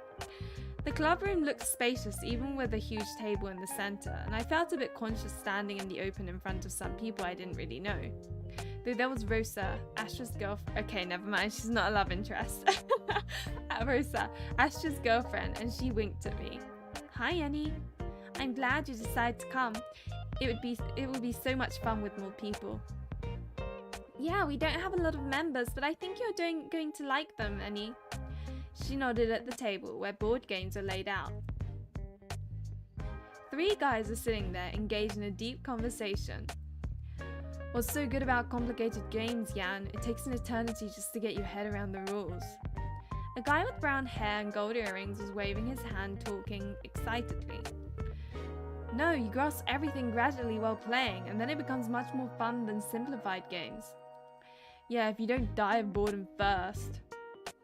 The club room looked spacious, even with a huge table in the center, and I felt a bit conscious standing in the open in front of some people I didn't really know. Though there was Rosa, Astra's girlfriend. Okay, never mind, she's not a love interest. Rosa, Astra's girlfriend, and she winked at me. Hi, Annie. I'm glad you decided to come. It would be so much fun with more people. Yeah, we don't have a lot of members, but I think you're going to like them, Annie. She nodded at the table where board games are laid out. 3 guys are sitting there, engaged in a deep conversation. What's so good about complicated games, Jan? It takes an eternity just to get your head around the rules. A guy with brown hair and gold earrings was waving his hand, talking excitedly. No, you grasp everything gradually while playing, and then it becomes much more fun than simplified games. Yeah, if you don't die of boredom first.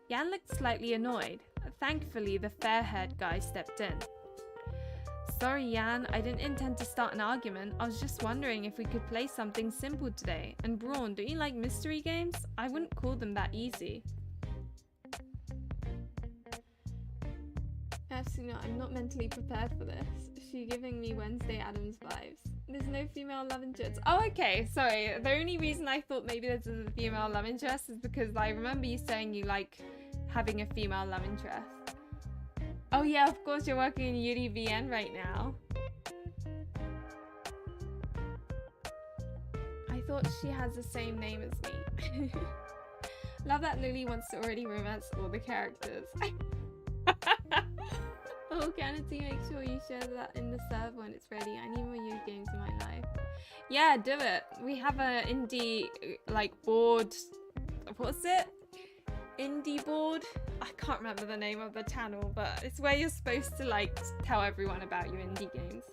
Jan looked slightly annoyed. Thankfully, the fair-haired guy stepped in. Sorry, Jan, I didn't intend to start an argument. I was just wondering if we could play something simple today. And Braun, don't you like mystery games? I wouldn't call them that easy. Actually, no, I'm not mentally prepared for this. She's giving me Wednesday Addams vibes. There's no female love interest. Oh, okay, sorry. The only reason I thought maybe there's a female love interest is because I remember you saying you like having a female love interest. Oh yeah, of course you're working in UDVN right now. I thought she has the same name as me. Love that Lily wants to already romance all the characters. Oh, Kennedy, make sure you share that in the server when it's ready. I need more new games in my life. Yeah, do it. We have a indie, like, board. What's it? Indie board? I can't remember the name of the channel, but it's where you're supposed to, like, tell everyone about your indie games.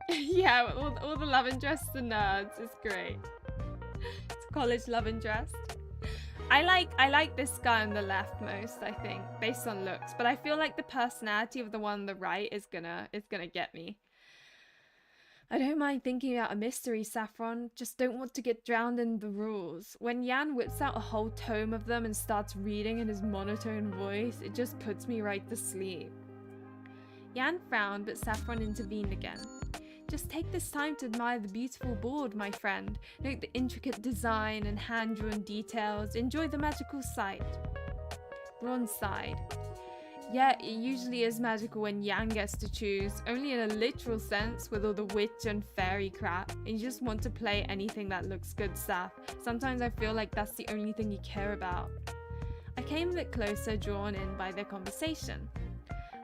Yeah, all the love interests and nerds. It's great. It's college love interest. I like this guy on the left most, I think, based on looks, but I feel like the personality of the one on the right is gonna get me. I don't mind thinking about a mystery, Saffron, just don't want to get drowned in the rules. When Jan whips out a whole tome of them and starts reading in his monotone voice, it just puts me right to sleep. Jan frowned, but Saffron intervened again. Just take this time to admire the beautiful board, my friend. Note the intricate design and hand-drawn details. Enjoy the magical sight. Braun sighed. Yeah, it usually is magical when Yan gets to choose, only in a literal sense with all the witch and fairy crap. And you just want to play anything that looks good, Saf. Sometimes I feel like that's the only thing you care about. I came a bit closer, drawn in by their conversation.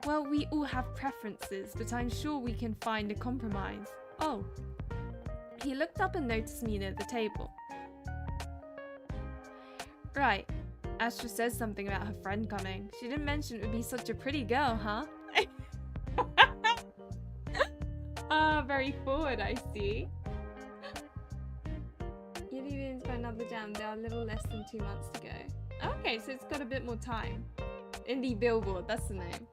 Well, we all have preferences, but I'm sure we can find a compromise. Oh. He looked up and noticed me near the table. Right. Astra says something about her friend coming. She didn't mention it would be such a pretty girl, huh? Ah, very forward, I see. You're leaving for another jam. There are a little less than 2 months to go. Okay, so it's got a bit more time. Indie Billboard, that's the name.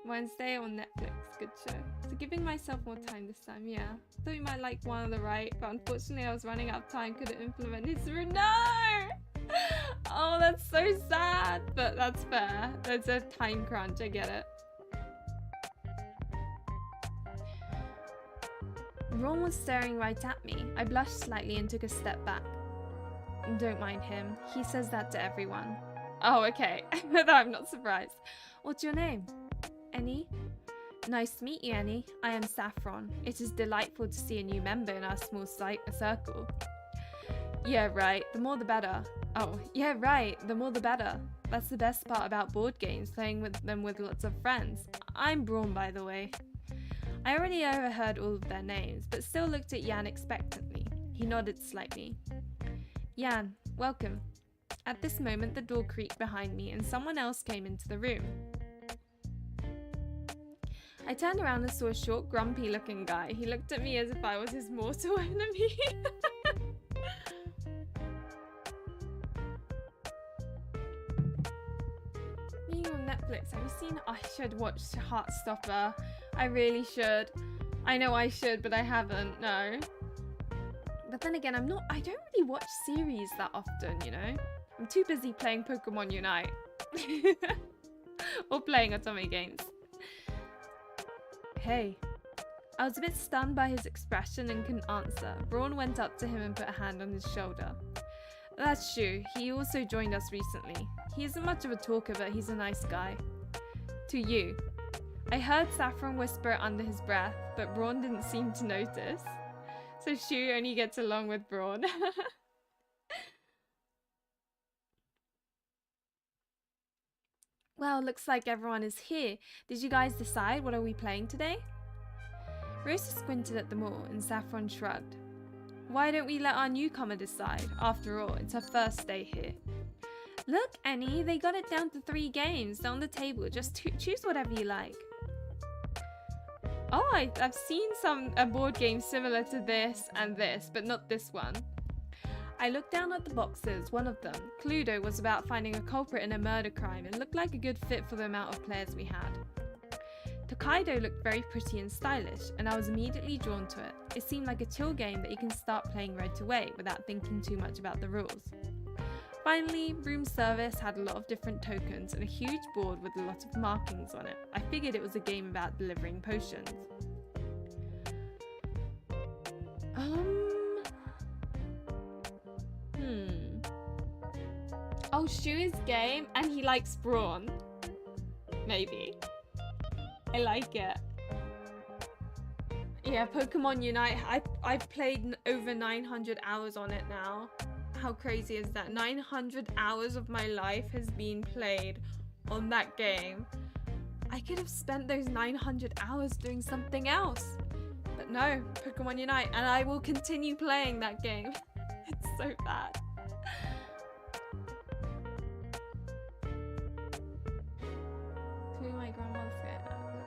Wednesday on Netflix, good show. So giving myself more time this time, yeah. Thought you might like One on the Right, but unfortunately I was running out of time, couldn't implement his route. No! Oh, that's so sad, but that's fair. That's a time crunch, I get it. Ron was staring right at me. I blushed slightly and took a step back. Don't mind him. He says that to everyone. Oh, okay. I'm not surprised. What's your name? Annie? Nice to meet you, Annie. I am Saffron. It is delightful to see a new member in our small circle. Yeah, right. The more the better. Oh, yeah, right. The more the better. That's the best part about board games, playing with them with lots of friends. I'm Braun, by the way. I already overheard all of their names, but still looked at Yan expectantly. He nodded slightly. Yan, welcome. At this moment, the door creaked behind me and someone else came into the room. I turned around and saw a short, grumpy-looking guy. He looked at me as if I was his mortal enemy. Being on Netflix, have you seen? I should watch Heartstopper. I really should. I know I should, but I haven't. No. But then again, I don't really watch series that often, you know? I'm too busy playing Pokemon Unite. Or playing Otome games. Hey. I was a bit stunned by his expression and couldn't answer. Braun went up to him and put a hand on his shoulder. That's Shu. He also joined us recently. He isn't much of a talker, but he's a nice guy. To you. I heard Saffron whisper under his breath, but Braun didn't seem to notice. So Shu only gets along with Braun. Well, looks like everyone is here. Did you guys decide what are we playing today? Rosa squinted at them all and Saffron shrugged. Why don't we let our newcomer decide? After all, it's her first day here. Look, Annie, they got it down to 3 games. They're on the table. Just choose whatever you like. Oh, I've seen a board game similar to this and this, but not this one. I looked down at the boxes. One of them, Cluedo, was about finding a culprit in a murder crime and looked like a good fit for the amount of players we had. Tokaido looked very pretty and stylish, and I was immediately drawn to it. It seemed like a chill game that you can start playing right away without thinking too much about the rules. Finally, room service had a lot of different tokens and a huge board with a lot of markings on it. I figured it was a game about delivering potions. Oh, Shu is game and he likes Braun. Maybe. I like it. Yeah, Pokemon Unite. I've played over 900 hours on it now. How crazy is that? 900 hours of my life has been played on that game. I could have spent those 900 hours doing something else. But no, Pokemon Unite. And I will continue playing that game. It's so bad. Clue my grandma's scared.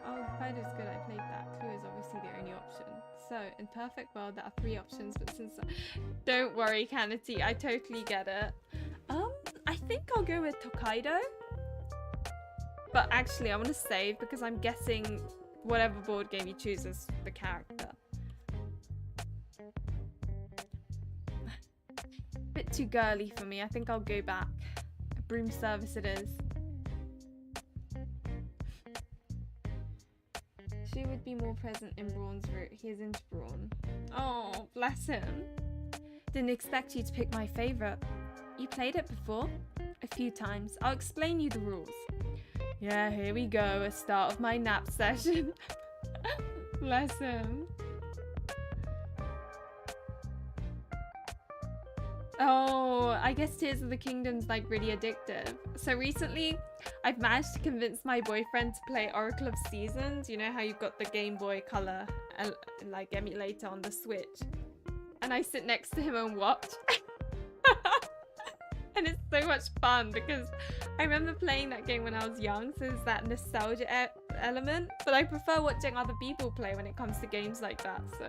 Oh, Fido's good. I played that. Clue is obviously the only option. So, in perfect world, there are 3 options, but since don't worry, Kanati, I totally get it. I think I'll go with Tokaido. But actually, I want to save because I'm guessing whatever board game you choose is the character. Bit too girly for me. I think I'll go back. Broom service it is. She would be more present in Braun's route. He is into Braun. Oh, bless him. Didn't expect you to pick my favourite. You played it before? A few times. I'll explain you the rules. Yeah, here we go. A start of my nap session. Bless him. Oh, I guess Tears of the Kingdom's like really addictive. So recently, I've managed to convince my boyfriend to play Oracle of Seasons. You know how you've got the Game Boy Color like emulator on the Switch. And I sit next to him and watch. And it's so much fun because I remember playing that game when I was young, so there's that nostalgia element. But I prefer watching other people play when it comes to games like that, so...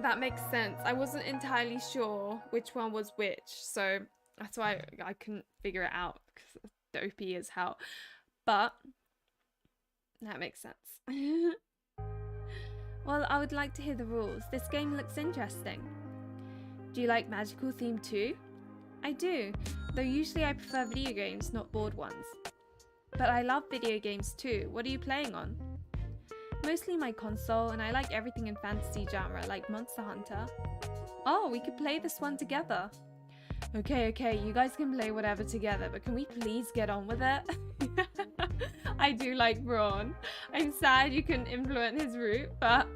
That makes sense. I wasn't entirely sure which one was which, so that's why I couldn't figure it out, because it's dopey as hell. But that makes sense. Well, I would like to hear the rules. This game looks interesting. Do you like magical theme too? I do, though usually I prefer video games, not board ones. But I love video games too. What are you playing on? Mostly my console, and I like everything in fantasy genre, like Monster Hunter. Oh, we could play this one together. Okay, you guys can play whatever together, but can we please get on with it? I do like Braun. I'm sad you couldn't influence his route, but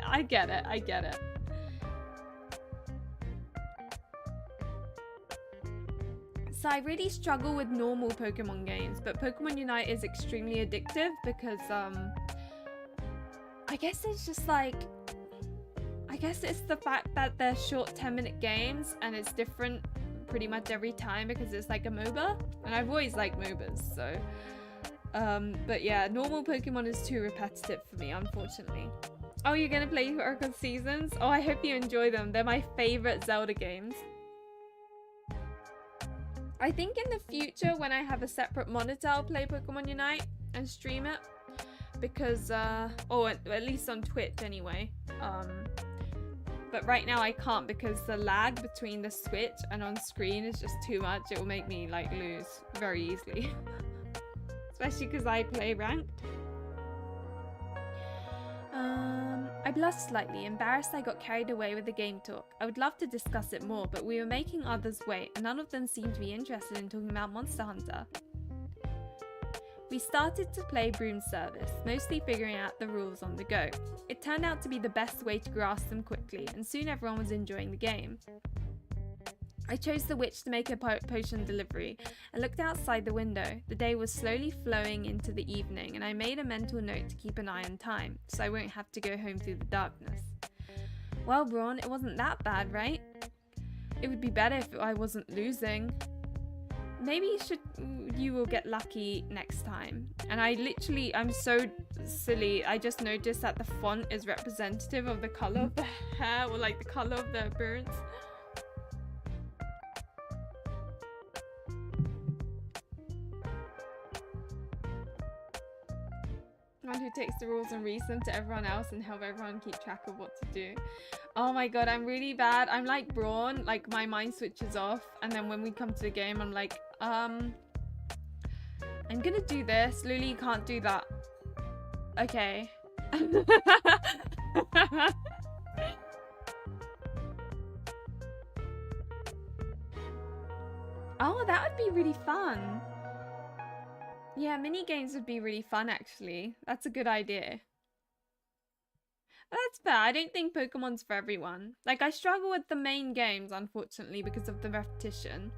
I get it, I get it. So I really struggle with normal Pokemon games, but Pokemon Unite is extremely addictive because, I guess it's just like, I guess it's the fact that they're short 10-minute games and it's different pretty much every time because it's like a MOBA, and I've always liked MOBAs, so but yeah, normal Pokemon is too repetitive for me, unfortunately. Oh, you're gonna play Oracle Seasons? Oh, I hope you enjoy them. They're my favorite Zelda games. I think in the future, when I have a separate monitor, I'll play Pokemon Unite and stream it. Because, or at least on Twitch anyway. But right now I can't because the lag between the Switch and on screen is just too much. It will make me like lose very easily. Especially because I play ranked. I blushed slightly, embarrassed I got carried away with the game talk. I would love to discuss it more, but we were making others wait, and none of them seemed to be interested in talking about Monster Hunter. We started to play Broom Service, mostly figuring out the rules on the go. It turned out to be the best way to grasp them quickly, and soon everyone was enjoying the game. I chose the witch to make a potion delivery, and looked outside the window. The day was slowly flowing into the evening, and I made a mental note to keep an eye on time, so I won't have to go home through the darkness. Well, Braun, it wasn't that bad, right? It would be better if I wasn't losing. Maybe you will get lucky next time. And I'm so silly. I just noticed that the font is representative of the color of the hair, or like the color of the appearance. One who takes the rules and reads them to everyone else and help everyone keep track of what to do. Oh my god, I'm really bad. I'm like Braun, like my mind switches off, and then when we come to the game, I'm like, I'm gonna do this. Luli, you can't do that. Okay. Oh, that would be really fun. Yeah, mini games would be really fun, actually. That's a good idea. But that's fair. I don't think Pokemon's for everyone. Like, I struggle with the main games, unfortunately, because of the repetition.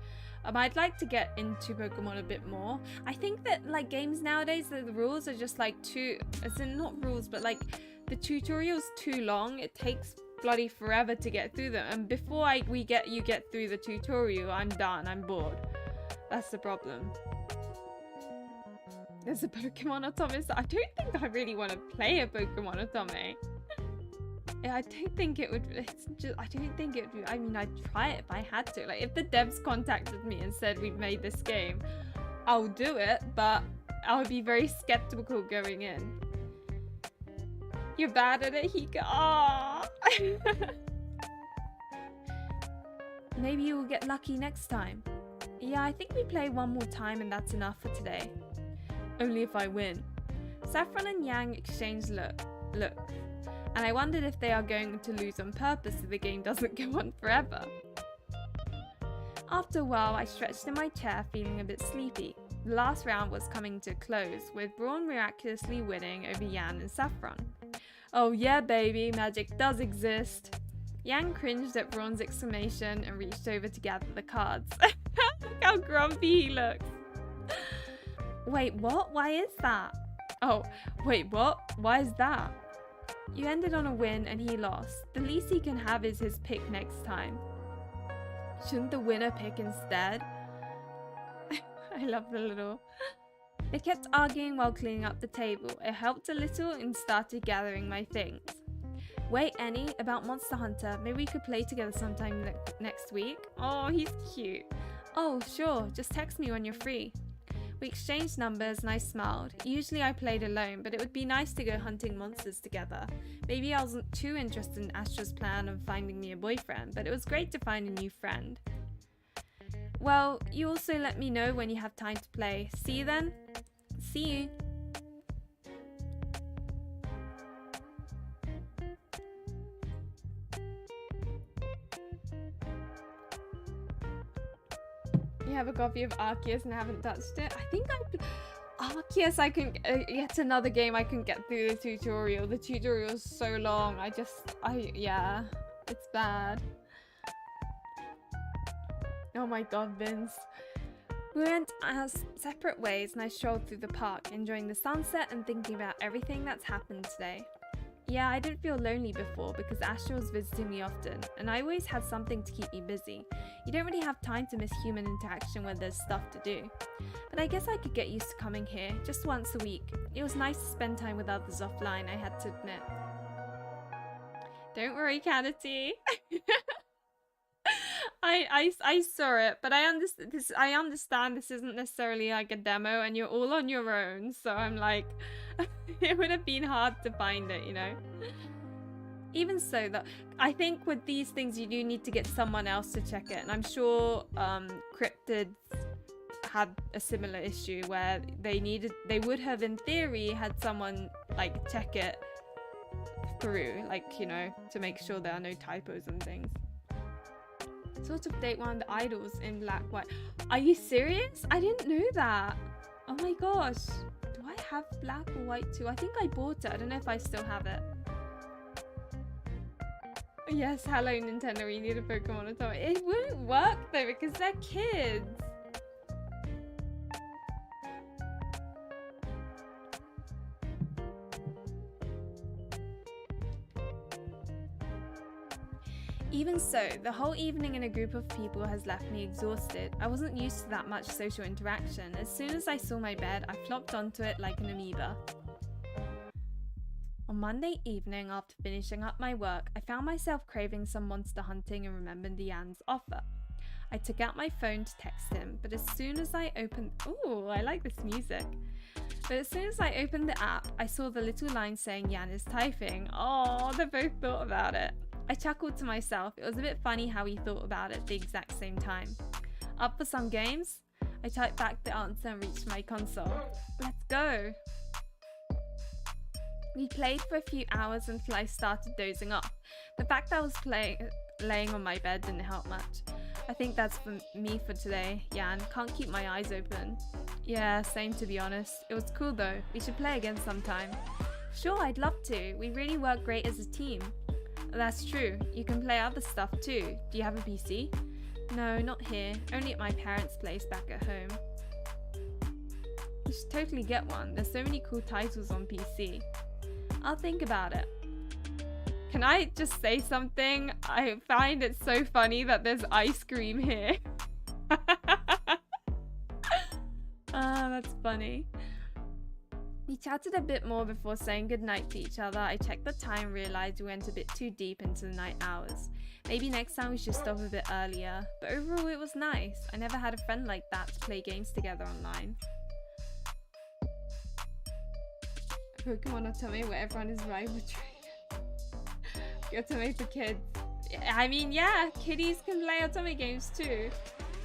I'd like to get into Pokemon a bit more. I think that, like, games nowadays, the rules are just, like, too... As in, not rules, but, like, the tutorial's too long. It takes bloody forever to get through them. And before you get through the tutorial, I'm done. I'm bored. That's the problem. There's a Pokemon Otome. I don't think I really want to play a Pokemon Otome. I don't think it would. I don't think it would. I mean, I'd try it if I had to. Like, if the devs contacted me and said we've made this game, I'll do it. But I would be very skeptical going in. You're bad at it, Hika. Aww. Maybe you will get lucky next time. Yeah, I think we play one more time and that's enough for today. Only if I win. Saffron and Yang exchange looks, and I wondered if they are going to lose on purpose so the game doesn't go on forever. After a while, I stretched in my chair, feeling a bit sleepy. The last round was coming to a close, with Braun miraculously winning over Yan and Saffron. Oh yeah, baby, magic does exist. Yan cringed at Braun's exclamation and reached over to gather the cards. Look how grumpy he looks. Wait, what? Why is that? Oh, wait, what? Why is that? You ended on a win and he lost. The least he can have is his pick next time. Shouldn't the winner pick instead? I love the little... They kept arguing while cleaning up the table. It helped a little and started gathering my things. Wait, Annie, about Monster Hunter. Maybe we could play together sometime next week? Oh, he's cute. Oh, sure. Just text me when you're free. We exchanged numbers and I smiled. Usually I played alone, but it would be nice to go hunting monsters together. Maybe I wasn't too interested in Astra's plan of finding me a boyfriend, but it was great to find a new friend. Well, you also let me know when you have time to play. See you then? See you. You have a copy of Arceus and haven't touched it? I think Arceus, I couldn't... yet another game I couldn't get through the tutorial. The tutorial is so long. Yeah. It's bad. Oh my god, Vince. We went our separate ways and I strolled through the park, enjoying the sunset and thinking about everything that's happened today. Yeah, I didn't feel lonely before because Astra was visiting me often, and I always had something to keep me busy. You don't really have time to miss human interaction when there's stuff to do. But I guess I could get used to coming here, just once a week. It was nice to spend time with others offline, I had to admit. Don't worry, Canity. I saw it, but I understand this isn't necessarily like a demo and you're all on your own, so I'm like, it would have been hard to find it, you know? Even so, though, I think with these things you do need to get someone else to check it, and I'm sure cryptids had a similar issue where they would have in theory had someone like check it through, like, you know, to make sure there are no typos and things. Sort of date one of the idols in black white. Are you serious? I didn't know that. Oh my gosh. Do I have black or white too? I think I bought it. I don't know if I still have it. Yes, hello Nintendo, we need a Pokemon Otome. It wouldn't work though because they're kids. Even so, the whole evening in a group of people has left me exhausted. I wasn't used to that much social interaction. As soon as I saw my bed, I flopped onto it like an amoeba. On Monday evening, after finishing up my work, I found myself craving some monster hunting and remembered Yan's offer. I took out my phone to text him, but as soon as I opened... Ooh, I like this music. But as soon as I opened the app, I saw the little line saying Yan is typing. Oh, they both thought about it. I chuckled to myself. It was a bit funny how he thought about it at the exact same time. Up for some games? I typed back the answer and reached my console. Let's go! We played for a few hours until I started dozing off. The fact that I was laying on my bed didn't help much. I think that's for me for today, Yan. Can't keep my eyes open. Yeah, same to be honest. It was cool though. We should play again sometime. Sure, I'd love to. We really work great as a team. That's true. You can play other stuff too. Do you have a PC? No, not here. Only at my parents' place back at home. You should totally get one. There's so many cool titles on PC. I'll think about it. Can I just say something? I find it so funny that there's ice cream here. Ah, that's funny. We chatted a bit more before saying goodnight to each other. I checked the time and realised we went a bit too deep into the night hours. Maybe next time we should stop a bit earlier. But overall it was nice. I never had a friend like that to play games together online. Pokemon Otome where everyone is rival trainers. Otome for kids. I mean, yeah, kiddies can play Otome games too.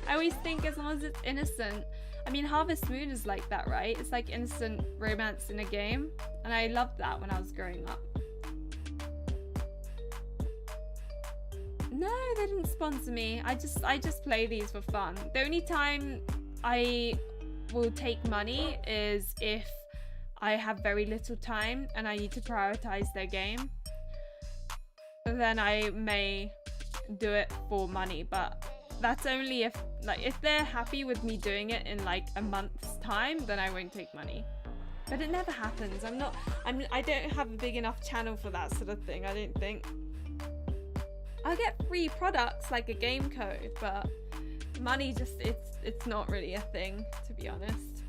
I always think as long as it's innocent. I mean, Harvest Moon is like that, right? It's like innocent romance in a game. And I loved that when I was growing up. No, they didn't sponsor me. I just play these for fun. The only time I will take money is if I have very little time and I need to prioritize their game. Then I may do it for money, but that's only if they're happy with me doing it in like a month's time, then I won't take money. But it never happens. I don't have a big enough channel for that sort of thing, I don't think. I'll get free products like a game code, but money just, it's not really a thing, to be honest.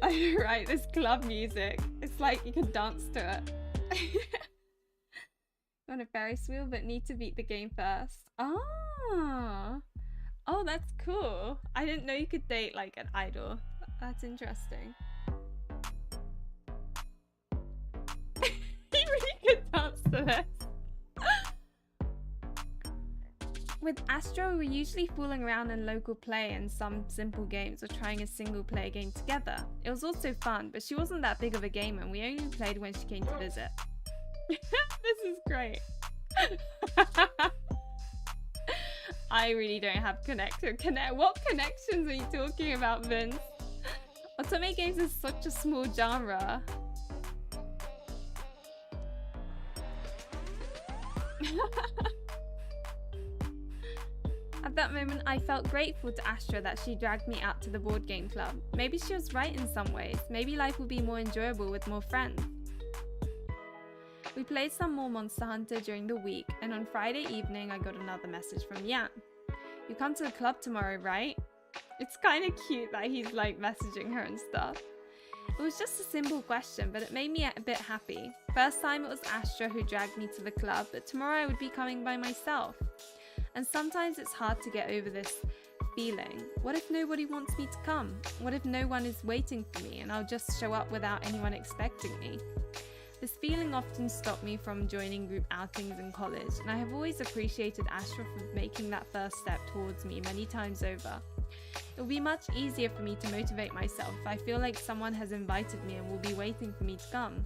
I write this club music. It's like you can dance to it. On a Ferris wheel, but need to beat the game first. Ah. Oh, that's cool. I didn't know you could date like an idol. That's interesting. You really could dance to this. With Astro, we're usually fooling around in local play and some simple games or trying a single player game together. It was also fun, but she wasn't that big of a gamer and we only played when she came to visit. This is great. I really don't have what connections are you talking about, Vince? Otome games is such a small genre. At that moment, I felt grateful to Astra that she dragged me out to the board game club. Maybe she was right in some ways. Maybe life would be more enjoyable with more friends. We played some more Monster Hunter during the week, and on Friday evening I got another message from Yan. You come to the club tomorrow, right? It's kind of cute that he's like messaging her and stuff. It was just a simple question, but it made me a bit happy. First time it was Astra who dragged me to the club, but tomorrow I would be coming by myself. And sometimes it's hard to get over this feeling. What if nobody wants me to come? What if no one is waiting for me and I'll just show up without anyone expecting me? This feeling often stopped me from joining group outings in college, and I have always appreciated Astra for making that first step towards me many times over. It will be much easier for me to motivate myself if I feel like someone has invited me and will be waiting for me to come.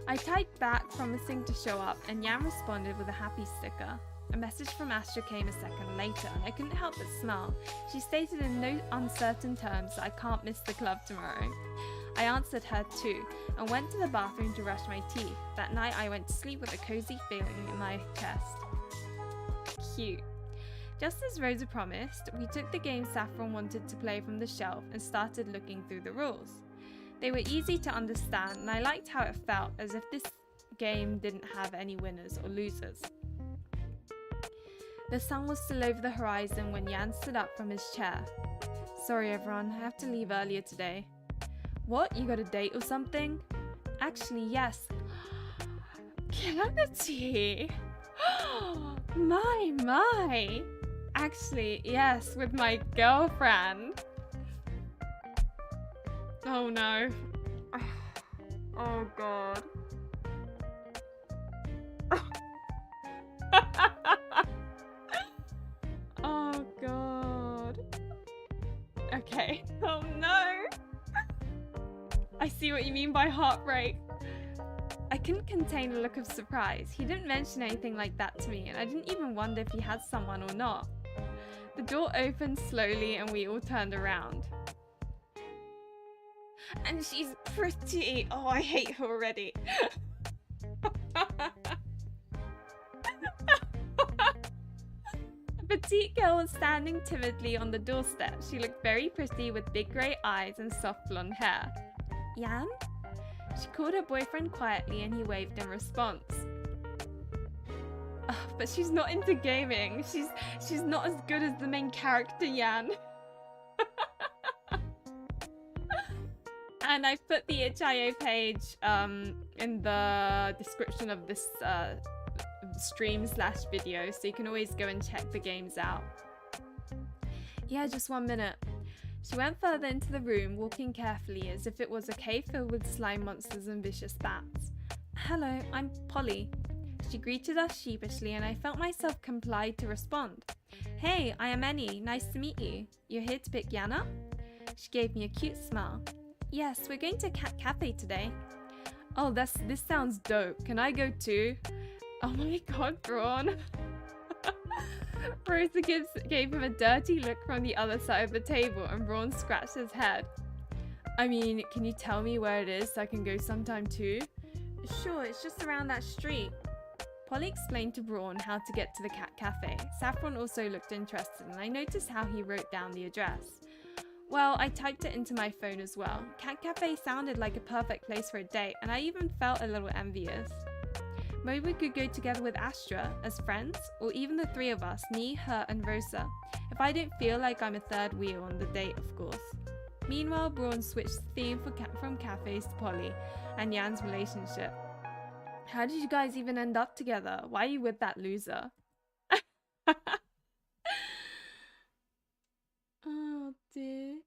I typed back promising to show up, and Yan responded with a happy sticker. A message from Astra came a second later, and I couldn't help but smile. She stated in no uncertain terms that I can't miss the club tomorrow. I answered her too, and went to the bathroom to brush my teeth. That night I went to sleep with a cozy feeling in my chest. Cute. Just as Rosa promised, we took the game Saffron wanted to play from the shelf and started looking through the rules. They were easy to understand, and I liked how it felt, as if this game didn't have any winners or losers. The sun was still over the horizon when Yan stood up from his chair. Sorry everyone, I have to leave earlier today. What? You got a date or something? Actually, yes. Kennedy! My! Actually, yes, with my girlfriend. Oh no. Oh god. Oh god. Okay. Oh no. I see what you mean by heartbreak. I couldn't contain a look of surprise. He didn't mention anything like that to me, and I didn't even wonder if he had someone or not. The door opened slowly and we all turned around. And she's pretty. Oh, I hate her already. A petite girl was standing timidly on the doorstep. She looked very pretty with big grey eyes and soft blonde hair. Yan? She called her boyfriend quietly and he waved in response. But she's not into gaming. She's not as good as the main character, Yan. And I put the itch.io page in the description of this stream/video, so you can always go and check the games out. Yeah, just 1 minute. She went further into the room, walking carefully as if it was a cave filled with slime monsters and vicious bats. Hello, I'm Polly. She greeted us sheepishly and I felt myself compelled to respond. Hey, I am Annie. Nice to meet you. You're here to pick Yan up? She gave me a cute smile. Yes, we're going to Cat Cafe today. Oh, this sounds dope. Can I go too? Oh my god, Braun. Rosa gave him a dirty look from the other side of the table and Braun scratched his head. I mean, can you tell me where it is so I can go sometime too? Sure, it's just around that street. Polly explained to Braun how to get to the cat cafe. Saffron also looked interested and I noticed how he wrote down the address. Well, I typed it into my phone as well. Cat cafe sounded like a perfect place for a date and I even felt a little envious. Maybe we could go together with Astra as friends, or even the three of us, me, her and Rosa, if I don't feel like I'm a third wheel on the date, of course. Meanwhile, Braun switched the theme from cafes to Polly and Jan's relationship. How did you guys even end up together? Why are you with that loser? Oh dear.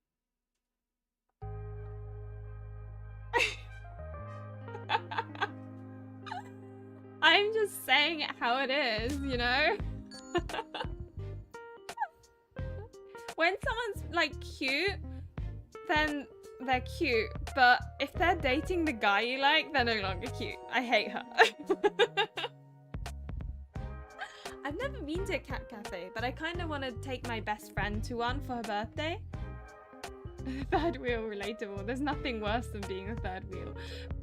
I'm just saying it how it is, you know? When someone's like cute, then they're cute. But if they're dating the guy you like, they're no longer cute. I hate her. I've never been to a cat cafe, but I kind of want to take my best friend to one for her birthday. Third wheel relatable. There's nothing worse than being a third wheel.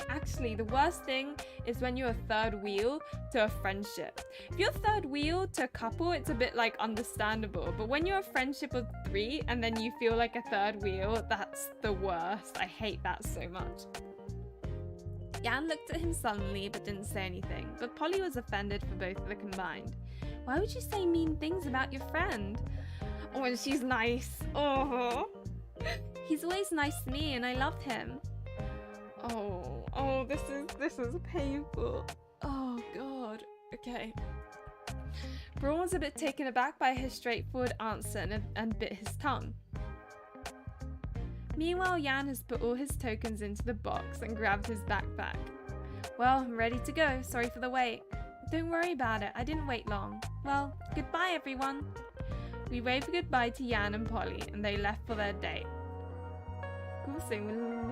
Actually, the worst thing is when you're a third wheel to a friendship. If you're a third wheel to a couple, it's a bit like understandable. But when you're a friendship of 3 and then you feel like a third wheel, that's the worst. I hate that so much. Jan looked at him sullenly but didn't say anything. But Polly was offended for both of them combined. Why would you say mean things about your friend? Oh, and she's nice. Oh. He's always nice to me and I love him. Oh, this is painful. Oh god. Okay. Braun was a bit taken aback by his straightforward answer and bit his tongue. Meanwhile, Jan has put all his tokens into the box and grabbed his backpack. Well, I'm ready to go. Sorry for the wait. Don't worry about it. I didn't wait long. Well, goodbye everyone. We waved goodbye to Jan and Polly and they left for their date. Of course they will.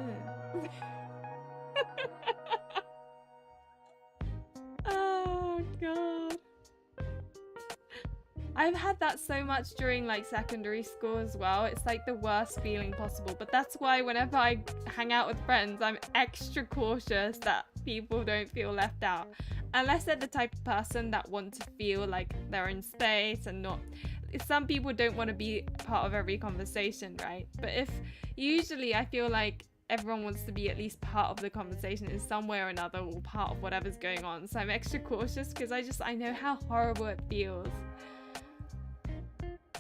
Oh god. I've had that so much during like secondary school as well. It's like the worst feeling possible. But that's why whenever I hang out with friends, I'm extra cautious that people don't feel left out. Unless they're the type of person that want to feel like they're in space and not... Some people don't want to be part of every conversation, right? But if usually I feel like everyone wants to be at least part of the conversation in some way or another, or part of whatever's going on. So I'm extra cautious because I know how horrible it feels.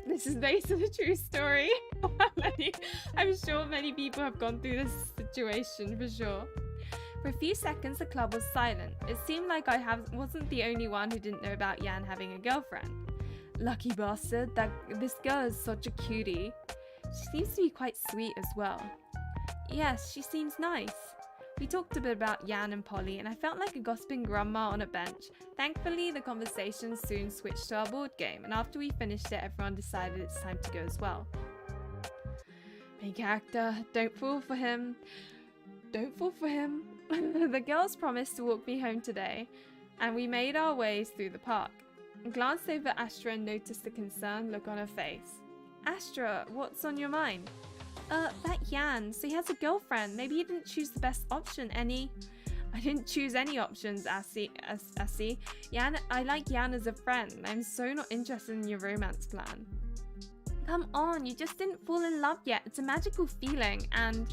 This is based on a true story. I'm sure many people have gone through this situation for sure. For a few seconds, the club was silent. It seemed like wasn't the only one who didn't know about Jan having a girlfriend. Lucky bastard, this girl is such a cutie. She seems to be quite sweet as well. Yes, she seems nice. We talked a bit about Jan and Polly, and I felt like a gossiping grandma on a bench. Thankfully, the conversation soon switched to our board game, and after we finished it, everyone decided it's time to go as well. Main character, don't fall for him. Don't fall for him. The girls promised to walk me home today, and we made our ways through the park. I glanced over at Astra and noticed the concerned look on her face. Astra, what's on your mind? That Jan, so he has a girlfriend. Maybe he didn't choose the best option, any. I didn't choose any options, Assie. Jan, I like Jan as a friend. I'm so not interested in your romance plan. Come on, you just didn't fall in love yet. It's a magical feeling, and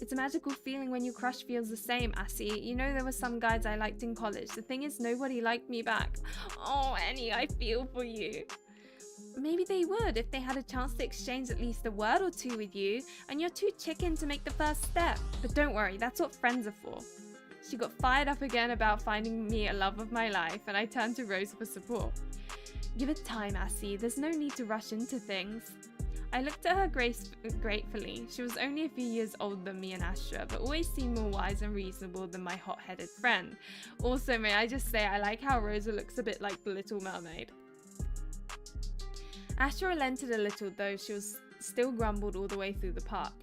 it's a magical feeling when your crush feels the same, Assie. You know there were some guys I liked in college. The thing is, nobody liked me back. Oh, Annie, I feel for you. Maybe they would if they had a chance to exchange at least a word or two with you, and you're too chicken to make the first step. But don't worry, that's what friends are for. She got fired up again about finding me a love of my life, and I turned to Rosa for support. Give it time, Assie. There's no need to rush into things. I looked at her gratefully. She was only a few years older than me and Astra, but always seemed more wise and reasonable than my hot-headed friend. Also, may I just say, I like how Rosa looks a bit like the Little Mermaid. Astra relented a little, though she was still grumbled all the way through the park.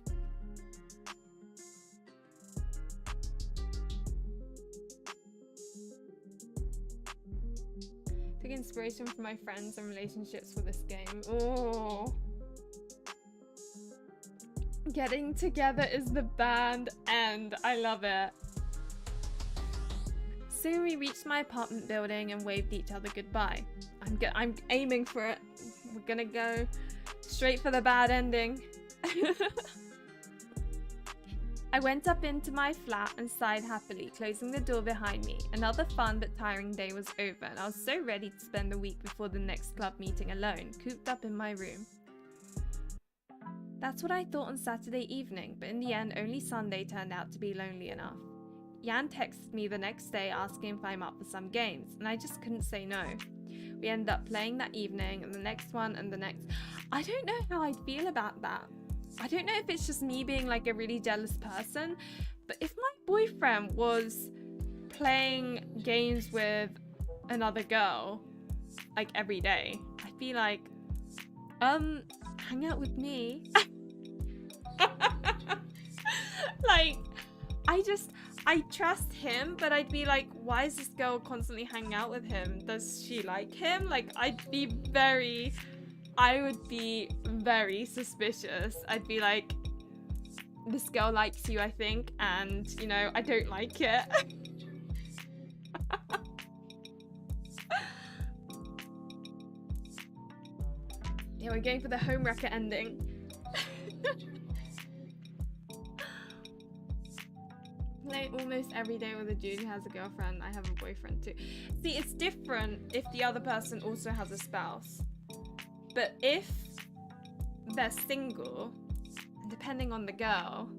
Big inspiration for my friends and relationships for this game. Oh. Getting together is the band end. I love it. Soon we reached my apartment building and waved each other goodbye. I'm aiming for it. We're gonna go straight for the bad ending. I went up into my flat and sighed happily, closing the door behind me. Another fun but tiring day was over, and I was so ready to spend the week before the next club meeting alone, cooped up in my room. That's what I thought on Saturday evening, but in the end, only Sunday turned out to be lonely enough. Jan texted me the next day asking if I'm up for some games, and I just couldn't say no. We ended up playing that evening, and the next one, and the next. I don't know how I'd feel about that. I don't know if it's just me being like a really jealous person, but if my boyfriend was playing games with another girl like every day, I'd be like, hang out with me. Like, I trust him, but I'd be like, why is this girl constantly hanging out with him? Does she like him? Like, I would be very suspicious. I'd be like, this girl likes you, I think, and, you know, I don't like it. Yeah, we're going for the homewrecker ending. Play almost every day with a dude who has a girlfriend. I have a boyfriend too. See, it's different if the other person also has a spouse. But if they're single, depending on the girl,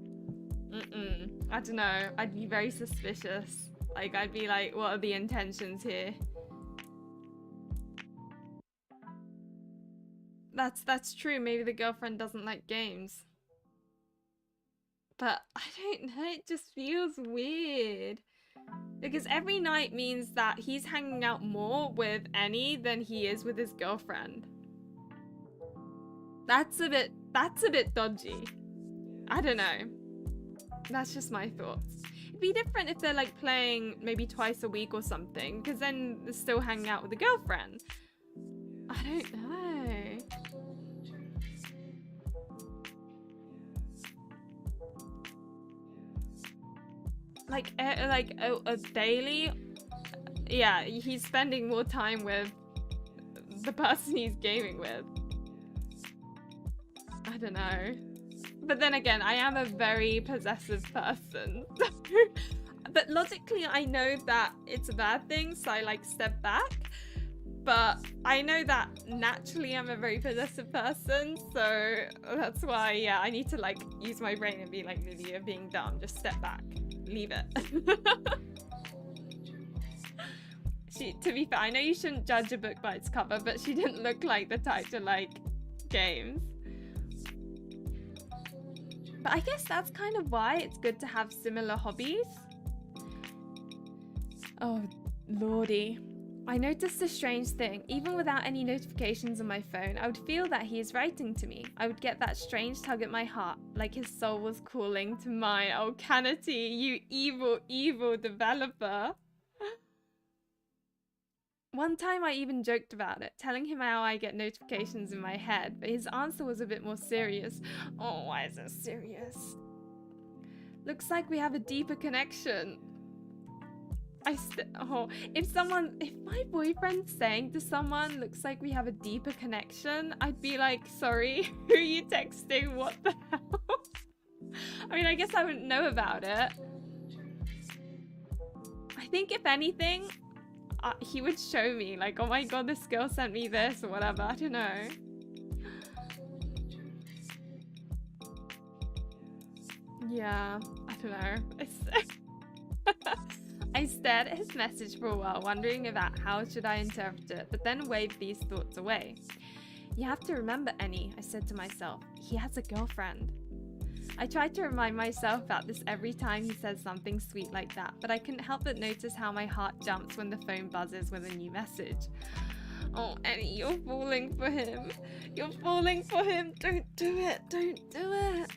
I don't know, I'd be very suspicious. Like, I'd be like, what are the intentions here? That's true. Maybe the girlfriend doesn't like games. But I don't know, it just feels weird. Because every night means that he's hanging out more with Annie than he is with his girlfriend. That's a bit dodgy. I don't know. That's just my thoughts. It'd be different if they're like playing maybe twice a week or something, because then they're still hanging out with a girlfriend. I don't know. Like a daily, yeah, he's spending more time with the person he's gaming with. I don't know. But then again, I am a very possessive person. But logically, I know that it's a bad thing, so I like step back. But I know that naturally I'm a very possessive person, so that's why, yeah, I need to like use my brain and be like, Lily, you're being dumb, just step back. Leave it. To be fair, I know you shouldn't judge a book by its cover, but she didn't look like the type to like games. But I guess that's kind of why it's good to have similar hobbies. Oh, lordy. I noticed a strange thing. Even without any notifications on my phone, I would feel that he is writing to me. I would get that strange tug at my heart, like his soul was calling to mine. Oh, Canity, you evil, evil developer. One time I even joked about it, telling him how I get notifications in my head, but his answer was a bit more serious. Oh, why is it serious? Looks like we have a deeper connection. If my boyfriend's saying to someone, looks like we have a deeper connection, I'd be like, sorry, who are you texting? What the hell? I mean, I guess I wouldn't know about it. I think if anything, he would show me, like, oh my god, this girl sent me this or whatever. I don't know. Yeah, I don't know. I stared at his message for a while, wondering about how should I interpret it, but then waved these thoughts away. You have to remember, Annie, I said to myself. He has a girlfriend. I tried to remind myself about this every time he says something sweet like that, but I couldn't help but notice how my heart jumps when the phone buzzes with a new message. Oh, Annie, you're falling for him. You're falling for him. Don't do it. Don't do it.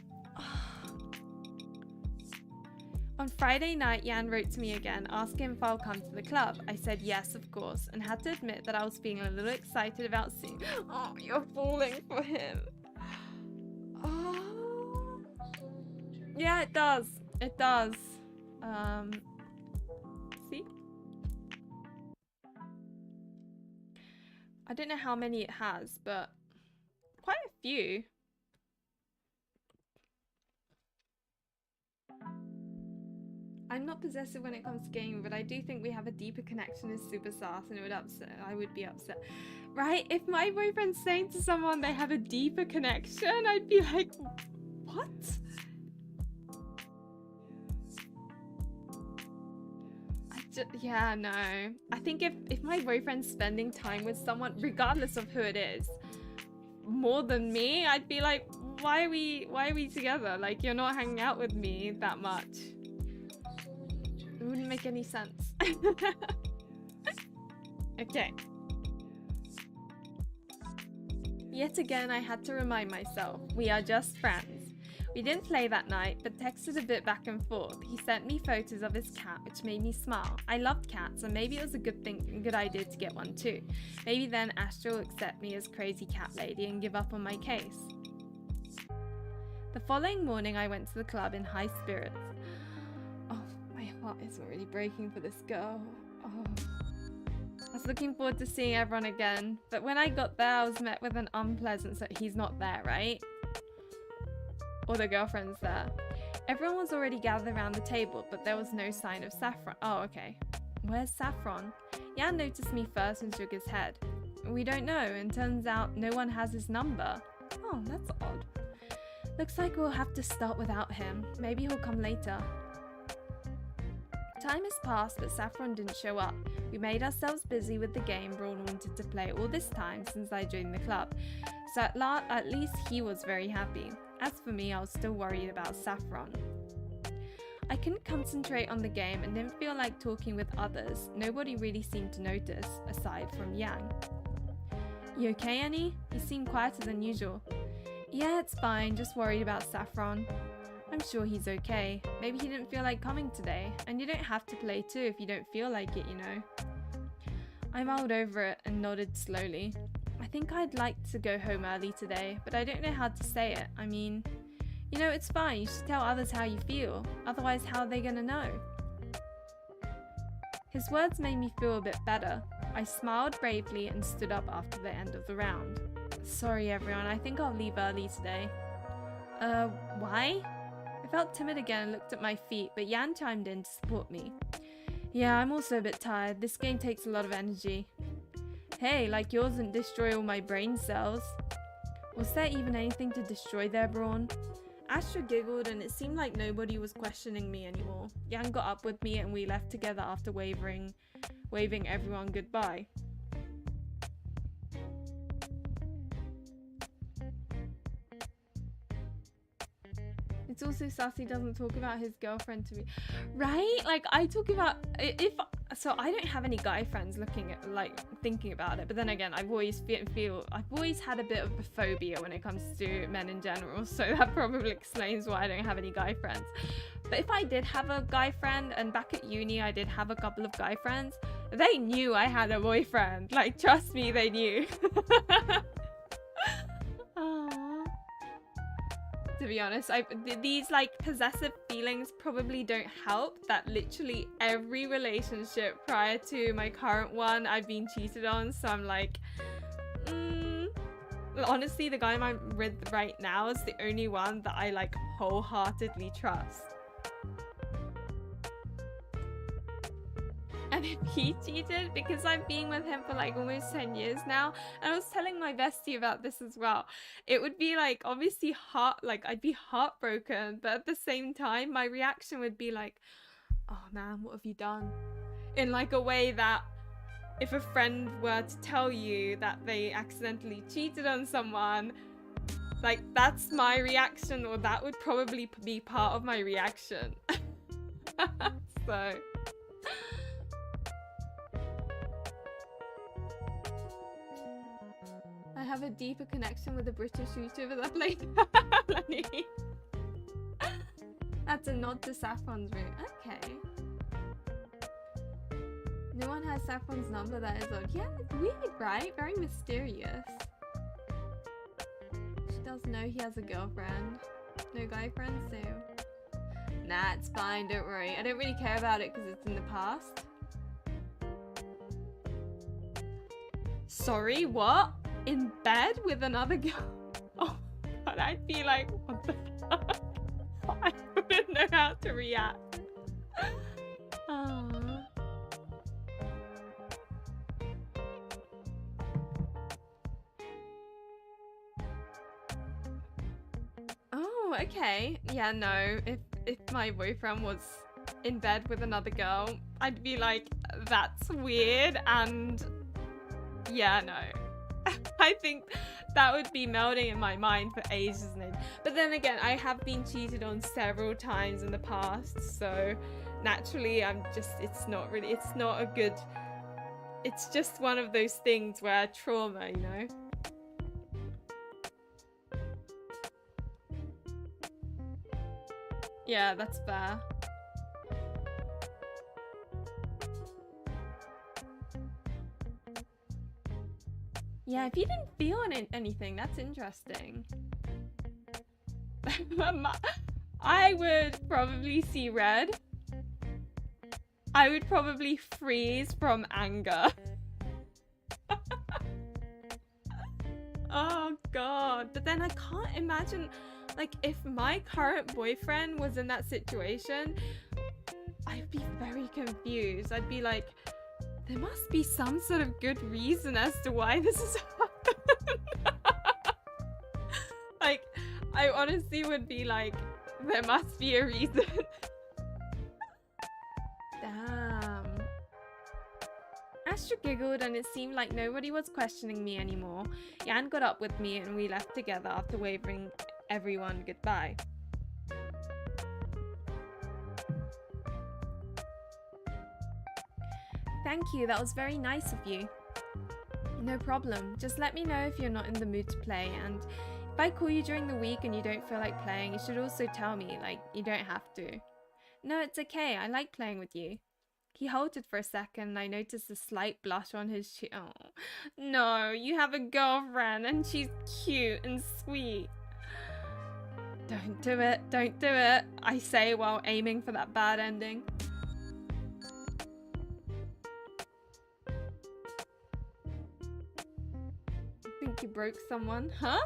On Friday night, Jan wrote to me again, asking if I'll come to the club. I said yes, of course, and had to admit that I was feeling a little excited about seeing. Oh, you're falling for him. Oh. Yeah, it does. It does. See? I don't know how many it has, but quite a few. I'm not possessive when it comes to gaming, but I do think we have a deeper connection as super sass, and I would be upset. Right? If my boyfriend's saying to someone they have a deeper connection, I'd be like, what? Yeah, no. I think if my boyfriend's spending time with someone, regardless of who it is, more than me, I'd be like, why are we together? Like, you're not hanging out with me that much. It wouldn't make any sense. Okay. Yet again, I had to remind myself, we are just friends. We didn't play that night, but texted a bit back and forth. He sent me photos of his cat, which made me smile. I loved cats, and maybe it was a good idea to get one too. Maybe then Astra will accept me as crazy cat lady and give up on my case. The following morning, I went to the club in high spirits. Oh, my heart is already breaking for this girl. Oh. I was looking forward to seeing everyone again, but when I got there, I was met with an unpleasant he's not there, right? Or the girlfriend's there. Everyone was already gathered around the table, but there was no sign of Saffron. Oh, okay. Where's Saffron? Jan noticed me first and shook his head. We don't know, and turns out no one has his number. Oh, that's odd. Looks like we'll have to start without him. Maybe he'll come later. Time has passed, but Saffron didn't show up. We made ourselves busy with the game Braun wanted to play all this time since I joined the club, so at least he was very happy. As for me, I was still worried about Saffron. I couldn't concentrate on the game and didn't feel like talking with others. Nobody really seemed to notice, aside from Yang. You okay, Annie? You seem quieter than usual. Yeah, it's fine, just worried about Saffron. I'm sure he's okay. Maybe he didn't feel like coming today, and you don't have to play too if you don't feel like it, you know. I mulled over it and nodded slowly. I think I'd like to go home early today, but I don't know how to say it. I mean, you know, it's fine. You should tell others how you feel. Otherwise, how are they gonna know? His words made me feel a bit better. I smiled bravely and stood up after the end of the round. Sorry, everyone. I think I'll leave early today. Why? I felt timid again and looked at my feet, but Jan chimed in to support me. Yeah, I'm also a bit tired. This game takes a lot of energy. Hey, like yours didn't destroy all my brain cells. Was there even anything to destroy there, Braun? Astra giggled and it seemed like nobody was questioning me anymore. Jan got up with me and we left together after waving everyone goodbye. It's also sassy doesn't talk about his girlfriend to me. Right? Like, I talk about... So I don't have any guy friends thinking about it. But then again, I've always had a bit of a phobia when it comes to men in general. So that probably explains why I don't have any guy friends. But if I did have a guy friend, and back at uni I did have a couple of guy friends, they knew I had a boyfriend. Like, trust me, they knew. To be honest, these like possessive feelings probably don't help that literally every relationship prior to my current one I've been cheated on, so I'm like, honestly the guy I'm with right now is the only one that I like wholeheartedly trust. And if he cheated, because I've been with him for like almost 10 years now, and I was telling my bestie about this as well, it would be like obviously I'd be heartbroken, but at the same time my reaction would be like, oh man, what have you done? In like a way that if a friend were to tell you that they accidentally cheated on someone, like that's my reaction, or that would probably be part of my reaction. So I have a deeper connection with the British YouTuber that played Lenny. That's a nod to Saffron's route. Okay. No one has Saffron's number, that is odd. Yeah, it's weird, right? Very mysterious. She does know he has a girlfriend. No guy friends, so... Nah, it's fine, don't worry. I don't really care about it because it's in the past. Sorry, what? In bed with another girl? Oh, but I'd be like, what the fuck? I wouldn't know how to react. Oh, okay. Yeah, no. If my boyfriend was in bed with another girl, I'd be like, that's weird, and yeah, no. I think that would be melding in my mind for ages. But then again, I have been cheated on several times in the past, so naturally it's not a good, it's just one of those things where trauma, you know? Yeah, that's fair. Yeah, if you didn't feel anything, that's interesting. I would probably see red. I would probably freeze from anger. Oh god. But then I can't imagine, like, if my current boyfriend was in that situation, I'd be very confused. I'd be like, there must be some sort of good reason as to why this has happened. Like, I honestly would be like, there must be a reason. Damn. Astra giggled and it seemed like nobody was questioning me anymore. Jan got up with me and we left together after waving everyone goodbye. Thank you, that was very nice of you. No problem, just let me know if you're not in the mood to play, and if I call you during the week and you don't feel like playing, you should also tell me, like, you don't have to. No, it's okay, I like playing with you. He halted for a second and I noticed a slight blush on his cheek. Oh, no, you have a girlfriend and she's cute and sweet. Don't do it, don't do it, I say while aiming for that bad ending. Think you broke someone, huh?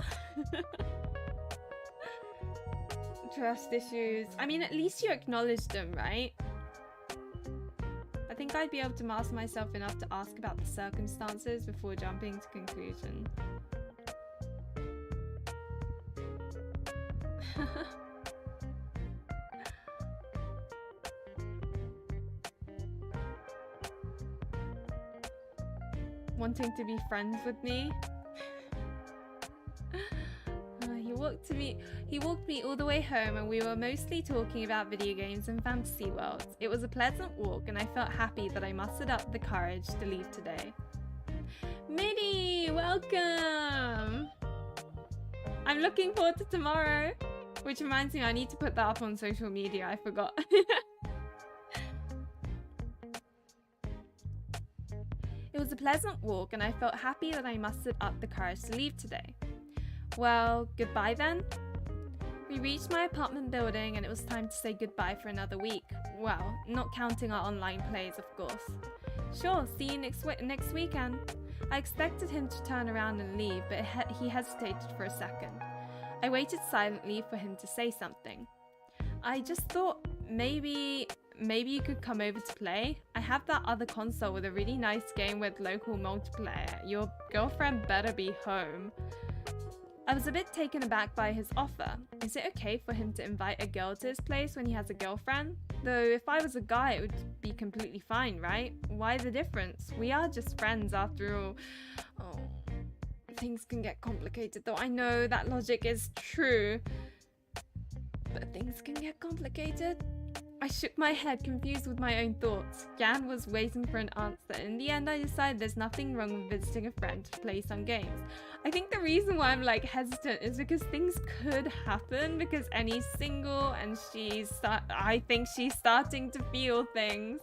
Trust issues. I mean, at least you acknowledged them, right? I think I'd be able to master myself enough to ask about the circumstances before jumping to conclusion. Wanting to be friends with me? He walked me all the way home and we were mostly talking about video games and fantasy worlds. It was a pleasant walk and I felt happy that I mustered up the courage to leave today. Minnie, welcome! I'm looking forward to tomorrow. Which reminds me, I need to put that up on social media, I forgot. It was a pleasant walk and I felt happy that I mustered up the courage to leave today. Well, goodbye then. We reached my apartment building and it was time to say goodbye for another week. Well, not counting our online plays, of course. Sure, see you next weekend. I expected him to turn around and leave, but he hesitated for a second. I waited silently for him to say something. I just thought maybe you could come over to play. I have that other console with a really nice game with local multiplayer. Your girlfriend better be home. I was a bit taken aback by his offer. Is it okay for him to invite a girl to his place when he has a girlfriend? Though if I was a guy, it would be completely fine, right? Why the difference? We are just friends after all. Oh, things can get complicated though. I know that logic is true, but things can get complicated. I shook my head, confused with my own thoughts. Jan was waiting for an answer. In the end, I decided there's nothing wrong with visiting a friend to play some games. I think the reason why I'm like hesitant is because things could happen, because Annie's single and I think she's starting to feel things.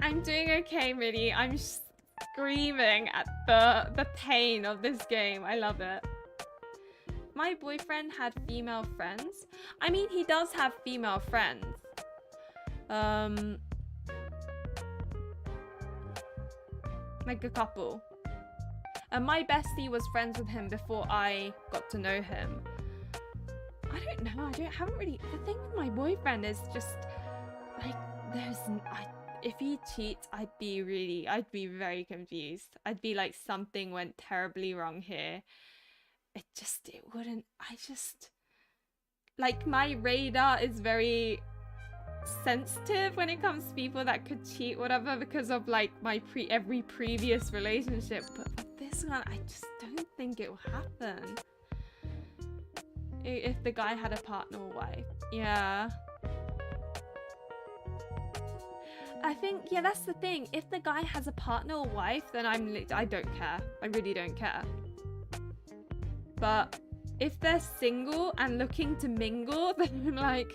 I'm doing okay, Minnie. I'm screaming at the pain of this game. I love it. My boyfriend had female friends. I mean, he does have female friends. Like a couple. And my bestie was friends with him before I got to know him. I don't know. Haven't really. The thing with my boyfriend is just like if he cheats, I'd be very confused. I'd be like, something went terribly wrong here. It wouldn't, like, my radar is very sensitive when it comes to people that could cheat, whatever, because of like my every previous relationship. But with this one, I just don't think it will happen. If the guy had a partner or wife. Yeah. I think, yeah, that's the thing. If the guy has a partner or wife, then I don't care. I really don't care. But if they're single and looking to mingle, then I'm like,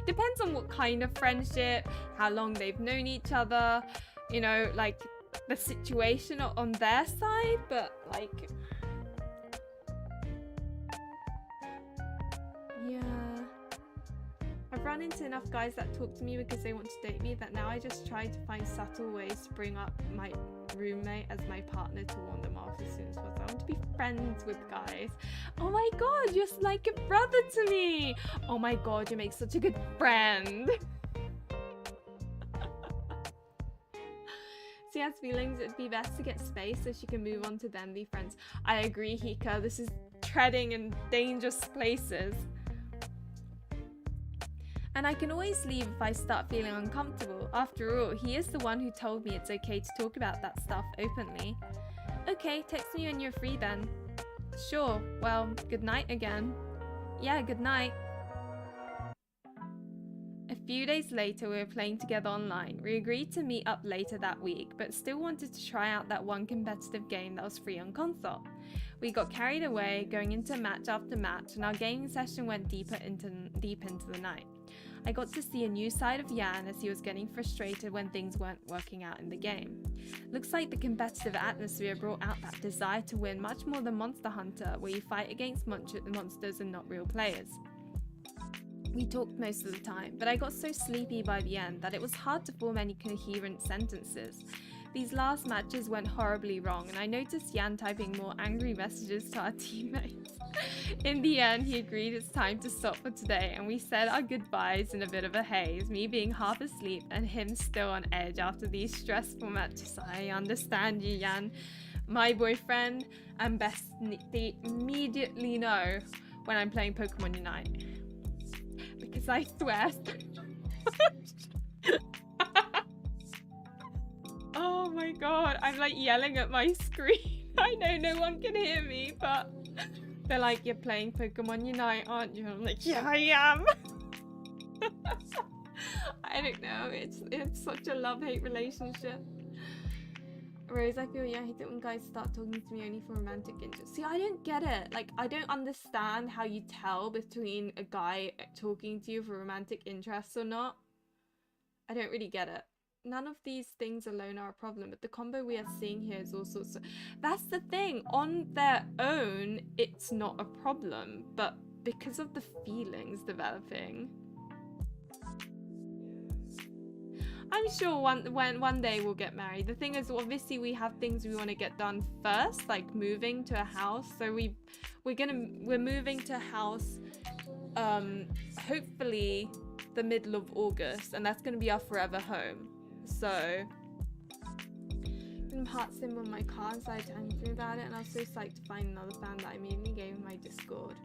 depends on what kind of friendship, how long they've known each other, you know, like the situation on their side. But like, yeah, I've run into enough guys that talk to me because they want to date me that now I just try to find subtle ways to bring up my roommate as my partner to warn them off as soon as possible. I want to be friends with guys. Oh my god, you're like a brother to me. Oh my god, you make such a good friend. She has feelings, it'd be best to get space so she can move on to then be friends. I agree, Hika. This is treading in dangerous places. And I can always leave if I start feeling uncomfortable. After all, he is the one who told me it's okay to talk about that stuff openly. Okay, text me when you're free then. Sure, well, good night again. Yeah, good night. A few days later, we were playing together online. We agreed to meet up later that week, but still wanted to try out that one competitive game that was free on console. We got carried away, going into match after match, and our gaming session went deep into the night. I got to see a new side of Jan as he was getting frustrated when things weren't working out in the game. Looks like the competitive atmosphere brought out that desire to win much more than Monster Hunter, where you fight against monsters and not real players. We talked most of the time, but I got so sleepy by the end that it was hard to form any coherent sentences. These last matches went horribly wrong, and I noticed Jan typing more angry messages to our teammates. In the end, he agreed it's time to stop for today, and we said our goodbyes in a bit of a haze, me being half asleep and him still on edge after these stressful matches. I understand you, Jan. My boyfriend and bestie immediately know when I'm playing Pokemon Unite. Because I swear... Oh my god, I'm like yelling at my screen. I know no one can hear me, but they're like, you're playing Pokemon Unite, aren't you? I'm like, yeah, I am. I don't know, it's such a love-hate relationship. Rose, I feel, yeah, I hate it when guys start talking to me only for romantic interest. See, I don't get it. Like, I don't understand how you tell between a guy talking to you for romantic interests or not. I don't really get it. None of these things alone are a problem, but the combo we are seeing here is all sorts of... That's the thing. On their own, it's not a problem, but because of the feelings developing... I'm sure one day we'll get married. The thing is, obviously, we have things we want to get done first, like moving to a house. So we're moving to a house, hopefully the middle of August, and that's going to be our forever home. So, heart symbol in my car and started talking about it, and I was so psyched to find another fan that I immediately gave him my Discord.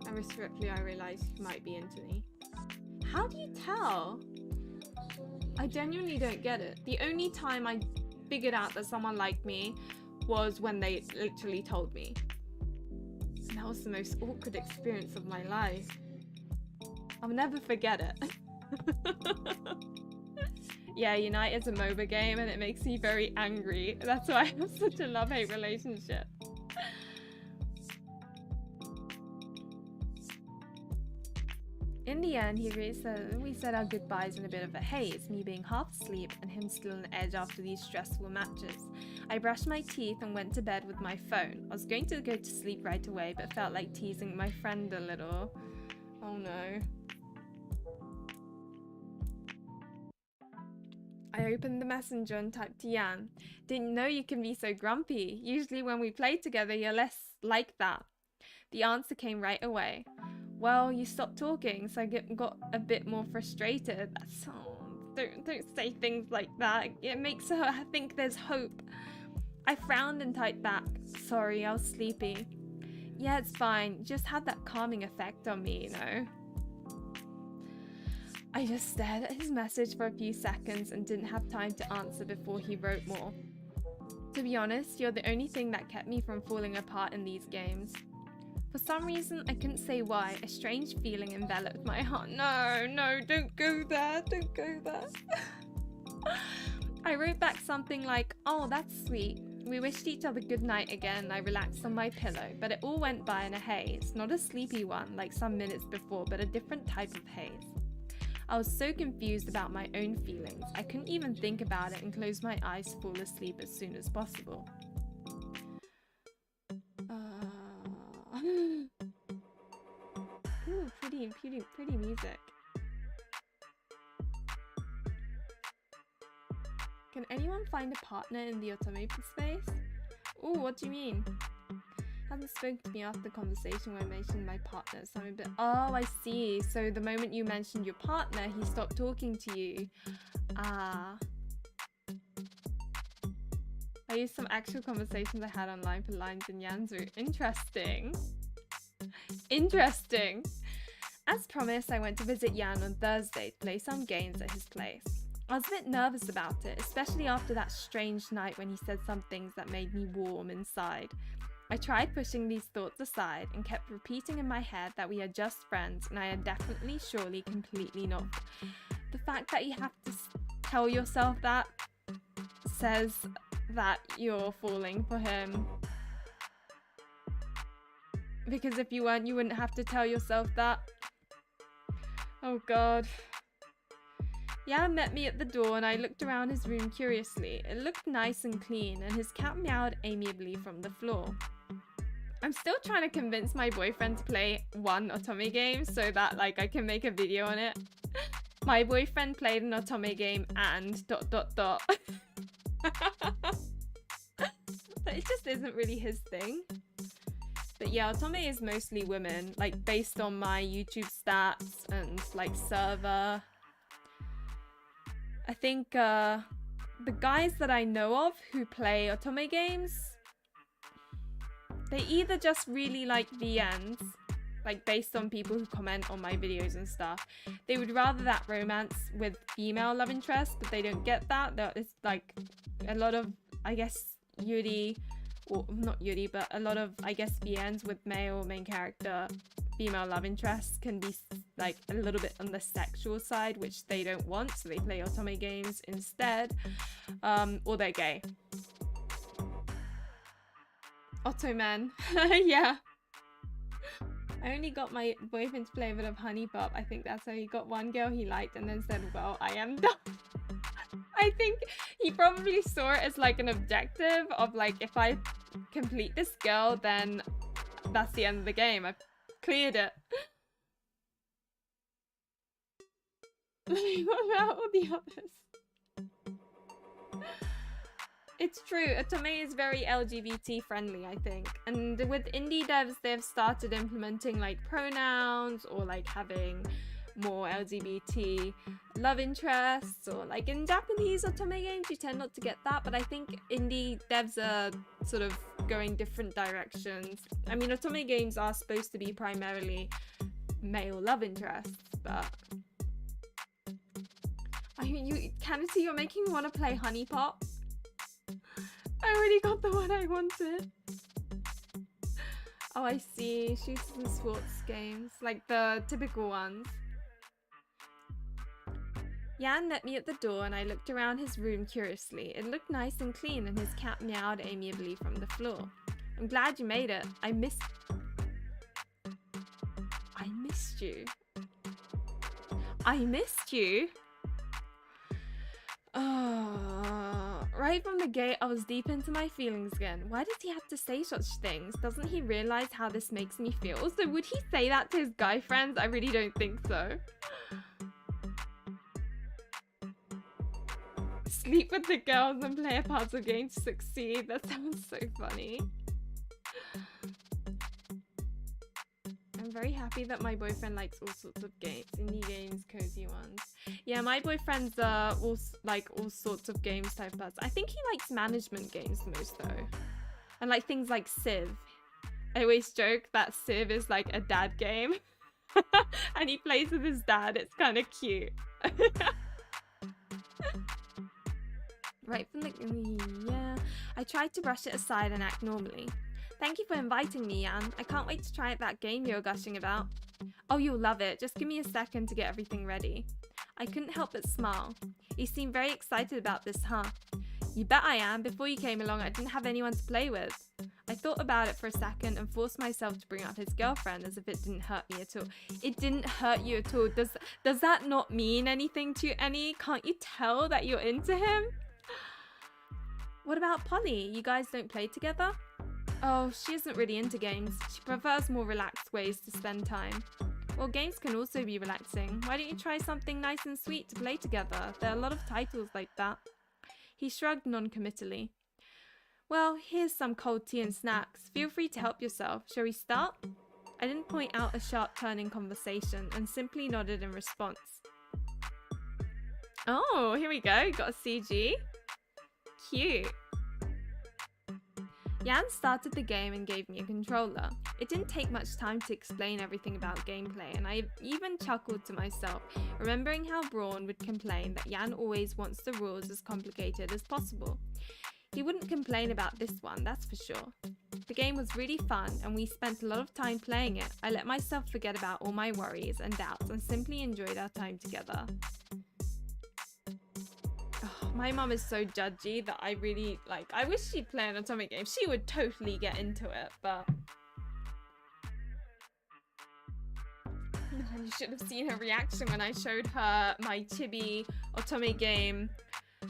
And respectfully, I realized he might be into me. How do you tell? I genuinely don't get it. The only time I figured out that someone liked me was when they literally told me. And that was the most awkward experience of my life. I'll never forget it. Yeah, United's a MOBA game and it makes me very angry. That's why I have such a love-hate relationship. In the end, we said our goodbyes in a bit of a haze, me being half asleep and him still on edge after these stressful matches. I brushed my teeth and went to bed with my phone. I was going to go to sleep right away, but felt like teasing my friend a little. Oh no. I opened the messenger and typed to Yan. Didn't know you can be so grumpy. Usually when we play together, you're less like that. The answer came right away. Well, you stopped talking, so I got a bit more frustrated. That's, don't say things like that. It makes her think there's hope. I frowned and typed back. Sorry, I was sleepy. Yeah, it's fine. Just had that calming effect on me, you know. I just stared at his message for a few seconds and didn't have time to answer before he wrote more. To be honest, you're the only thing that kept me from falling apart in these games. For some reason, I couldn't say why, a strange feeling enveloped my heart. No, don't go there, don't go there. I wrote back something like, oh, that's sweet. We wished each other good night again. I relaxed on my pillow, but it all went by in a haze. Not a sleepy one like some minutes before, but a different type of haze. I was so confused about my own feelings. I couldn't even think about it and closed my eyes to fall asleep as soon as possible. Ooh, pretty music. Can anyone find a partner in the Otome space? Ooh, what do you mean? Hasn't spoken to me after the conversation where I mentioned my partner, so I'm a bit... Oh, I see. So the moment you mentioned your partner, he stopped talking to you. Ah. I used some actual conversations I had online for lines in Yanzu. Interesting. Interesting. As promised, I went to visit Yan on Thursday to play some games at his place. I was a bit nervous about it, especially after that strange night when he said some things that made me warm inside. I tried pushing these thoughts aside and kept repeating in my head that we are just friends and I am definitely, surely, completely not. The fact that you have to tell yourself that says that you're falling for him. Because if you weren't, you wouldn't have to tell yourself that. Oh god. Yan met me at the door and I looked around his room curiously. It looked nice and clean and his cat meowed amiably from the floor. I'm still trying to convince my boyfriend to play one Otome game so that like I can make a video on it. My boyfriend played an Otome game and ... But it just isn't really his thing. But yeah, Otome is mostly women, like based on my YouTube stats and like server. I think the guys that I know of who play Otome games, they either just really like VNs, like based on people who comment on my videos and stuff. They would rather that romance with female love interest, but they don't get that. It's like a lot of, I guess, Yuri, or not Yuri, but a lot of, I guess, VNs with male main character, female love interest can be like a little bit on the sexual side, which they don't want, so they play Otome games instead, or they're gay. Otome, yeah. I only got my boyfriend to play a bit of Honey Pop. I think that's how he got one girl he liked and then said, well, I am done. I think he probably saw it as like an objective of like, if I complete this girl, then that's the end of the game. I've cleared it. What about all the others? It's true, Otome is very LGBT friendly, I think. And with indie devs, they've started implementing like pronouns or like having more LGBT love interests, or like in Japanese Otome games, you tend not to get that, but I think indie devs are sort of going different directions. I mean, Otome games are supposed to be primarily male love interests, but... Kennedy, you're making me want to play Honey Pop. I already got the one I wanted. Oh, I see. Shooters and sports games. Like the typical ones. Jan met me at the door and I looked around his room curiously. It looked nice and clean and his cat meowed amiably from the floor. I'm glad you made it. I missed you. I missed you? Oh, right from the gate, I was deep into my feelings again. Why does he have to say such things? Doesn't he realize how this makes me feel? Also, would he say that to his guy friends? I really don't think so. Sleep with the girls and play a puzzle game to succeed. That sounds so funny. I'm very happy that my boyfriend likes all sorts of games. Indie games, cozy ones. Yeah, my boyfriend's all sorts of games type of person. I think he likes management games the most though. And like things like Civ. I always joke that Civ is like a dad game. And he plays with his dad. It's kind of cute. Right from the... yeah. I tried to brush it aside and act normally. Thank you for inviting me, Jan. I can't wait to try out that game you're gushing about. Oh, you'll love it. Just give me a second to get everything ready. I couldn't help but smile. You seem very excited about this, huh? You bet I am. Before you came along, I didn't have anyone to play with. I thought about it for a second and forced myself to bring up his girlfriend as if it didn't hurt me at all. It didn't hurt you at all. Does that not mean anything to you, Annie? Can't you tell that you're into him? What about Polly? You guys don't play together? Oh, she isn't really into games. She prefers more relaxed ways to spend time. Well, games can also be relaxing. Why don't you try something nice and sweet to play together? There are a lot of titles like that. He shrugged non-committally. Well, here's some cold tea and snacks. Feel free to help yourself. Shall we start? I didn't point out a sharp turn in conversation and simply nodded in response. Oh, here we go. Got a CG. Cute. Jan started the game and gave me a controller. It didn't take much time to explain everything about gameplay, and I even chuckled to myself, remembering how Braun would complain that Jan always wants the rules as complicated as possible. He wouldn't complain about this one, that's for sure. The game was really fun, and we spent a lot of time playing it. I let myself forget about all my worries and doubts and simply enjoyed our time together. My mum is so judgy that I really, I wish she'd play an Otome game. She would totally get into it, but... You should have seen her reaction when I showed her my chibi Otome game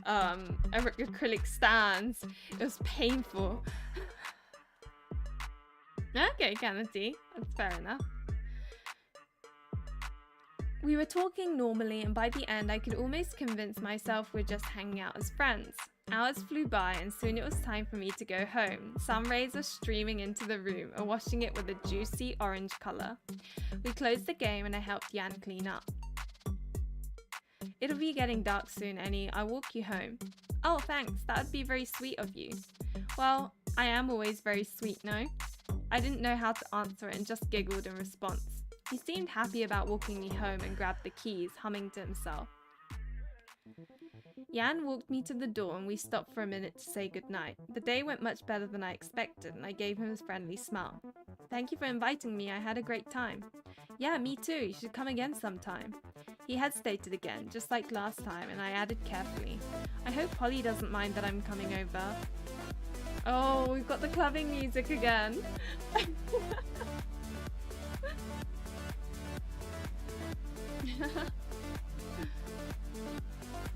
acrylic stands. It was painful. Okay, Kennedy. That's fair enough. We were talking normally, and by the end I could almost convince myself we're just hanging out as friends. Hours flew by and soon it was time for me to go home. Sun rays were streaming into the room and washing it with a juicy orange colour. We closed the game and I helped Jan clean up. It'll be getting dark soon, Annie. I'll walk you home. Oh, thanks. That would be very sweet of you. Well, I am always very sweet, no? I didn't know how to answer it and just giggled in response. He seemed happy about walking me home and grabbed the keys, humming to himself. Jan walked me to the door and we stopped for a minute to say goodnight. The day went much better than I expected and I gave him a friendly smile. Thank you for inviting me, I had a great time. Yeah, me too, you should come again sometime. He hesitated again, just like last time, and I added carefully. I hope Polly doesn't mind that I'm coming over. Oh, we've got the clubbing music again.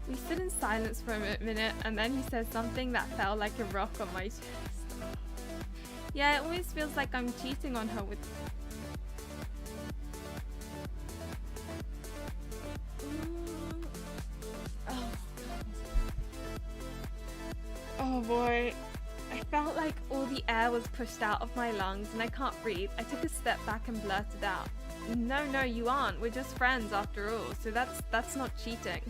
We stood in silence for a minute and then he said something that felt like a rock on my chest. Yeah, it always feels like I'm cheating on her with... Oh boy. I felt like all the air was pushed out of my lungs and I can't breathe. I took a step back and blurted out. No, you aren't. We're just friends after all, so that's not cheating.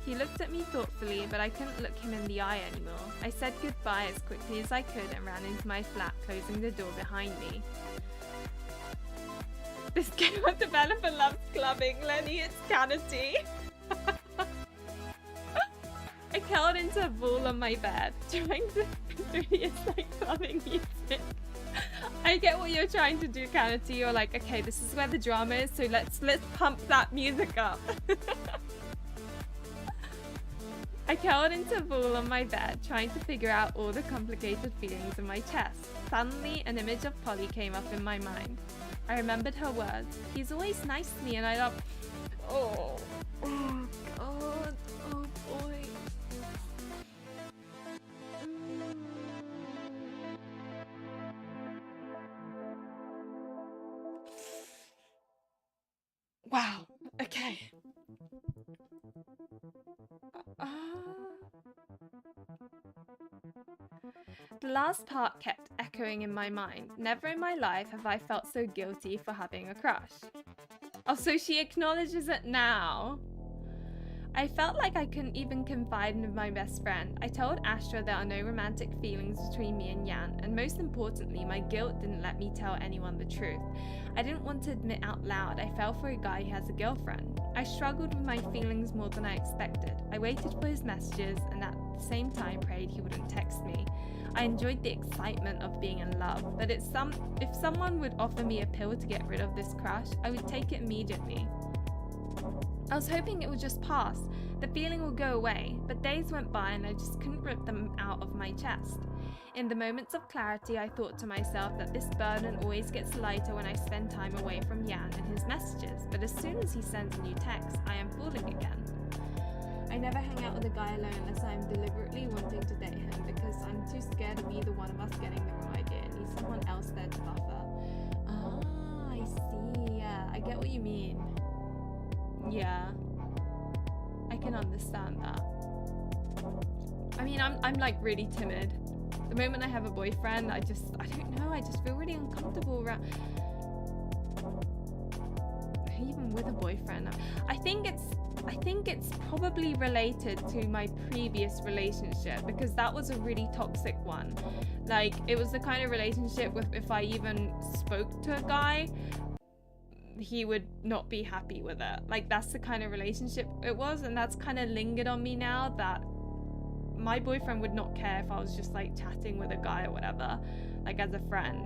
He looked at me thoughtfully, but I couldn't look him in the eye anymore. I said goodbye as quickly as I could and ran into my flat, closing the door behind me. This game of developer loves clubbing, Lenny, it's Canity. I curled into a ball on my bed, trying to produce like clubbing music. I get what you're trying to do, Canity. You're like, okay, this is where the drama is, so let's pump that music up. I curled into a ball on my bed, trying to figure out all the complicated feelings in my chest. Suddenly, an image of Polly came up in my mind. I remembered her words. He's always nice to me and I love... Oh God, oh boy. Wow, okay. The last part kept echoing in my mind. Never in my life have I felt so guilty for having a crush. Oh, so she acknowledges it now. I felt like I couldn't even confide in my best friend. I told Astra there are no romantic feelings between me and Yan, and most importantly, my guilt didn't let me tell anyone the truth. I didn't want to admit out loud I fell for a guy who has a girlfriend. I struggled with my feelings more than I expected. I waited for his messages and at the same time prayed he wouldn't text me. I enjoyed the excitement of being in love, but if someone would offer me a pill to get rid of this crush, I would take it immediately. I was hoping it would just pass, the feeling would go away, but days went by and I just couldn't rip them out of my chest. In the moments of clarity, I thought to myself that this burden always gets lighter when I spend time away from Yan and his messages, but as soon as he sends a new text, I am falling again. I never hang out with a guy alone unless I am deliberately wanting to date him because I'm too scared of either one of us getting the wrong idea and need someone else there to buffer. Ah, I see. Yeah, I get what you mean. Yeah, I can understand that. I mean, I'm like really timid. The moment I have a boyfriend, I don't know, I just feel really uncomfortable around. Even with a boyfriend, I think it's probably related to my previous relationship because that was a really toxic one. Like, it was the kind of relationship with if I even spoke to a guy, he would not be happy with it. Like, that's the kind of relationship it was, and that's kind of lingered on me now that my boyfriend would not care if I was just like chatting with a guy or whatever, like as a friend,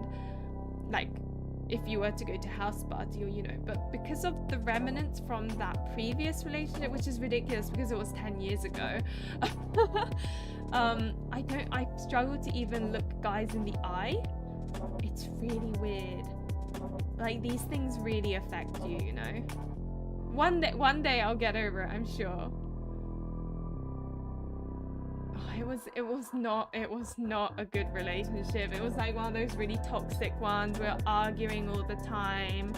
like if you were to go to house party or, you know, but because of the remnants from that previous relationship, which is ridiculous because it was 10 years ago, I struggle to even look guys in the eye. It's really weird. Like, these things really affect you, you know? One day I'll get over it, I'm sure. Oh, it was not a good relationship. It was like one of those really toxic ones. We were arguing all the time.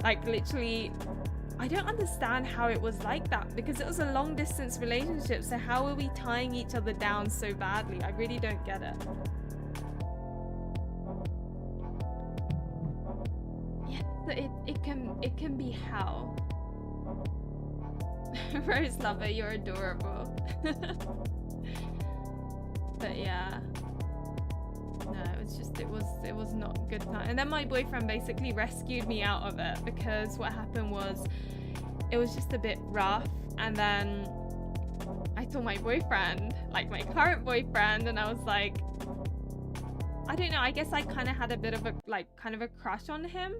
Like, literally, I don't understand how it was like that because it was a long distance relationship. So how are we tying each other down so badly? I really don't get it. It can be hell. Rose Lover, you're adorable. But yeah, no, it was not a good time. And then my boyfriend basically rescued me out of it because what happened was it was just a bit rough, and then I told my boyfriend, like my current boyfriend, and I was like, I don't know, I guess I kind of had a bit of a crush on him.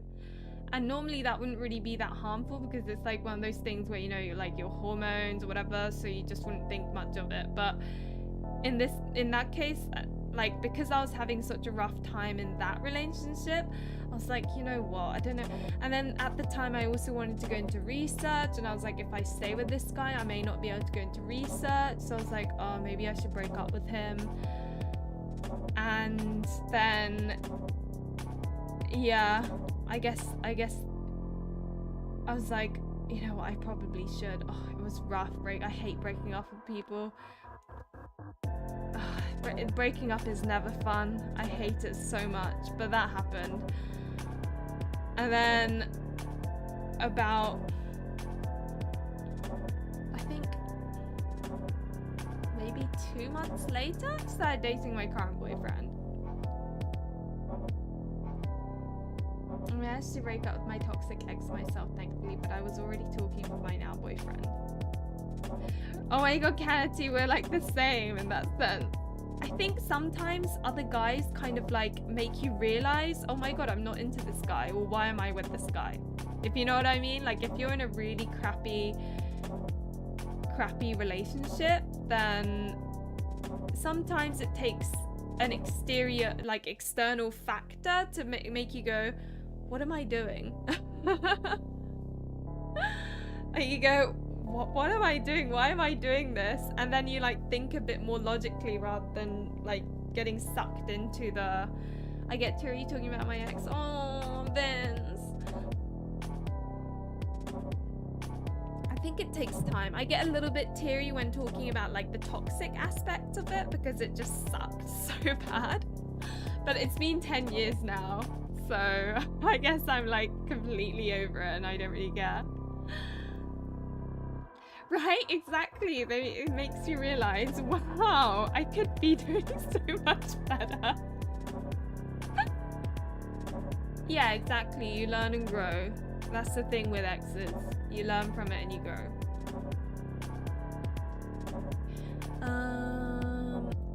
And normally that wouldn't really be that harmful because it's like one of those things where, you know, you're like your hormones or whatever, so you just wouldn't think much of it. But in that case, like, because I was having such a rough time in that relationship, I was like, you know what, I don't know. And then at the time I also wanted to go into research, and I was like, if I stay with this guy I may not be able to go into research, so I was like, oh, maybe I should break up with him. And then yeah, I guess I was like, you know what, I probably should. Oh, it was rough. I hate breaking up with people. Breaking up is never fun. I hate it so much, but that happened. And then about, I think maybe 2 months later, I started dating my current boyfriend. I managed to break up with my toxic ex myself, thankfully, but I was already talking with my now boyfriend. Oh my god, Kennedy, we're like the same in that sense. I think sometimes other guys kind of like make you realize, oh my god, I'm not into this guy, or why am I with this guy? If you know what I mean? Like, if you're in a really crappy crappy relationship, then sometimes it takes an exterior, like external factor to make you go, what am I doing? And you go, what am I doing? Why am I doing this? And then you like think a bit more logically rather than like getting sucked into the, I get teary talking about my ex. Oh, Vince. I think it takes time. I get a little bit teary when talking about like the toxic aspect of it because it just sucked so bad. But it's been 10 years now, so I guess I'm like completely over it and I don't really care. Right? Exactly. It makes you realize, wow, I could be doing so much better. Yeah, exactly. You learn and grow. That's the thing with exes. You learn from it and you grow.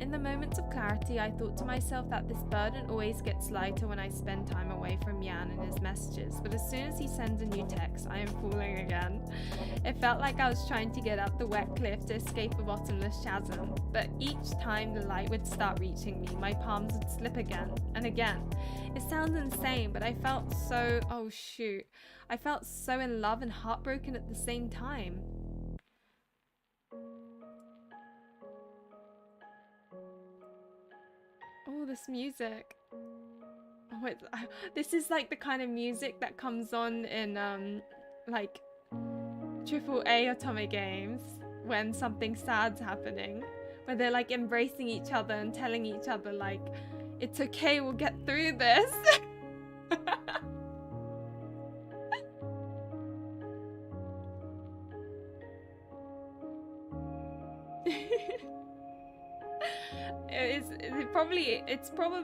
In the moments of clarity, I thought to myself that this burden always gets lighter when I spend time away from Yan and his messages, but as soon as he sends a new text, I am falling again. It felt like I was trying to get up the wet cliff to escape a bottomless chasm, but each time the light would start reaching me, my palms would slip again and again. It sounds insane, but I felt so, oh shoot, I felt so in love and heartbroken at the same time. Oh, this music. Oh, this is like the kind of music that comes on in like AAA Otome games when something sad's happening, where they're like embracing each other and telling each other like, it's okay, we'll get through this.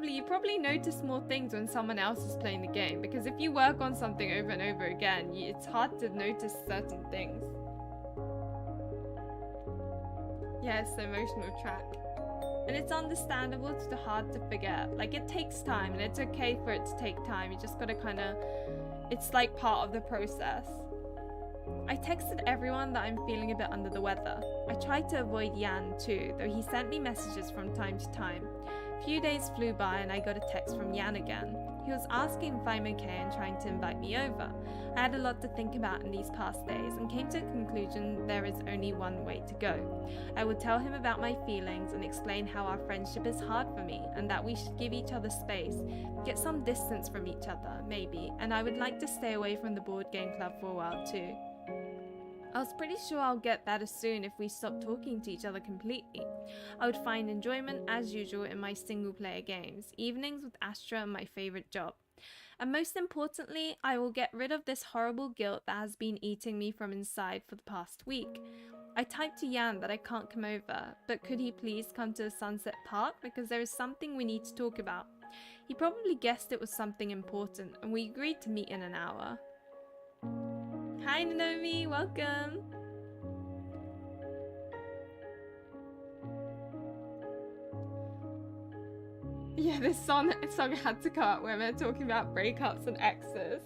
You probably notice more things when someone else is playing the game, because if you work on something over and over again, it's hard to notice certain things. Yeah, it's the emotional track. And it's understandable, it's hard to forget. Like, it takes time, and it's okay for it to take time. You just gotta kinda, it's like part of the process. I texted everyone that I'm feeling a bit under the weather. I tried to avoid Yan too, though he sent me messages from time to time. A few days flew by and I got a text from Yan again. He was asking if I'm okay and trying to invite me over. I had a lot to think about in these past days and came to a conclusion there is only one way to go. I would tell him about my feelings and explain how our friendship is hard for me and that we should give each other space, get some distance from each other, maybe, and I would like to stay away from the board game club for a while too. I was pretty sure I'll get better soon if we stop talking to each other completely. I would find enjoyment as usual in my single player games, evenings with Astra and my favourite job. And most importantly, I will get rid of this horrible guilt that has been eating me from inside for the past week. I typed to Yan that I can't come over, but could he please come to the Sunset Park because there is something we need to talk about. He probably guessed it was something important and we agreed to meet in an hour. Hi Nomi, welcome! Yeah, this song had to cut when we're talking about breakups and exes.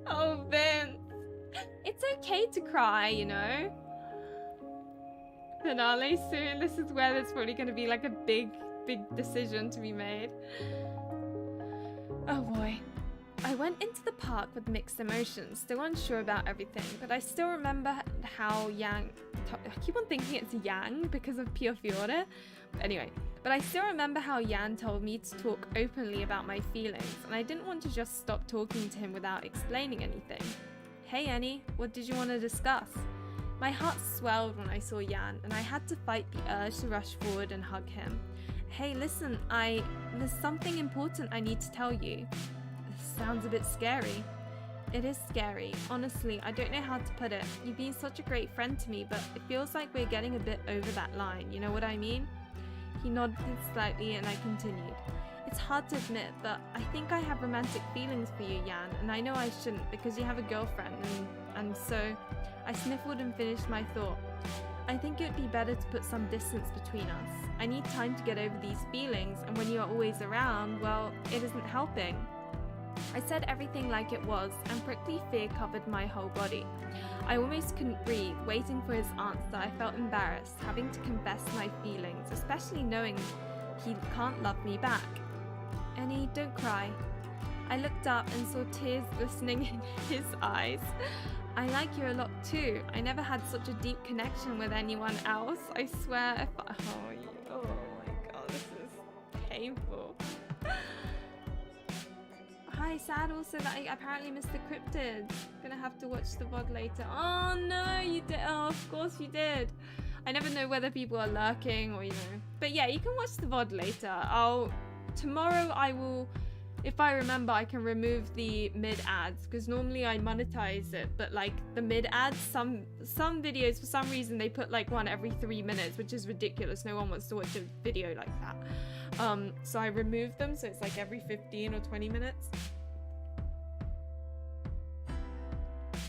Oh, Vince! It's okay to cry, you know? Finale soon, this is where there's probably going to be like a big decision to be made. Oh boy. I went into the park with mixed emotions, still unsure about everything, but I still remember how Yang... I keep on thinking it's Yang because of Pure Fiore. Anyway, but I still remember how Yan told me to talk openly about my feelings, and I didn't want to just stop talking to him without explaining anything. Hey Annie, what did you want to discuss? My heart swelled when I saw Yan, and I had to fight the urge to rush forward and hug him. Hey, listen, there's something important I need to tell you. Sounds a bit scary. It is scary. Honestly, I don't know how to put it. You've been such a great friend to me, but it feels like we're getting a bit over that line, you know what I mean? He nodded slightly and I continued. It's hard to admit, but I think I have romantic feelings for you, Yan, and I know I shouldn't because you have a girlfriend, and so I sniffled and finished my thought. I think it would be better to put some distance between us. I need time to get over these feelings, and when you are always around, well, it isn't helping. I said everything like it was, and prickly fear covered my whole body. I almost couldn't breathe, waiting for his answer. I felt embarrassed, having to confess my feelings, especially knowing he can't love me back. Annie, don't cry. I looked up and saw tears glistening in his eyes. I like you a lot too. I never had such a deep connection with anyone else. I swear if I... Oh my god, this is painful. Hi, sad also that I apparently missed the cryptids. Gonna have to watch the VOD later. Oh no, you did. Oh, of course you did. I never know whether people are lurking or, you know. But yeah, you can watch the VOD later. Tomorrow I will... If I remember, I can remove the mid-ads, because normally I monetize it, but like the mid-ads, some videos, for some reason, they put like one every 3 minutes, which is ridiculous. No one wants to watch a video like that. So I remove them, so it's like every 15 or 20 minutes.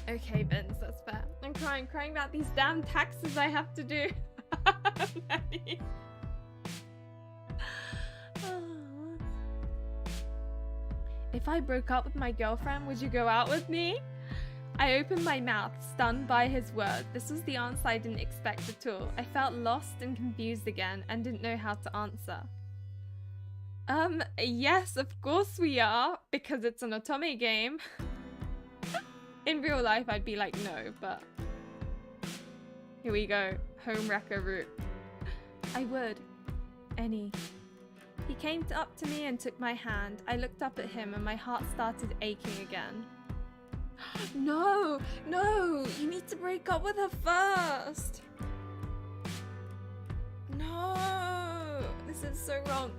Okay, Vince, that's fair. I'm crying about these damn taxes I have to do. If I broke up with my girlfriend, would you go out with me? I opened my mouth, stunned by his word. This was the answer I didn't expect at all. I felt lost and confused again and didn't know how to answer. Yes, of course we are, because it's an Otome game. In real life, I'd be like, no, but... Here we go. Home wrecker route. I would. Any. He came up to me and took my hand. I looked up at him and my heart started aching again. No! No! You need to break up with her first! No! This is so wrong.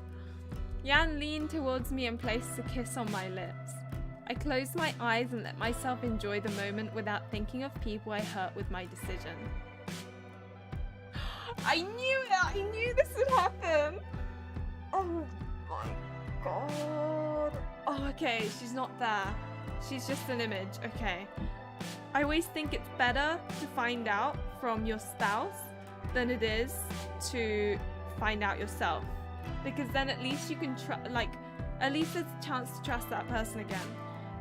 Yan leaned towards me and placed a kiss on my lips. I closed my eyes and let myself enjoy the moment without thinking of people I hurt with my decision. I knew it! I knew this would happen! Oh my god. Oh, okay, she's not there. She's just an image, okay. I always think it's better to find out from your spouse than it is to find out yourself. Because then at least you can at least there's a chance to trust that person again.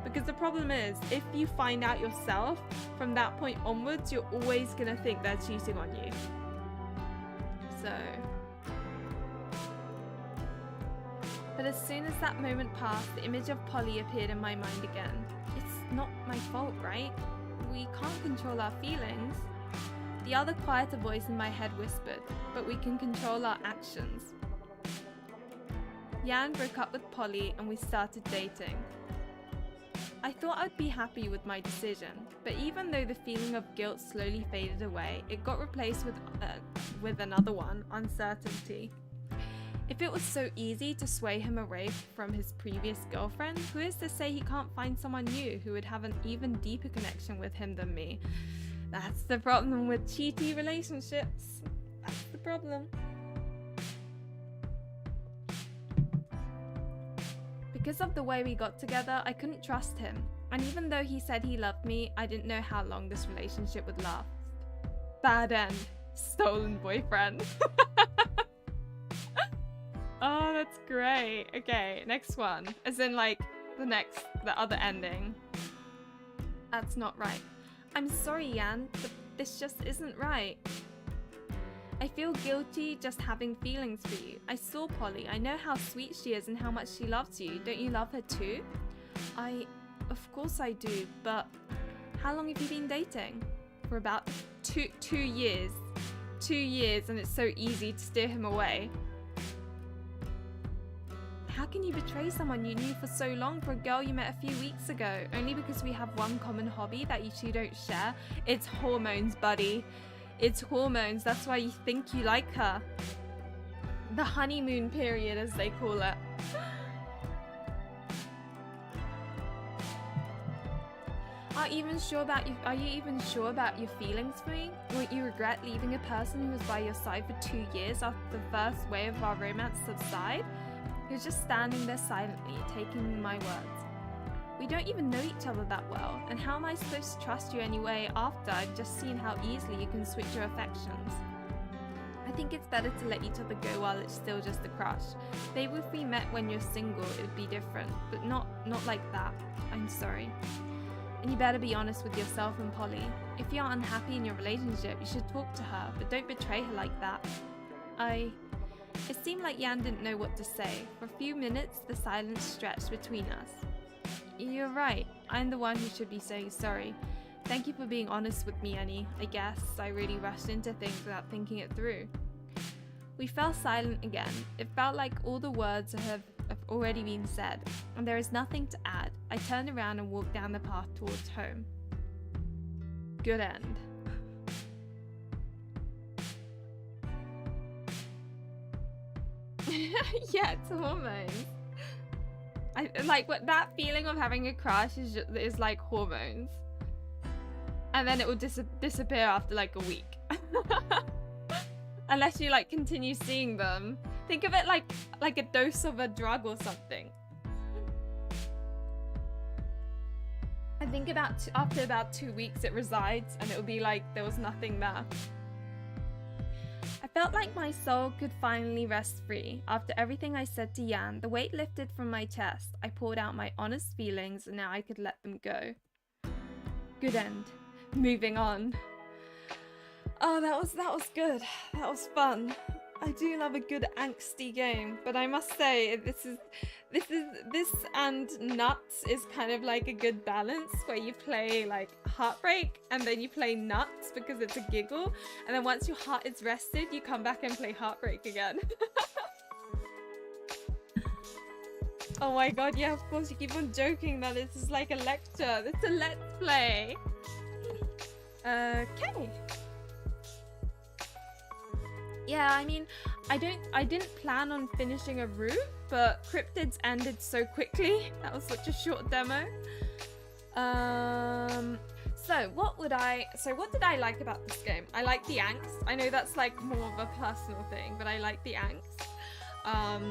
Because the problem is, if you find out yourself, from that point onwards, you're always gonna think they're cheating on you. So... But as soon as that moment passed, the image of Polly appeared in my mind again. It's not my fault, right? We can't control our feelings. The other quieter voice in my head whispered, but we can control our actions. Yan broke up with Polly and we started dating. I thought I'd be happy with my decision, but even though the feeling of guilt slowly faded away, it got replaced with another one, uncertainty. If it was so easy to sway him away from his previous girlfriend, who is to say he can't find someone new who would have an even deeper connection with him than me? That's the problem with cheaty relationships. That's the problem. Because of the way we got together, I couldn't trust him. And even though he said he loved me, I didn't know how long this relationship would last. Bad end. Stolen boyfriend. Oh, that's great. Okay, next one. As in, like, the other ending. That's not right. I'm sorry, Yan, but this just isn't right. I feel guilty just having feelings for you. I saw Polly. I know how sweet she is and how much she loves you. Don't you love her too? Of course I do, but how long have you been dating? For about two years. 2 years, and it's so easy to steer him away. How can you betray someone you knew for so long for a girl you met a few weeks ago, only because we have one common hobby that you two don't share? It's hormones, buddy. It's hormones. That's why you think you like her. The honeymoon period, as they call it. Are you even sure about your feelings for me? Won't you regret leaving a person who was by your side for 2 years after the first wave of our romance subside? You're just standing there silently, taking my words. We don't even know each other that well, and how am I supposed to trust you anyway after I've just seen how easily you can switch your affections? I think it's better to let each other go while it's still just a crush. Maybe if we met when you're single, it'd be different, but not like that. I'm sorry. And you better be honest with yourself and Polly. If you're unhappy in your relationship, you should talk to her, but don't betray her like that. It seemed like Yan didn't know what to say. For a few minutes, the silence stretched between us. You're right. I'm the one who should be saying sorry. Thank you for being honest with me, Annie. I guess I really rushed into things without thinking it through. We fell silent again. It felt like all the words have already been said, and there is nothing to add. I turned around and walked down the path towards home. Good end. Yeah, it's hormones. I like what that feeling of having a crush is like hormones, and then it will disappear after like a week. Unless you like continue seeing them. Think of it like a dose of a drug or something. I think after about 2 weeks it resides, and it will be like there was nothing there. I felt like my soul could finally rest free. After everything I said to Yan, the weight lifted from my chest. I poured out my honest feelings, and now I could let them go. Good end. Moving on. Oh, that was good. That was fun. I do love a good angsty game, but I must say this and Nuts is kind of like a good balance, where you play like Heartbreak and then you play Nuts because it's a giggle, and then once your heart is rested, you come back and play Heartbreak again. Oh my god, yeah, of course you keep on joking that this is like a lecture. It's a let's play. Okay. Yeah, I mean, I didn't plan on finishing a route, but cryptids ended so quickly. That was such a short demo. So what did I like about this game? I like the angst. I know that's like more of a personal thing, but I like the angst. I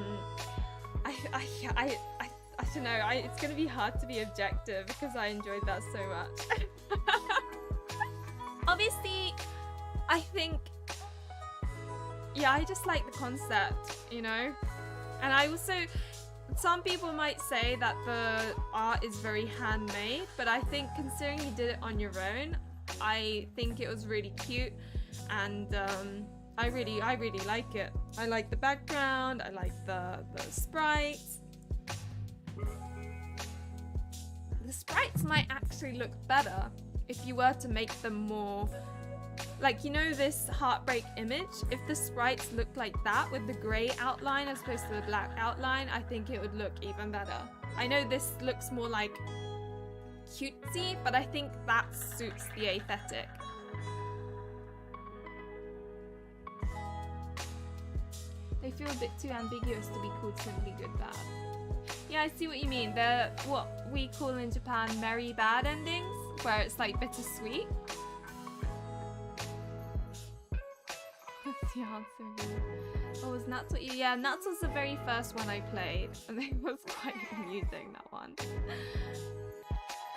don't know. It's gonna be hard to be objective because I enjoyed that so much. Obviously, I think. Yeah, I just like the concept, you know? And I also, some people might say that the art is very handmade, but I think considering you did it on your own, I think it was really cute, and I really like it. I like the background, I like the sprites. The sprites might actually look better if you were to make them more... Like, you know this Heartbreak image? If the sprites looked like that with the grey outline as opposed to the black outline, I think it would look even better. I know this looks more like cutesy, but I think that suits the aesthetic. They feel a bit too ambiguous to be called simply good bad. Yeah, I see what you mean. They're what we call in Japan merry bad endings, where it's like bittersweet. What's the answer? Oh, was Nuts what you... Yeah, Nuts was the very first one I played, and it was quite amusing, that one.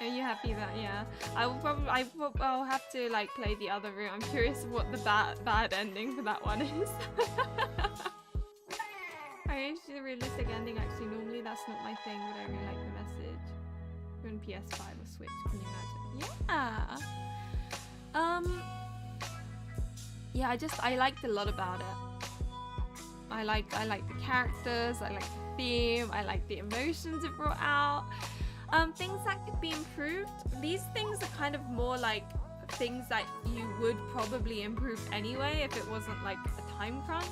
Are you happy that... Yeah. I'll have to, like, play the other route. I'm curious what the bad ending for that one is. I wish the realistic ending, actually. Normally that's not my thing, but I really like the message. You're on PS5 or Switch, can you imagine? Yeah! Yeah, I liked a lot about it. I like the characters, I like the theme, I like the emotions it brought out. Things that could be improved. These things are kind of more like things that you would probably improve anyway if it wasn't like a time crunch.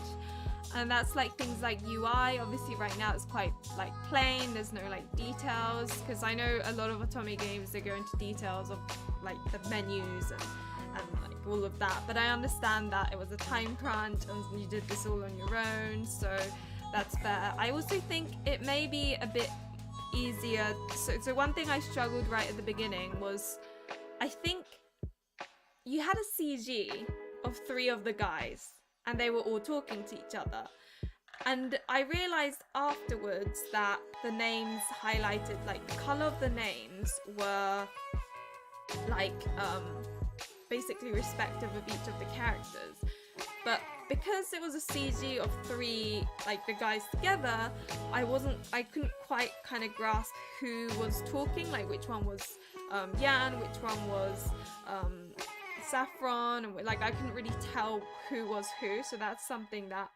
And that's like things like UI. Obviously right now it's quite like plain, there's no like details, because I know a lot of Otome games, they go into details of like the menus and like all of that, but I understand that it was a time crunch and you did this all on your own, so that's fair. I also think it may be a bit easier. So one thing I struggled right at the beginning was, I think you had a CG of 3 of the guys and they were all talking to each other, and I realized afterwards that the names highlighted, like the color of the names were like basically respective of each of the characters, but because it was a CG of 3, like the guys together, I couldn't quite kind of grasp who was talking, like which one was Yan, which one was Saffron, and like I couldn't really tell who was who. So that's something that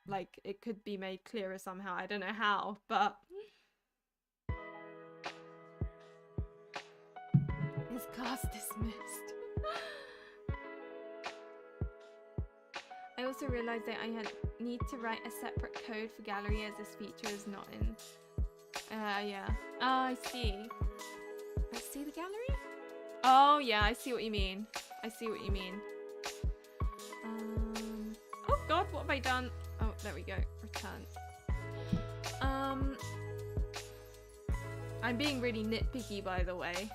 like it could be made clearer somehow. I don't know how, but his class dismissed. I also realized that I need to write a separate code for gallery as this feature is not in. Yeah. Oh, I see. Let's see the gallery? Oh, yeah, I see what you mean. I see what you mean. Oh god, what have I done? Oh, there we go. Return. I'm being really nitpicky, by the way.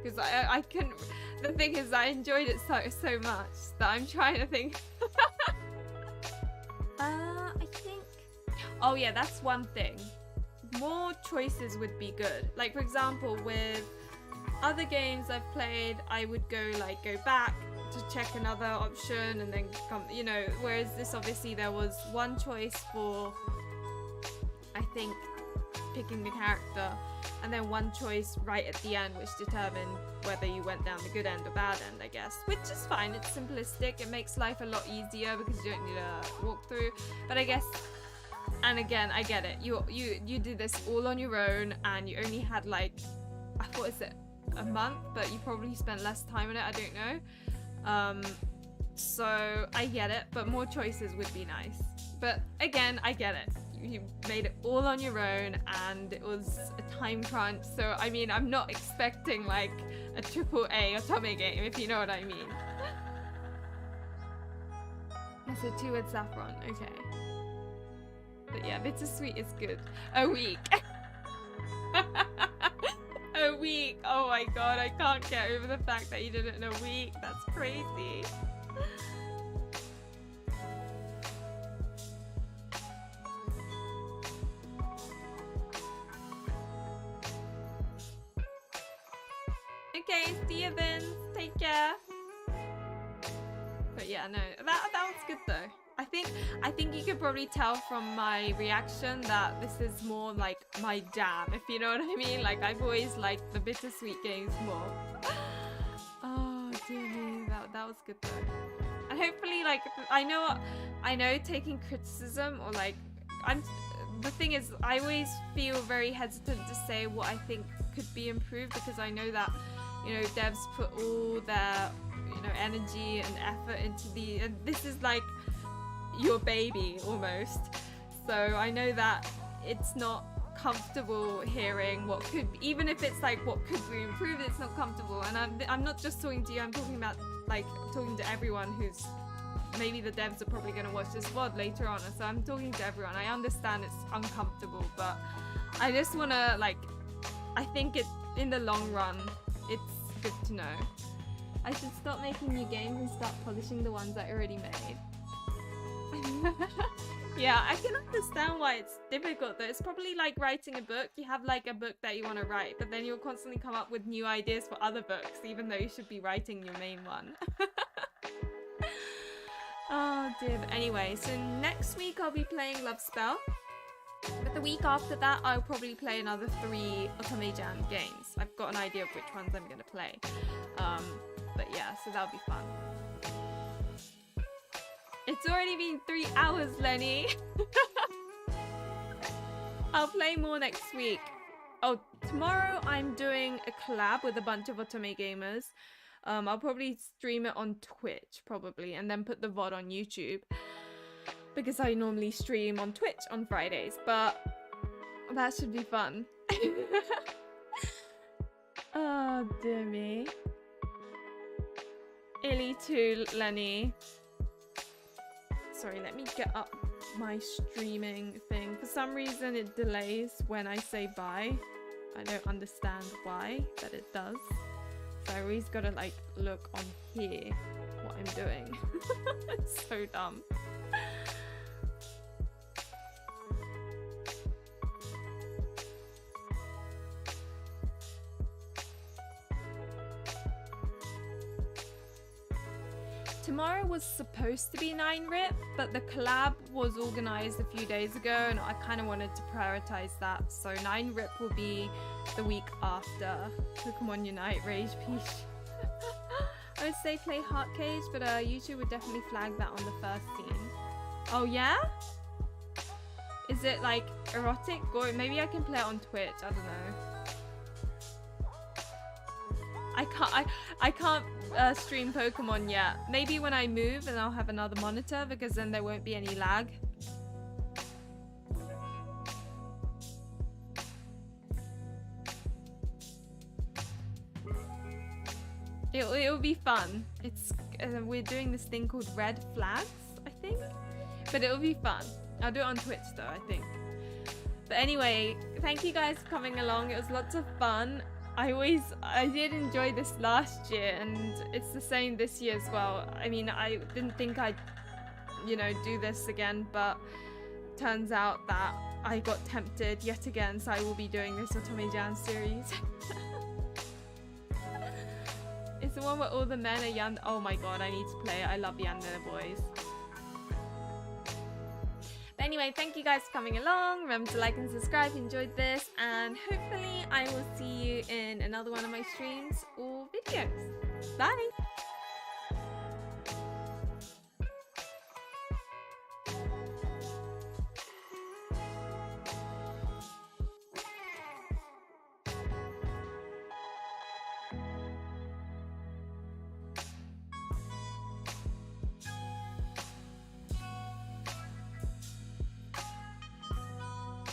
Because I couldn't... The thing is, I enjoyed it so much that I'm trying to think. I think... Oh yeah, that's one thing. More choices would be good. Like, for example, with other games I've played, I would go back to check another option and then come, you know, whereas this, obviously, there was one choice for, I think, picking the character, and then one choice right at the end which determined whether you went down the good end or bad end, I guess, which is fine. It's simplistic. It makes life a lot easier because you don't need a walkthrough. But I guess, and again, I get it. You did this all on your own, and you only had like, what is it, a month? But you probably spent less time on it. I don't know. So I get it, but more choices would be nice. But again, I get it. You made it all on your own, and it was a time crunch. So I mean, I'm not expecting like a AAA Otome game, if you know what I mean. So 2 with Saffron, okay. But yeah, bittersweet is good. A week. A week. Oh my god, I can't get over the fact that you did it in a week. That's crazy. Okay, see you then. Take care. But yeah, no, that was good though. I think you could probably tell from my reaction that this is more like my jam, if you know what I mean. Like, I've always liked the bittersweet games more. Oh dear me, that was good though. And hopefully, like, I know taking criticism, or like, the thing is, I always feel very hesitant to say what I think could be improved, because I know that, you know, devs put all their, you know, energy and effort into and this is like your baby almost. So I know that it's not comfortable hearing what could, even if it's like what could be improved, it's not comfortable. And I'm not just talking to you, I'm talking about like talking to everyone who's, maybe the devs are probably going to watch this VOD later on, so I'm talking to everyone. I understand it's uncomfortable, but I just want to, like, I think it, in the long run, it's good to know. I should stop making new games and start polishing the ones I already made. Yeah, I can understand why it's difficult though. It's probably like writing a book. You have like a book that you want to write, but then you'll constantly come up with new ideas for other books, even though you should be writing your main one. Oh dear. But anyway, so next week I'll be playing Love Spell. But the week after that, I'll probably play another 3 otomejam games. I've got an idea of which ones I'm going to play. But yeah, so that'll be fun. It's already been 3 hours, Lenny. I'll play more next week. Oh, tomorrow I'm doing a collab with a bunch of Otome gamers. I'll probably stream it on Twitch, probably, and then put the VOD on YouTube, because I normally stream on Twitch on Fridays, but that should be fun. Oh, dear me. Illy too, Lenny. Sorry, let me get up my streaming thing. For some reason it delays when I say bye. I don't understand why, but it does. So I always gotta like look on here what I'm doing. It's so dumb. tomorrow was supposed to be 9-rip, but the collab was organized a few days ago and I kind of wanted to prioritize that. So 9-rip will be the week after Pokemon Unite Rage Peach. I would say play Heart Cage, but YouTube would definitely flag that on the first team. Oh yeah? Is it like erotic? Or maybe I can play it on Twitch, I don't know. I can't stream Pokemon yet. Maybe when I move and I'll have another monitor because then there won't be any lag. It'll be fun. It's we're doing this thing called Red Flags, I think, but it'll be fun. I'll do it on Twitch though, I think. But anyway, thank you guys for coming along. It was lots of fun. I did enjoy this last year, and it's the same this year as well. I mean, I didn't think I'd, you know, do this again, but turns out that I got tempted yet again, so I will be doing this otomejam series. It's the one where all the men are yandere. Oh my god, I need to play it. I love yandere boys. But anyway, thank you guys for coming along. Remember to like and subscribe if you enjoyed this, and hopefully I will see you in another one of my streams or videos. Bye!